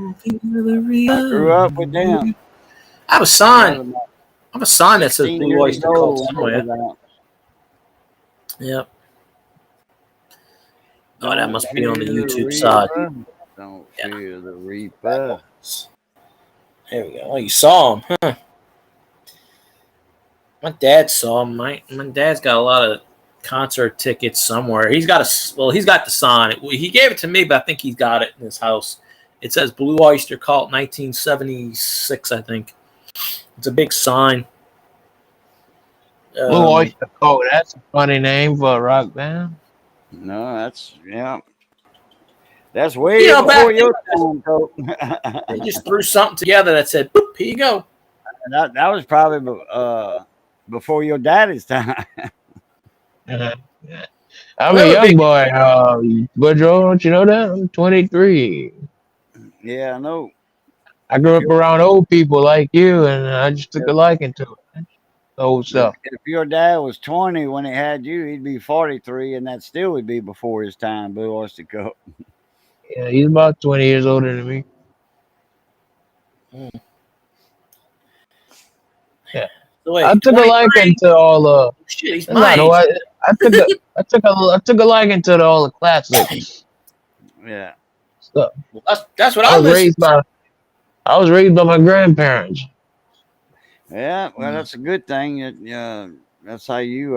grew up with them. I have a sign. I have a sign that says Blue Oyster Cult somewhere. Yep. Oh, that must be on the YouTube side. Don't fear the Reaper. There we go. Oh, you saw him, huh? My dad saw him. My dad's got a lot of concert tickets somewhere. He's got the sign. He gave it to me, but I think he's got it in his house. It says Blue Oyster Cult 1976, I think. It's a big sign. Blue Oyster Cult. That's a funny name for a rock band. No, that's way before your time, Colt. They just threw something together that said, boop, here you go. That was probably before your daddy's time. I'm a young boy, Woodrow. Don't you know that? I'm 23. Yeah, I know. I grew up around old people like you, and I just took a liking to it. Old stuff. If your dad was 20 when he had you, he'd be 43, and that still would be before his time, Blue Oyster Cult. Yeah, he's about 20 years older than me. Yeah. So wait, I took a liking to all shit, he's my age. I took a liking to all the classics. Yeah. Stuff. Well, that's what I was raised by. I was raised by my grandparents. Yeah, well, that's a good thing. That's how you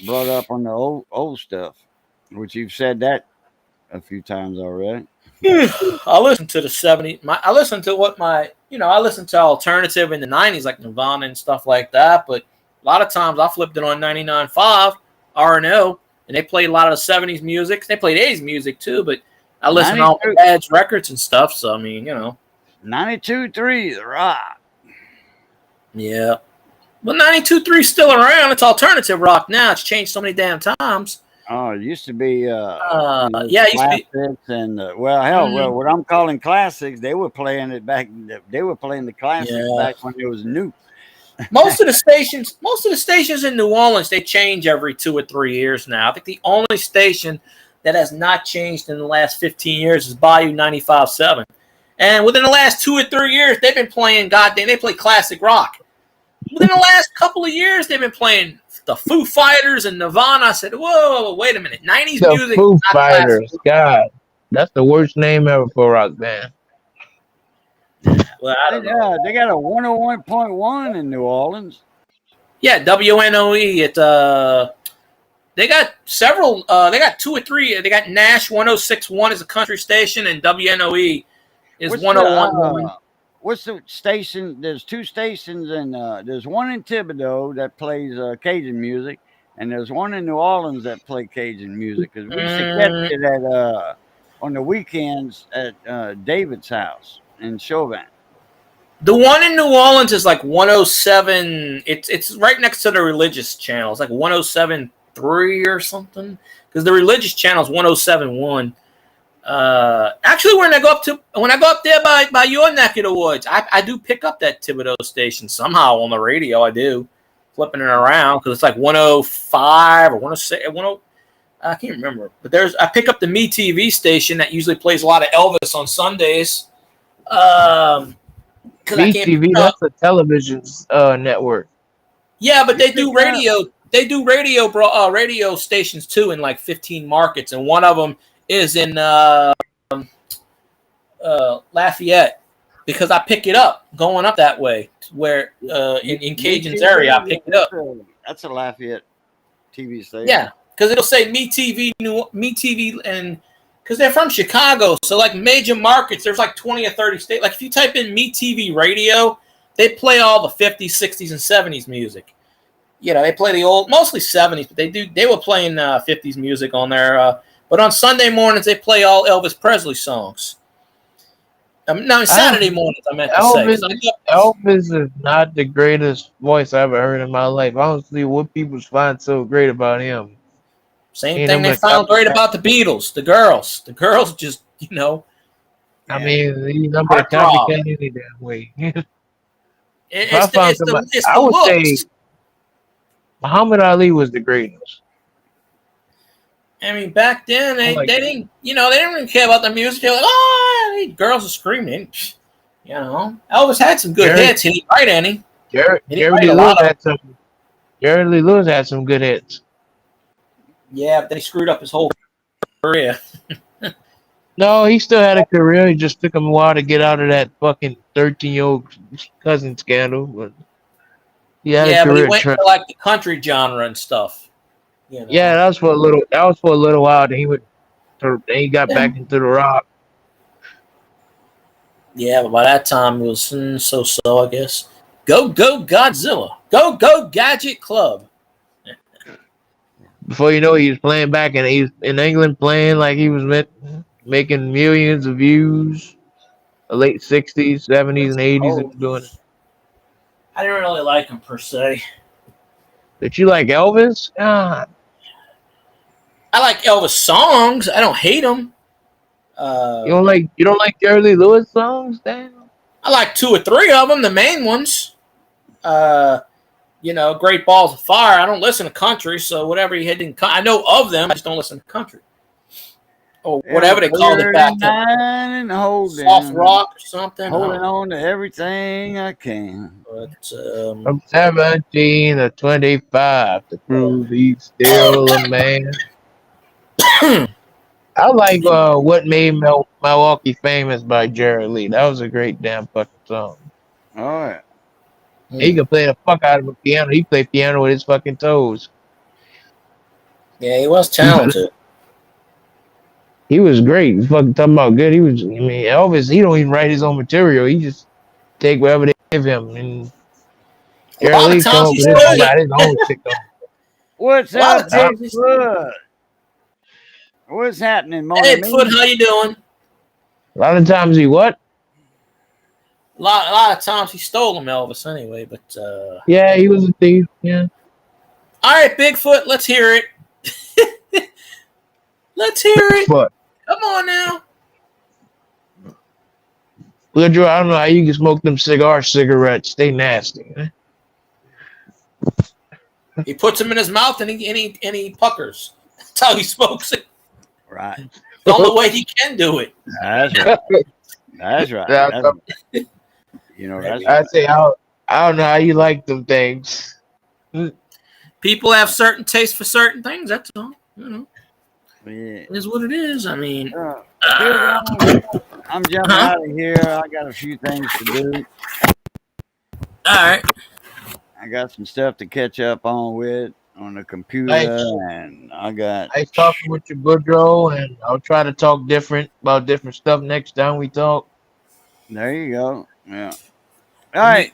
brought up on the old stuff, which you've said that a few times already. I listened to the 70s. I listened to I listened to alternative in the 90s, like Nirvana and stuff like that. But a lot of times I flipped it on 99.5 RNO, and they played a lot of the 70s music. They played 80s music too, but I listened to all my dad's records and stuff. So, I mean, 92.3, The Rock. Yeah. Well, 92.3 is still around. It's alternative rock now. It's changed so many damn times. Oh, it used to be, Yeah, it used to be. classics and well, hell, Mm, well, what I'm calling classics, they were playing it back. They were playing the classics yeah. back when it was new. Most of the stations in New Orleans, they change every 2 or 3 years now. I think the only station that has not changed in the last 15 years is Bayou 95.7. And within the last 2 or 3 years, they've been playing they play classic rock. Within the last couple of years, they've been playing the Foo Fighters and Nirvana. I said, whoa, wait a minute. 90s The music Foo is not Fighters. classic. God, that's the worst name ever for a rock band. Well, I don't know. They got a 101.1 in New Orleans. Yeah, WNOE. They got several. They got 2 or 3. They got Nash 106.1 is a country station, and WNOE is What's 101.1. What's the station? There's 2 stations, and there's one in Thibodeau that plays Cajun music, and there's one in New Orleans that play Cajun music. Because we used to catch it at on the weekends at David's house in Chauvin. The one in New Orleans is like 107. It's right next to the religious channel. It's like 107.3 or something. Because the religious channel is 107.1. Actually, when I go up there by your neck of the woods, I do pick up that Thibodeau station somehow on the radio. I do, flipping it around because it's like 105 or 106. I can't remember, but I pick up the Me TV station that usually plays a lot of Elvis on Sundays. BTV, that's a television network. Yeah, but they do radio. They do radio stations too in like 15 markets, and one of them is in Lafayette because I pick it up going up that way where in Cajun's area I pick it up. That's a Lafayette TV station. Yeah, because it'll say Me TV, and because they're from Chicago, so like major markets, there's like 20 or 30 states. Like if you type in Me TV radio, they play all the 50s, 60s, and 70s music. You know, they play the old, mostly 70s, but they were playing 50s music on there. But on Sunday mornings, they play all Elvis Presley songs. No, Saturday mornings, I meant to say. Elvis is not the greatest voice I ever heard in my life. I don't see what people find so great about him. Same thing they found great about the Beatles. The girls just, I mean, he's not a copycat any damn way. It's the looks. Say Muhammad Ali was the greatest. I mean, back then they didn't really care about the music. They're like, oh, these girls are screaming. Elvis had some good hits. He didn't write any. Jerry Lee Lewis had some good hits. Yeah, but then he screwed up his whole career. No, he still had a career. It just took him a while to get out of that fucking 13-year-old cousin scandal. But he had a career. But he went to like the country genre and stuff. Yeah, that was for a little while. Then he got back into the rock. Yeah, but by that time it was so, I guess. Go Godzilla. Go Gadget Club. Before you know it, he was playing back and he's in England playing like he was making millions of views. The late 60s, 70s, and 80s and doing it. I didn't really like him per se. Did you like Elvis? God. I like Elvis songs. I don't hate them. You don't like Jerry Lee Lewis songs, Dan? I like 2 or 3 of them, the main ones. Great Balls of Fire. I don't listen to country, so whatever he had I know of them. I just don't listen to country or whatever they called it back then. Soft rock or something. Holding on to everything I can. But from 17 to 25 to prove he's still a man. I like What Made Milwaukee Famous by Jerry Lee. That was a great damn fucking song. All right. He could play the fuck out of a piano. He played piano with his fucking toes. Yeah, he was talented. He was great. He's fucking talking about good. Elvis, he don't even write his own material. He just take whatever they give him. And Jerry Lee come up with his own shit. What's up, Bigfoot? What's happening, Mona? Hey, Bigfoot, how you doing? A lot of times he what? A lot of times he stole them, Elvis, anyway. But yeah, he was a thief. Yeah. All right, Bigfoot, let's hear it. Let's hear it. But Come on now. Woodrow, I don't know how you can smoke them cigarettes. They nasty. Man. He puts them in his mouth and he puckers. That's how he smokes it. Right. The only way he can do it. That's right. That's right. That's- That's, you know, that's I say I don't know how you like them things. People have certain tastes for certain things. That's all. You know, yeah. it is what it is. I mean, I'm jumping out of here. I got a few things to do. all right. I got some stuff to catch up on the computer, Nice. and I got. Nice talking with you, Woodrow, and I'll try to talk about different stuff next time we talk. There you go. Yeah. All right.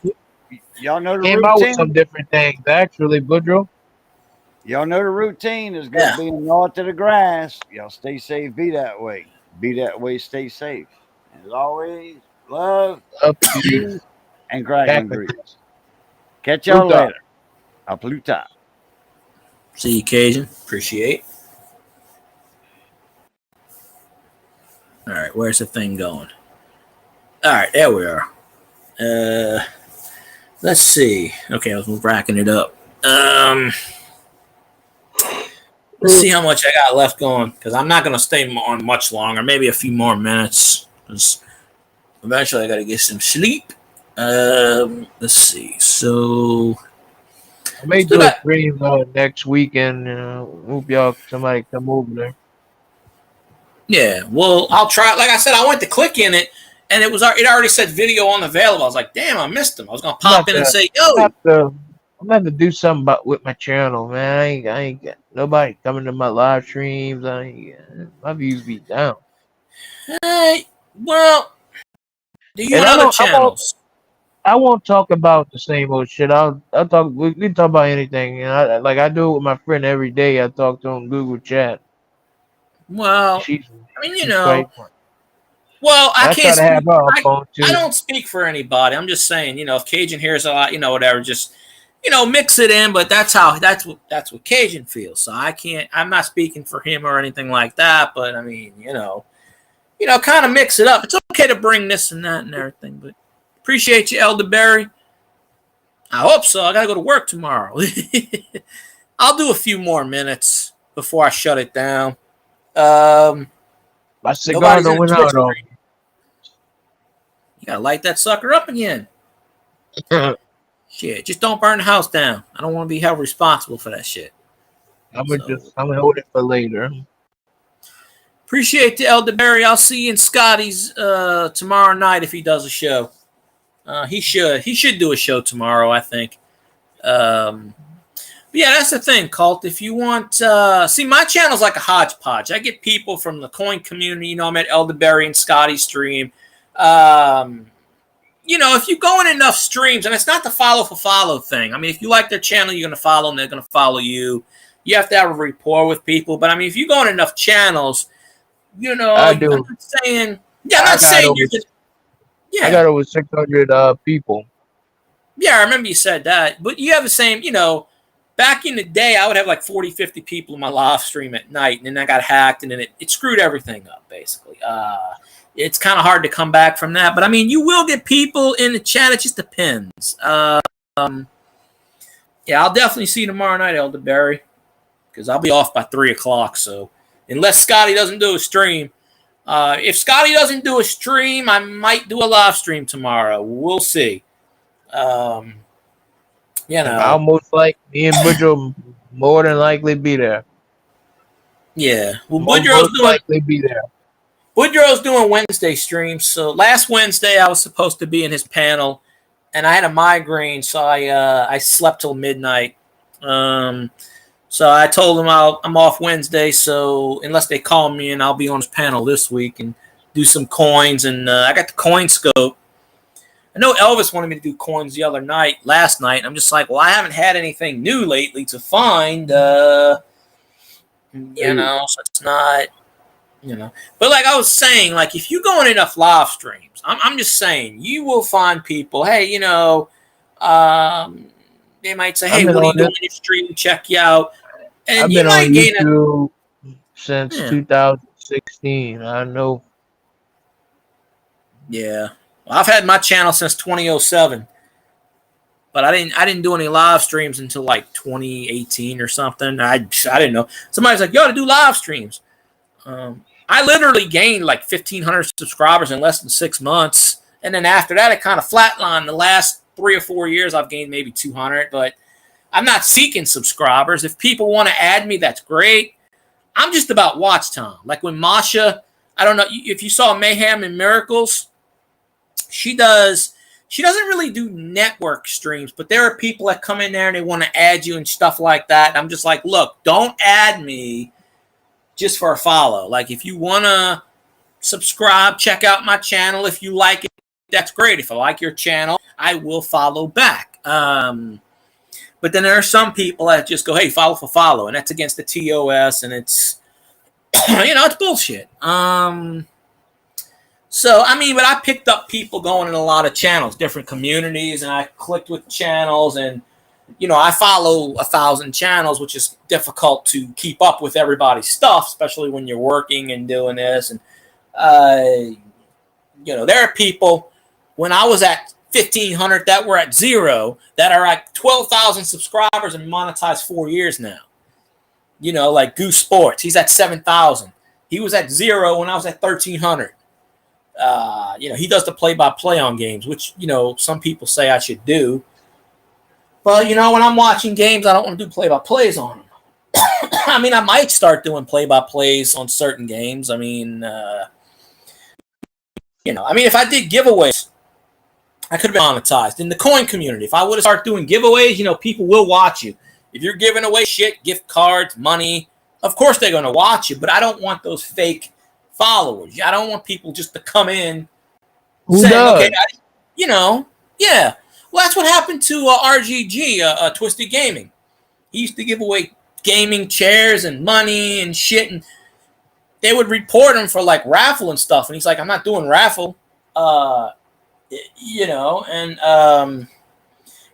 Y'all know the Came out with some routine. different things, actually, Woodrow. Y'all know the routine is going to be north of the grass. Y'all stay safe. Be that way. Be that way. Stay safe. As always, love, Up to you. peace, and crackling grease. Catch y'all Pluta. later. A Pluta. See you, Cajun. Appreciate. All right, where's the thing going? All right, there we are. Let's see. Okay, I was racking it up. Let's see how much I got left going because I'm not gonna stay on much longer. Maybe a few more minutes. Because eventually I gotta get some sleep. Let's see. So I may Still do a got- stream next weekend. Hope somebody come over there. yeah, well, I'll try. Like I said, I went to click in it, and it already said video unavailable. I was like, damn, I missed them. I was gonna pop in and say, yo. I'm gonna have to do something with my channel, man. I ain't got nobody coming to my live streams. My views be down. Hey, well, do you And have I other don't- I won't- channels? I won't talk about the same old shit. I'll talk. We can talk about anything. I do it with my friend every day. I talk to him Google Chat. Well, She's I mean, you she's know, quite fun. well, I I can't try to have speak, her on phone too. I don't speak for anybody. I'm just saying, if Cajun hears a lot, whatever, just mix it in. But that's what Cajun feels. So I'm not speaking for him or anything like that. But I mean, kind of mix it up. It's okay to bring this and that and everything. But appreciate you, Elderberry. I hope so. I gotta go to work tomorrow. I'll do a few more minutes before I shut it down. My cigar Nobody's don't in went the out Twitch on. stream. You gotta light that sucker up again. Shit, just don't burn the house down. I don't want to be held responsible for that shit. I'm gonna hold it for later. Appreciate the Elderberry. I'll see you in Scotty's tomorrow night if he does a show. He should do a show tomorrow, I think. But yeah, that's the thing, Cult. If you want, see, my channel's like a hodgepodge. I get people from the coin community. I'm at Elderberry and Scotty's stream. If you go in enough streams, and it's not the follow for follow thing. I mean, if you like their channel, you're going to follow them. They're going to follow you. You have to have a rapport with people. But I mean, if you go in enough channels, I do. I'm not saying, I'm not saying you're just, I got over 600 people. Yeah, I remember you said that. But you have the same, back in the day, I would have like 40, 50 people in my live stream at night, and then I got hacked, and then it screwed everything up, basically. It's kind of hard to come back from that. But, I mean, you will get people in the chat. It just depends. Yeah, I'll definitely see you tomorrow night, Elderberry, because I'll be off by 3 o'clock. So unless Scotty doesn't do a stream. If Scotty doesn't do a stream, I might do a live stream tomorrow. We'll see. I'll most likely, me and Woodrow more than likely be there. Yeah. Well, Most likely be there. Woodrow's doing Wednesday streams. So last Wednesday I was supposed to be in his panel, and I had a migraine, so I slept till midnight. So I told him I'm off Wednesday, so unless they call me, and I'll be on his panel this week and do some coins. And I got the coin scope. I know Elvis wanted me to do coins last night. I'm just like, well, I haven't had anything new lately to find. So it's not, But like I was saying, like if you go in enough live streams, I'm just saying, you will find people, hey, they might say, hey, what are you doing in your stream? Check you out. And I've you been might on gain YouTube. since Yeah. 2016. I know. Yeah. Well, I've had my channel since 2007, but I didn't do any live streams until like 2018 or something. I didn't know. Somebody's like, "Yo, to do live streams." I literally gained like 1,500 subscribers in less than 6 months, and then after that, it kind of flatlined. The last 3 or 4 years, I've gained maybe 200, but I'm not seeking subscribers. If people want to add me, that's great. I'm just about watch time. Like when Masha, I don't know if you saw Mayhem and Miracles, she doesn't really do network streams, but there are people that come in there and they want to add you and stuff like that. And I'm just like, look, don't add me just for a follow. Like if you want to subscribe, check out my channel. If you like it, that's great. If I like your channel, I will follow back. But then there are some people that just go, hey, follow for follow. And that's against the TOS. And it's, it's bullshit. So, I mean, but I picked up people going in a lot of channels, different communities. And I clicked with channels. And, I follow 1,000 channels, which is difficult to keep up with everybody's stuff, especially when you're working and doing this. And, there are people, when I was at 1,500 that were at 0, that are at 12,000 subscribers and monetized 4 years now. Like Goose Sports, he's at 7,000. He was at 0 when I was at 1,300. He does the play-by-play on games, which, some people say I should do. But, when I'm watching games, I don't want to do play-by-plays on them. I mean, I might start doing play-by-plays on certain games. I mean, if I did giveaways, I could have been monetized. In the coin community, if I would have started doing giveaways, people will watch you. If you're giving away shit, gift cards, money, of course they're going to watch you, but I don't want those fake followers. I don't want people just to come in saying, okay, yeah. Well, that's what happened to RGG, Twisted Gaming. He used to give away gaming chairs and money and shit, and they would report him for like raffle and stuff. And he's like, I'm not doing raffle. And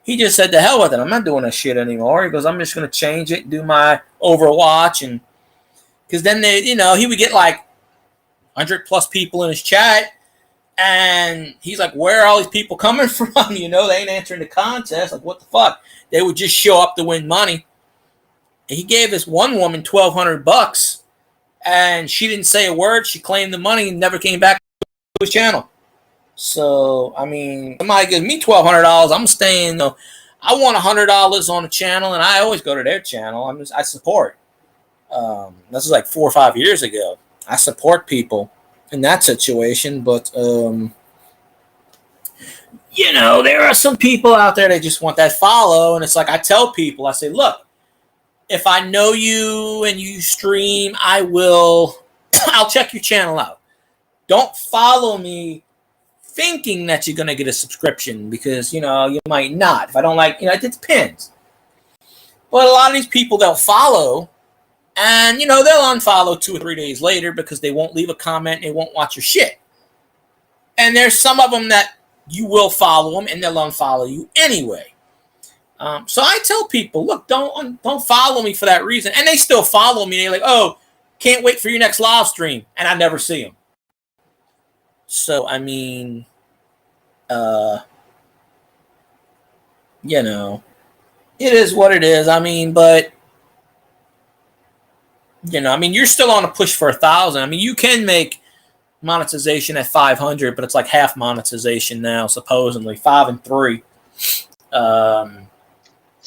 he just said, the hell with it. I'm not doing that shit anymore. He goes, I'm just going to change it, do my Overwatch. And because then he would get like 100 plus people in his chat. And he's like, where are all these people coming from? They ain't answering the contest. Like, what the fuck? They would just show up to win money. And he gave this one woman $1,200, and she didn't say a word. She claimed the money and never came back to his channel. So, I mean, somebody gives me $1,200, I'm staying. I want $100 on a channel, and I always go to their channel. I support. This is like 4 or 5 years ago. I support people in that situation, but there are some people out there that just want that follow, and it's like I tell people, I say, look, if I know you and you stream, I'll check your channel out. Don't follow me thinking that you're going to get a subscription, because, you might not. If I don't like, it depends. But a lot of these people, they'll follow, and, they'll unfollow 2 or 3 days later because they won't leave a comment and they won't watch your shit. And there's some of them that you will follow them and they'll unfollow you anyway. So I tell people, look, don't follow me for that reason. And they still follow me. They're like, oh, can't wait for your next live stream. And I never see them. So, I mean, it is what it is. I mean, but, you're still on a push for 1,000. I mean, you can make monetization at 500, but it's like half monetization now, supposedly 5 and 3.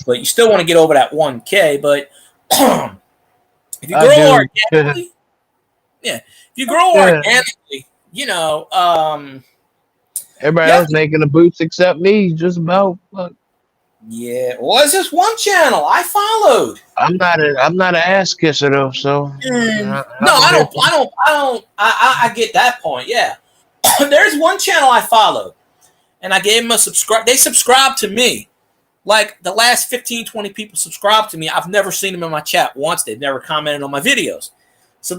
But you still want to get over that 1K. But if you grow organically, everybody else making the boots except me, just about. Yeah, well, it's just one channel I followed. I'm not an ass kisser though, so I get that point. Yeah, there's one channel I followed, and I gave them a subscribe. They subscribed to me. Like the last 15, 20 people subscribed to me. I've never seen them in my chat once. They've never commented on my videos. So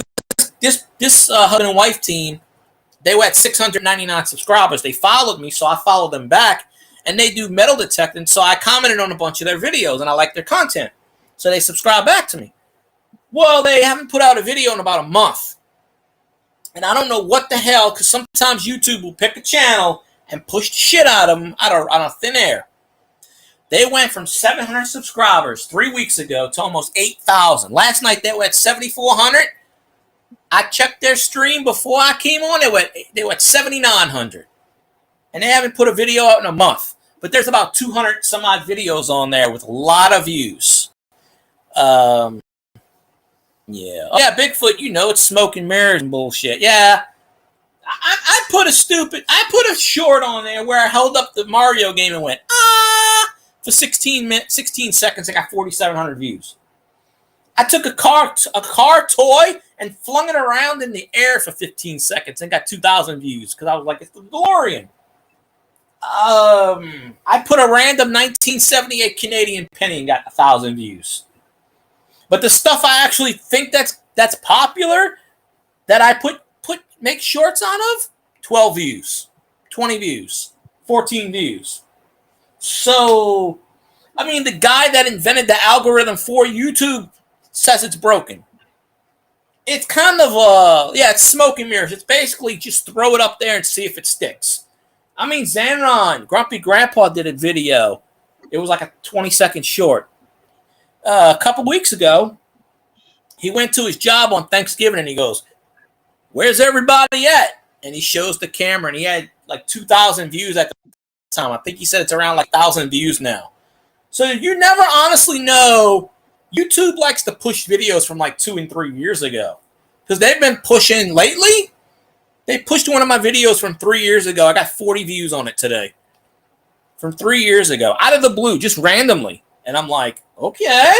this husband and wife team, they were at 699 subscribers. They followed me, so I followed them back. And they do metal detecting, so I commented on a bunch of their videos, and I like their content. So they subscribe back to me. Well, they haven't put out a video in about a month. And I don't know what the hell, because sometimes YouTube will pick a channel and push the shit out of them out of thin air. They went from 700 subscribers 3 weeks ago to almost 8,000. Last night they were at 7,400. I checked their stream before I came on. They were at 7,900. And they haven't put a video out in a month. But there's about 200 some odd videos on there with a lot of views. Yeah. Oh, yeah, Bigfoot, you know, it's smoke and mirrors and bullshit. Yeah. I put a short on there where I held up the Mario game and went, for 16 seconds. I got 4,700 views. I took a car toy and flung it around in the air for 15 seconds and got 2,000 views because I was like, it's the DeLorean. I put a random 1978 Canadian penny and got 1,000 views. But the stuff I actually think that's popular that I make shorts out of, 12 views, 20 views, 14 views. So, I mean, the guy that invented the algorithm for YouTube says it's broken. It's kind of it's smoke and mirrors. It's basically just throw it up there and see if it sticks. I mean, Zanron, Grumpy Grandpa did a video. It was like a 20-second short. A couple weeks ago, he went to his job on Thanksgiving and he goes, "Where's everybody at?" And he shows the camera and he had like 2,000 views at the time. I think he said it's around like 1,000 views now. So you never honestly know. YouTube likes to push videos from like 2 and 3 years ago because they've been pushing lately. They pushed one of my videos from 3 years ago. I got 40 views on it today. From 3 years ago, out of the blue, just randomly. And I'm like, okay.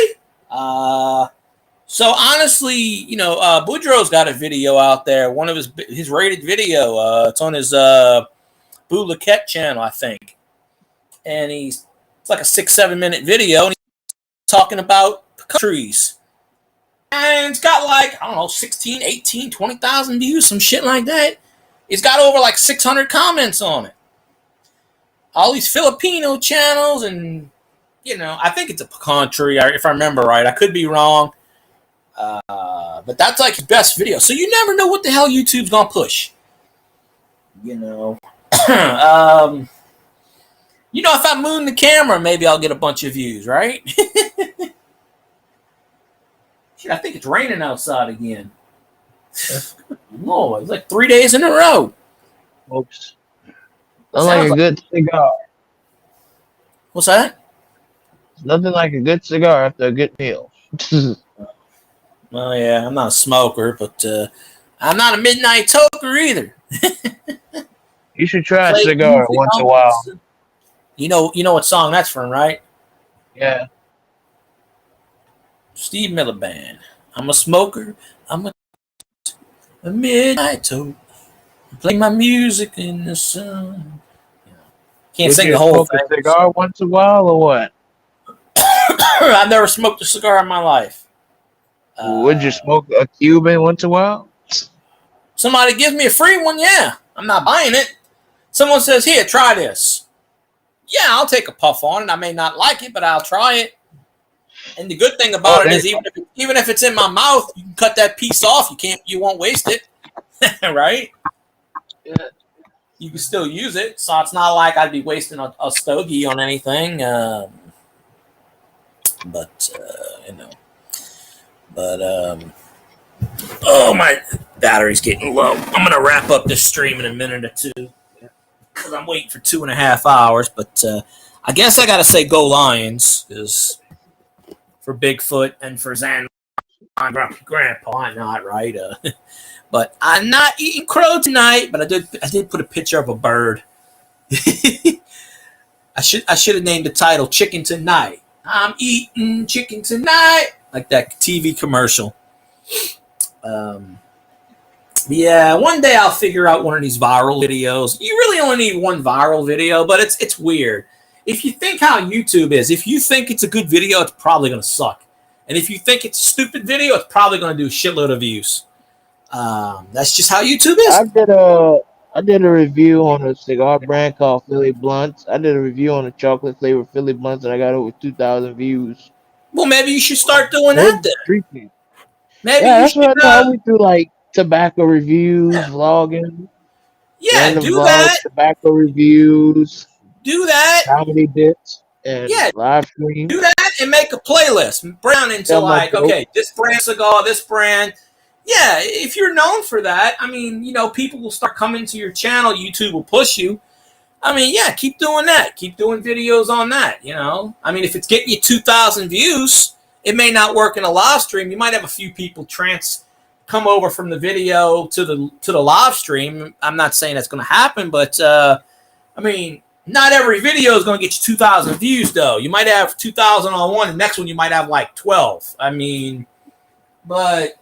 So honestly, you know, Boudreaux's got a video out there. One of his rated video. It's on his Boo Laquette channel, I think. And it's like a 6-7 minute video. And he's talking about trees. And it's got like, I don't know, 16, 18, 20,000 views, some shit like that. It's got over like 600 comments on it. All these Filipino channels and, you know, I think it's a pecan tree, if I remember right. I could be wrong. But that's like his best video. So you never know what the hell YouTube's going to push. You know. You know, if I moon the camera, maybe I'll get a bunch of views, right? Shit, I think it's raining outside again. Lord, it's like 3 days in a row. Oops. Sounds like a good cigar. What's that? Nothing like a good cigar after a good meal. Well, yeah, I'm not a smoker, but I'm not a midnight toker either. You should try a cigar once in a while. You know what song that's from, right? Yeah. Steve Miller Band. I'm a smoker. I'm a midnight toker. Play my music in the sun. Can't sing the whole thing. A cigar once in a while or what? I've never smoked a cigar in my life. Would you smoke a Cuban once in a while? Somebody gives me a free one, yeah. I'm not buying it. Someone says, "Here, try this." Yeah, I'll take a puff on it. I may not like it, but I'll try it. And the good thing about it is, even if it's in my mouth, you can cut that piece off. You won't waste it, right? Yeah. You can still use it, so it's not like I'd be wasting a stogie on anything. You know. But oh, my battery's getting low. I'm gonna wrap up this stream in a minute or two because I'm waiting for 2.5 hours. But I guess I gotta say go Lions, because for Bigfoot and for Zan, I'm Grumpy Grandpa. Why not, right? But I'm not eating crow tonight. But I did put a picture of a bird. I should have named the title "Chicken Tonight." I'm eating chicken tonight, like that TV commercial. Yeah, one day I'll figure out one of these viral videos. You really only need one viral video, but it's weird. If you think how YouTube is, if you think it's a good video, it's probably going to suck. And if you think it's a stupid video, it's probably going to do a shitload of views. That's just how YouTube is. I did a review on a cigar brand called Philly Blunts. I did a review on a chocolate flavored Philly Blunts, and I got over 2,000 views. Well, maybe you should start doing that then. Maybe Yeah, you that's should, what I thought. We do like tobacco reviews, yeah, vlogging, yeah, random do vlogs, that, tobacco reviews, do that, comedy bits, and yeah, live stream. do that, and make a playlist. Brown into Tell my like, joke. okay, this brand cigar, this brand. Yeah, if you're known for that, I mean, people will start coming to your channel. YouTube will push you. I mean, yeah, keep doing that. Keep doing videos on that. I mean, if it's getting you 2,000 views, it may not work in a live stream. You might have a few people come over from the video to the live stream. I'm not saying that's going to happen, but I mean, not every video is going to get you 2,000 views, though. You might have 2,000 on one, and the next one you might have like 12. I mean, but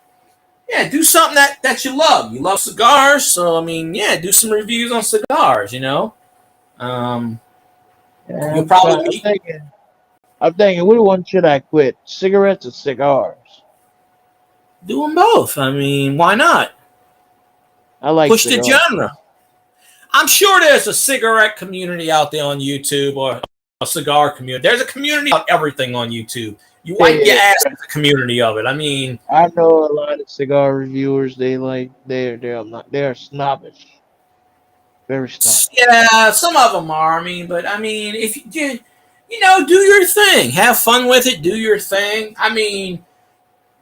yeah, do something that you love. You love cigars, so I mean, yeah, do some reviews on cigars. Yeah, You'll I'm probably thinking. I'm thinking, which one should I quit? Cigarettes or cigars? do them both. I mean, why not? I like Push the cigars. genre. I'm sure there's a cigarette community out there on YouTube or a cigar community. There's a community of everything on YouTube. You wipe your ass at the community of it. I mean, I know a lot of cigar reviewers. They're snobbish, very snobbish. yeah, some of them are. I mean, but I mean, if you do, do your thing. Have fun with it. Do your thing. I mean,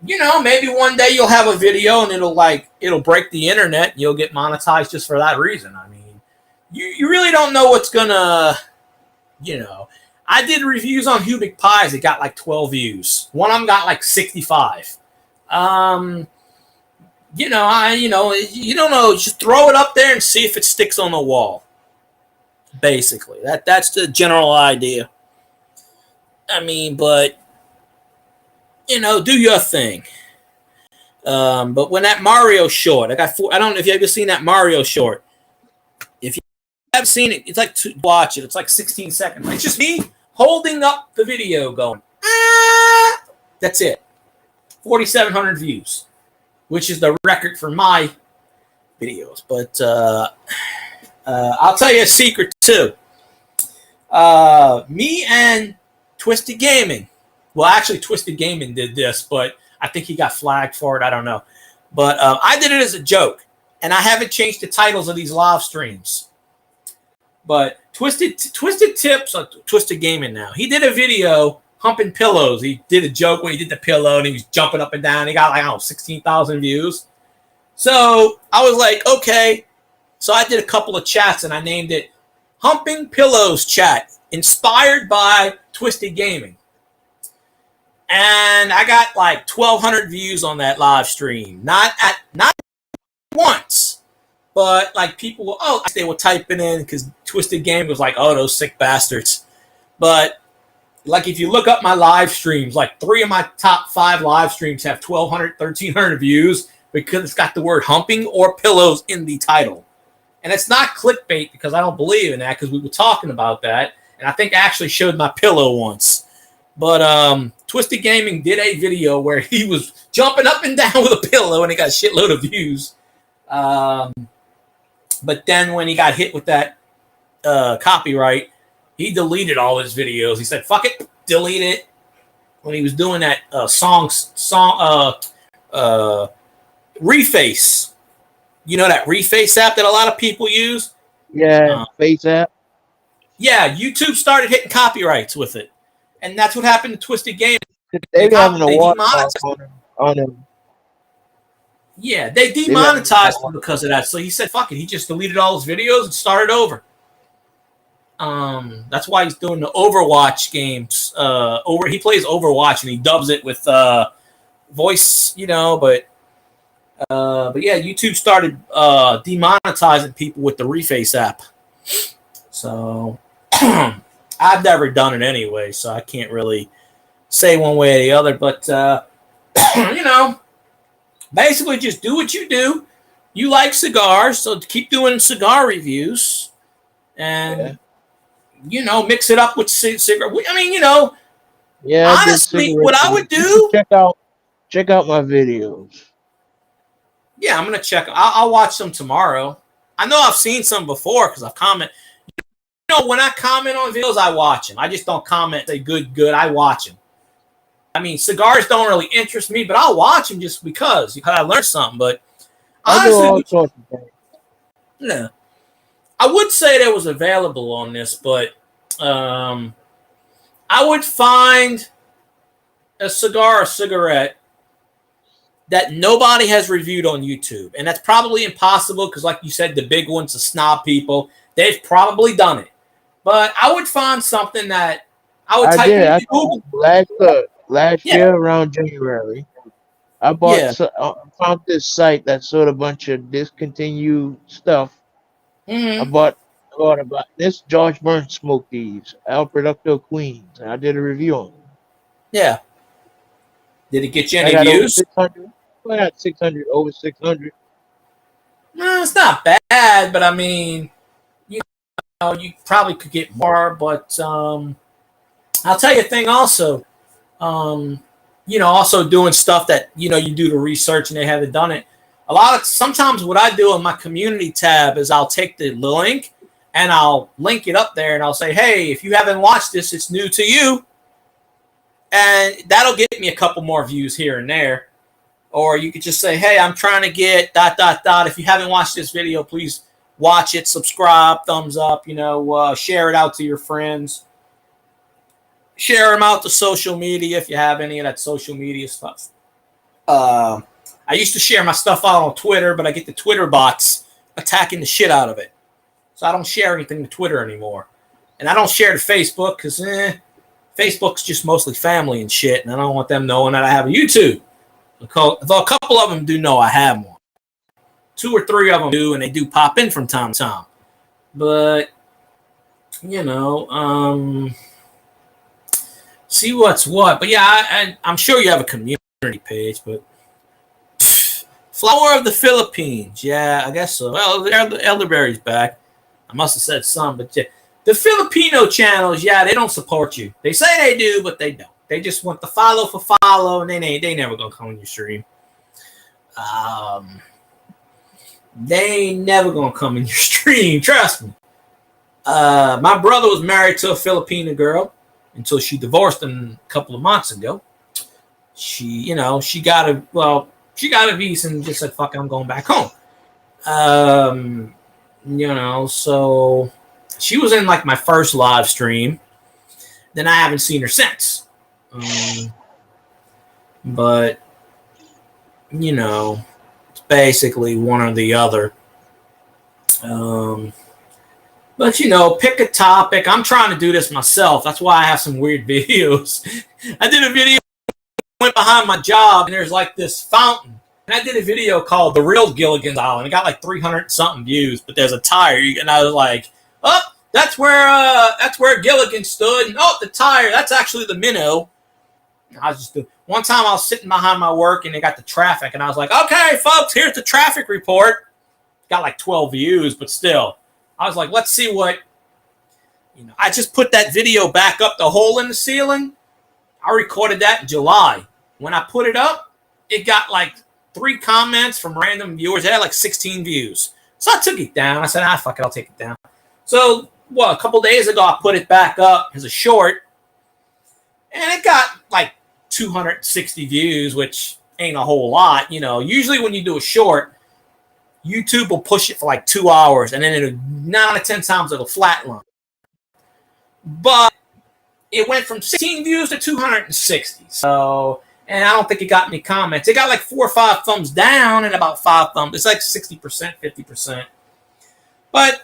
maybe one day you'll have a video and it'll break the internet and you'll get monetized just for that reason. I mean, you really don't know what's gonna, I did reviews on Hubic pies. It got like 12 views. One of them got like 65. You don't know. Just throw it up there and see if it sticks on the wall. Basically, that's the general idea. I mean, but do your thing. But when that Mario short, I don't know if you ever seen that Mario short. If you haven't seen it, it's like to watch it. It's like 16 seconds. It's just me holding up the video, going, ah. That's it. 4,700 views, which is the record for my videos. But I'll tell you a secret too. Me and Twisted Gaming. Well, actually, Twisted Gaming did this, but I think he got flagged for it. I don't know. But I did it as a joke, and I haven't changed the titles of these live streams. But Twisted Tips on Twisted Gaming now. He did a video humping pillows. He did a joke when he did the pillow, and he was jumping up and down. He got like, 16,000 views. So I was like, okay. So I did a couple of chats, and I named it Humping Pillows Chat, inspired by Twisted Gaming. And I got like 1,200 views on that live stream. Not once, but like people they were typing in because Twisted Game was like, oh, those sick bastards. But like if you look up my live streams, like 3 of my top 5 live streams have 1,200, 1,300 views because it's got the word humping or pillows in the title. And it's not clickbait because I don't believe in that because we were talking about that. And I think I actually showed my pillow once. But Twisted Gaming did a video where he was jumping up and down with a pillow and he got a shitload of views. But then when he got hit with that copyright, he deleted all his videos. He said, fuck it, delete it. When he was doing that Reface. You know that Reface app that a lot of people use? Yeah, Face app. Yeah, YouTube started hitting copyrights with it. And that's what happened to Twisted Game. They having a watermark on him. Yeah, they demonetized him because of that. So he said, fuck it. He just deleted all his videos and started over. That's why he's doing the Overwatch games. He plays Overwatch and he dubs it with voice, but yeah, YouTube started demonetizing people with the Reface app. So I've never done it anyway, so I can't really say one way or the other. But basically just do what you do. You like cigars, so keep doing cigar reviews, and mix it up with cigar. I mean, Yeah. honestly, what I would do. Check out my videos. Yeah, I'm gonna check. I'll watch them tomorrow. I know I've seen some before because I've commented. When I comment on videos, I watch them. I just don't comment, say good. I watch them. I mean, cigars don't really interest me, but I'll watch them just because I learned something. But I do all honestly, sorts of things. yeah, I would say that was available on this, but I would find a cigar or cigarette that nobody has reviewed on YouTube. And that's probably impossible because, like you said, the big ones, the snob people, they've probably done it. But I would find something that I would I type did. into Google. Last Yeah, year around January, I yeah. found this site that sold a bunch of discontinued stuff. I Hmm. bought about this George Burns smoked these El Producto Queens, and I did a review on them. Yeah. Did it get you I any got over views? 600. I got 600, over 600. No, it's not bad, but I mean, you know, you probably could get more. But I'll tell you a thing also. Um, also doing stuff that you do the research and they haven't done it. Sometimes what I do in my community tab is I'll take the link and I'll link it up there and I'll say, hey, if you haven't watched this, it's new to you, and that'll get me a couple more views here and there. Or you could just say, hey, I'm trying to get ... If you haven't watched this video, please watch it, subscribe, thumbs up, share it out to your friends. Share them out to social media if you have any of that social media stuff. I used to share my stuff out on Twitter, but I get the Twitter bots attacking the shit out of it. So I don't share anything to Twitter anymore. And I don't share to Facebook because Facebook's just mostly family and shit, and I don't want them knowing that I have a YouTube. Though a couple of them do know I have one. 2 or 3 of them do, and they do pop in from time to time. But, see what's what. But yeah, I'm sure you have a community page, but Flower of the Philippines. Yeah, I guess so. Well, Elderberry's back. I must have said some, but yeah. The Filipino channels, yeah, they don't support you. They say they do, but they don't. They just want the follow for follow, and they never gonna come on your stream. They ain't never gonna come in your stream. Trust me. My brother was married to a Filipino girl until she divorced him a couple of months ago. She got a visa and just said, "Fuck it, I'm going back home." So she was in like my first live stream. Then I haven't seen her since. But it's basically one or the other. But pick a topic. I'm trying to do this myself. That's why I have some weird videos. I did a video, went behind my job, and there's like this fountain. And I did a video called The Real Gilligan's Island. It got like 300 something views, but there's a tire, and I was like, oh, that's where Gilligan stood, and the tire, that's actually the minnow. One time I was sitting behind my work and they got the traffic, and I was like, okay, folks, here's the traffic report. Got like 12 views, but still. I was like, let's see what, I just put that video back up, the hole in the ceiling. I recorded that in July. When I put it up, it got like 3 comments from random viewers. It had like 16 views. So I took it down. I said, fuck it, I'll take it down. So, a couple days ago, I put it back up as a short, and it got like 260 views, which ain't a whole lot. Usually when you do a short, YouTube will push it for like 2 hours, and then 9 out of 10 times it'll flatline. But it went from 16 views to 260. So, and I don't think it got any comments. It got like 4 or 5 thumbs down and about 5 thumbs. It's like 60%, 50%. But,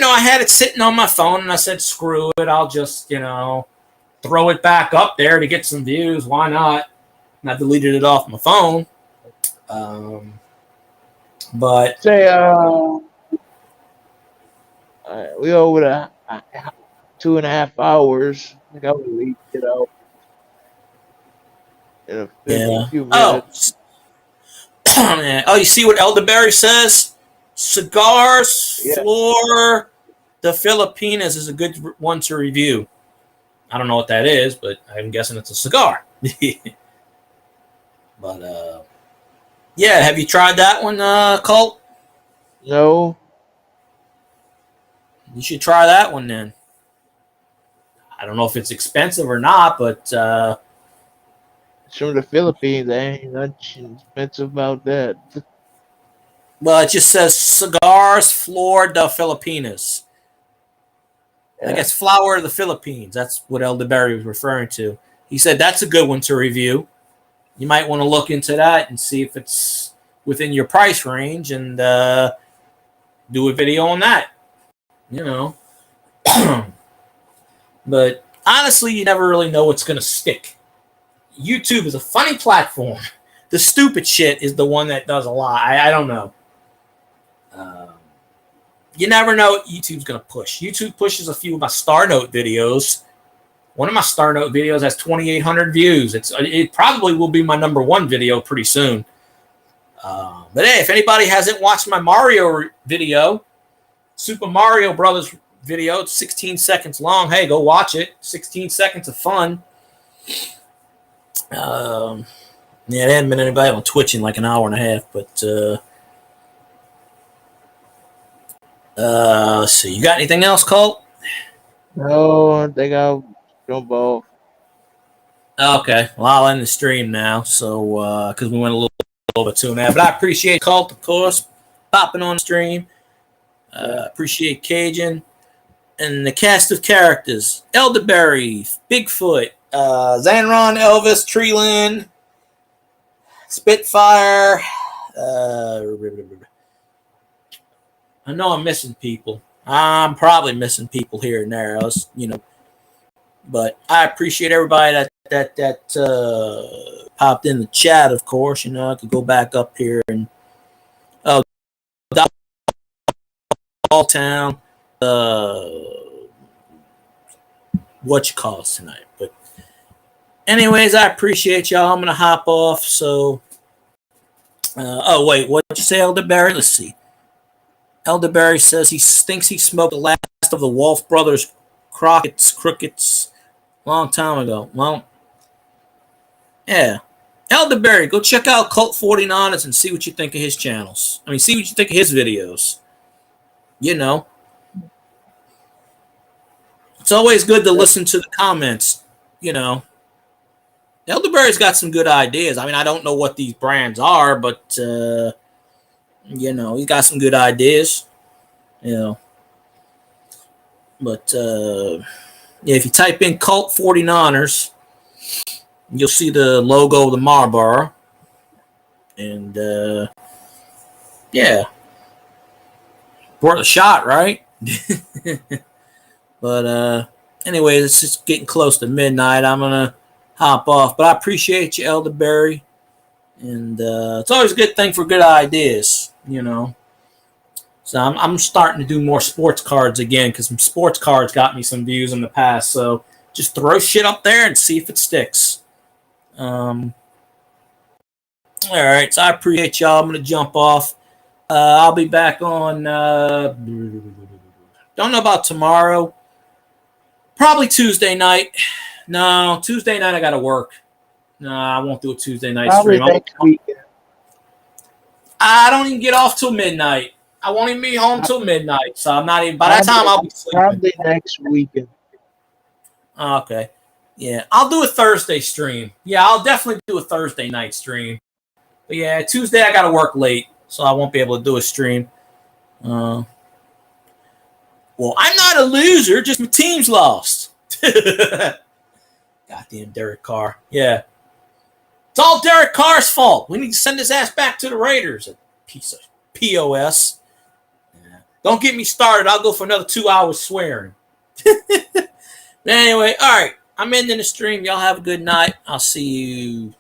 I had it sitting on my phone, and I said, screw it. I'll just, throw it back up there to get some views. Why not? And I deleted it off my phone. But Say, we over the 2.5 hours. I think I would leave it out in a few minutes. Oh, you see what Elderberry says? Cigars, Yeah. Floor, the Filipinas is a good one to review. I don't know what that is, but I'm guessing it's a cigar. But yeah, have you tried that one, Colt? No. You should try that one then. I don't know if it's expensive or not, but It's from the Philippines. I ain't nothing expensive about that. Well, it just says Cigars Flor de Filipinas. I Yeah. guess Flower of the Philippines. That's what Elderberry was referring to. He said that's a good one to review. You might want to look into that and see if it's within your price range and do a video on that. You know. But honestly, you never really know what's going to stick. YouTube is a funny platform. The stupid shit is the one that does a lot. I don't know. You never know what YouTube's going to push. YouTube pushes a few of my Star Note videos. One of my Star Note videos has 2,800 views. It probably will be my #1 video pretty soon. But hey, if anybody hasn't watched my Mario video, Super Mario Brothers video, it's 16 seconds long. Hey, go watch it. 16 seconds of fun. Yeah, there hadn't been anybody on Twitch in like an hour and a half, but let's see. You got anything else, Colt? No, I think I'll jump off. Okay, well, I'll end the stream now, so because we went a little over 2.5. But I appreciate Colt, of course, popping on the stream. Appreciate Cajun and the cast of characters: Elderberry, Bigfoot, Zanron, Elvis, Treeland, Spitfire. I know I'm missing people. I'm probably missing people here and there. But I appreciate everybody that popped in the chat. Of course, I could go back up here and All Town. What you call us tonight? But anyways, I appreciate y'all. I'm gonna hop off. So, oh wait, what did you say, Elderberry? Let's see. Elderberry says he thinks he smoked the last of the Wolf Brothers Crookets a long time ago. Well, yeah. Elderberry, go check out Cult 49ers and see what you think of his channels. See what you think of his videos. It's always good to listen to the comments, Elderberry's got some good ideas. I don't know what these brands are, but he's got some good ideas. But if you type in Cult 49ers, you'll see the logo of the Marlboro. And yeah. Worth a shot, right? But anyways, it's just getting close to midnight. I'm gonna hop off. But I appreciate you, Elderberry. And it's always a good thing for good ideas, So I'm starting to do more sports cards again because some sports cards got me some views in the past. So just throw shit up there and see if it sticks. All right, so I appreciate y'all. I'm gonna jump off. I'll be back on. Don't know about tomorrow. Probably Tuesday night. No, Tuesday night I gotta work. No, I won't do a Tuesday night Probably stream. next weekend. I don't even get off till midnight. I won't even be home till midnight, so I'm not even. By that time, I'll be sleeping. Probably next weekend. Okay. Yeah, I'll do a Thursday stream. Yeah, I'll definitely do a Thursday night stream. But yeah, Tuesday I gotta work late, so I won't be able to do a stream. Well, I'm not a loser, just my team's lost. Goddamn Derek Carr. Yeah. It's all Derek Carr's fault. We need to send his ass back to the Raiders. A piece of POS. Yeah. Don't get me started. I'll go for another 2 hours swearing. Anyway, all right. I'm ending the stream. Y'all have a good night. I'll see you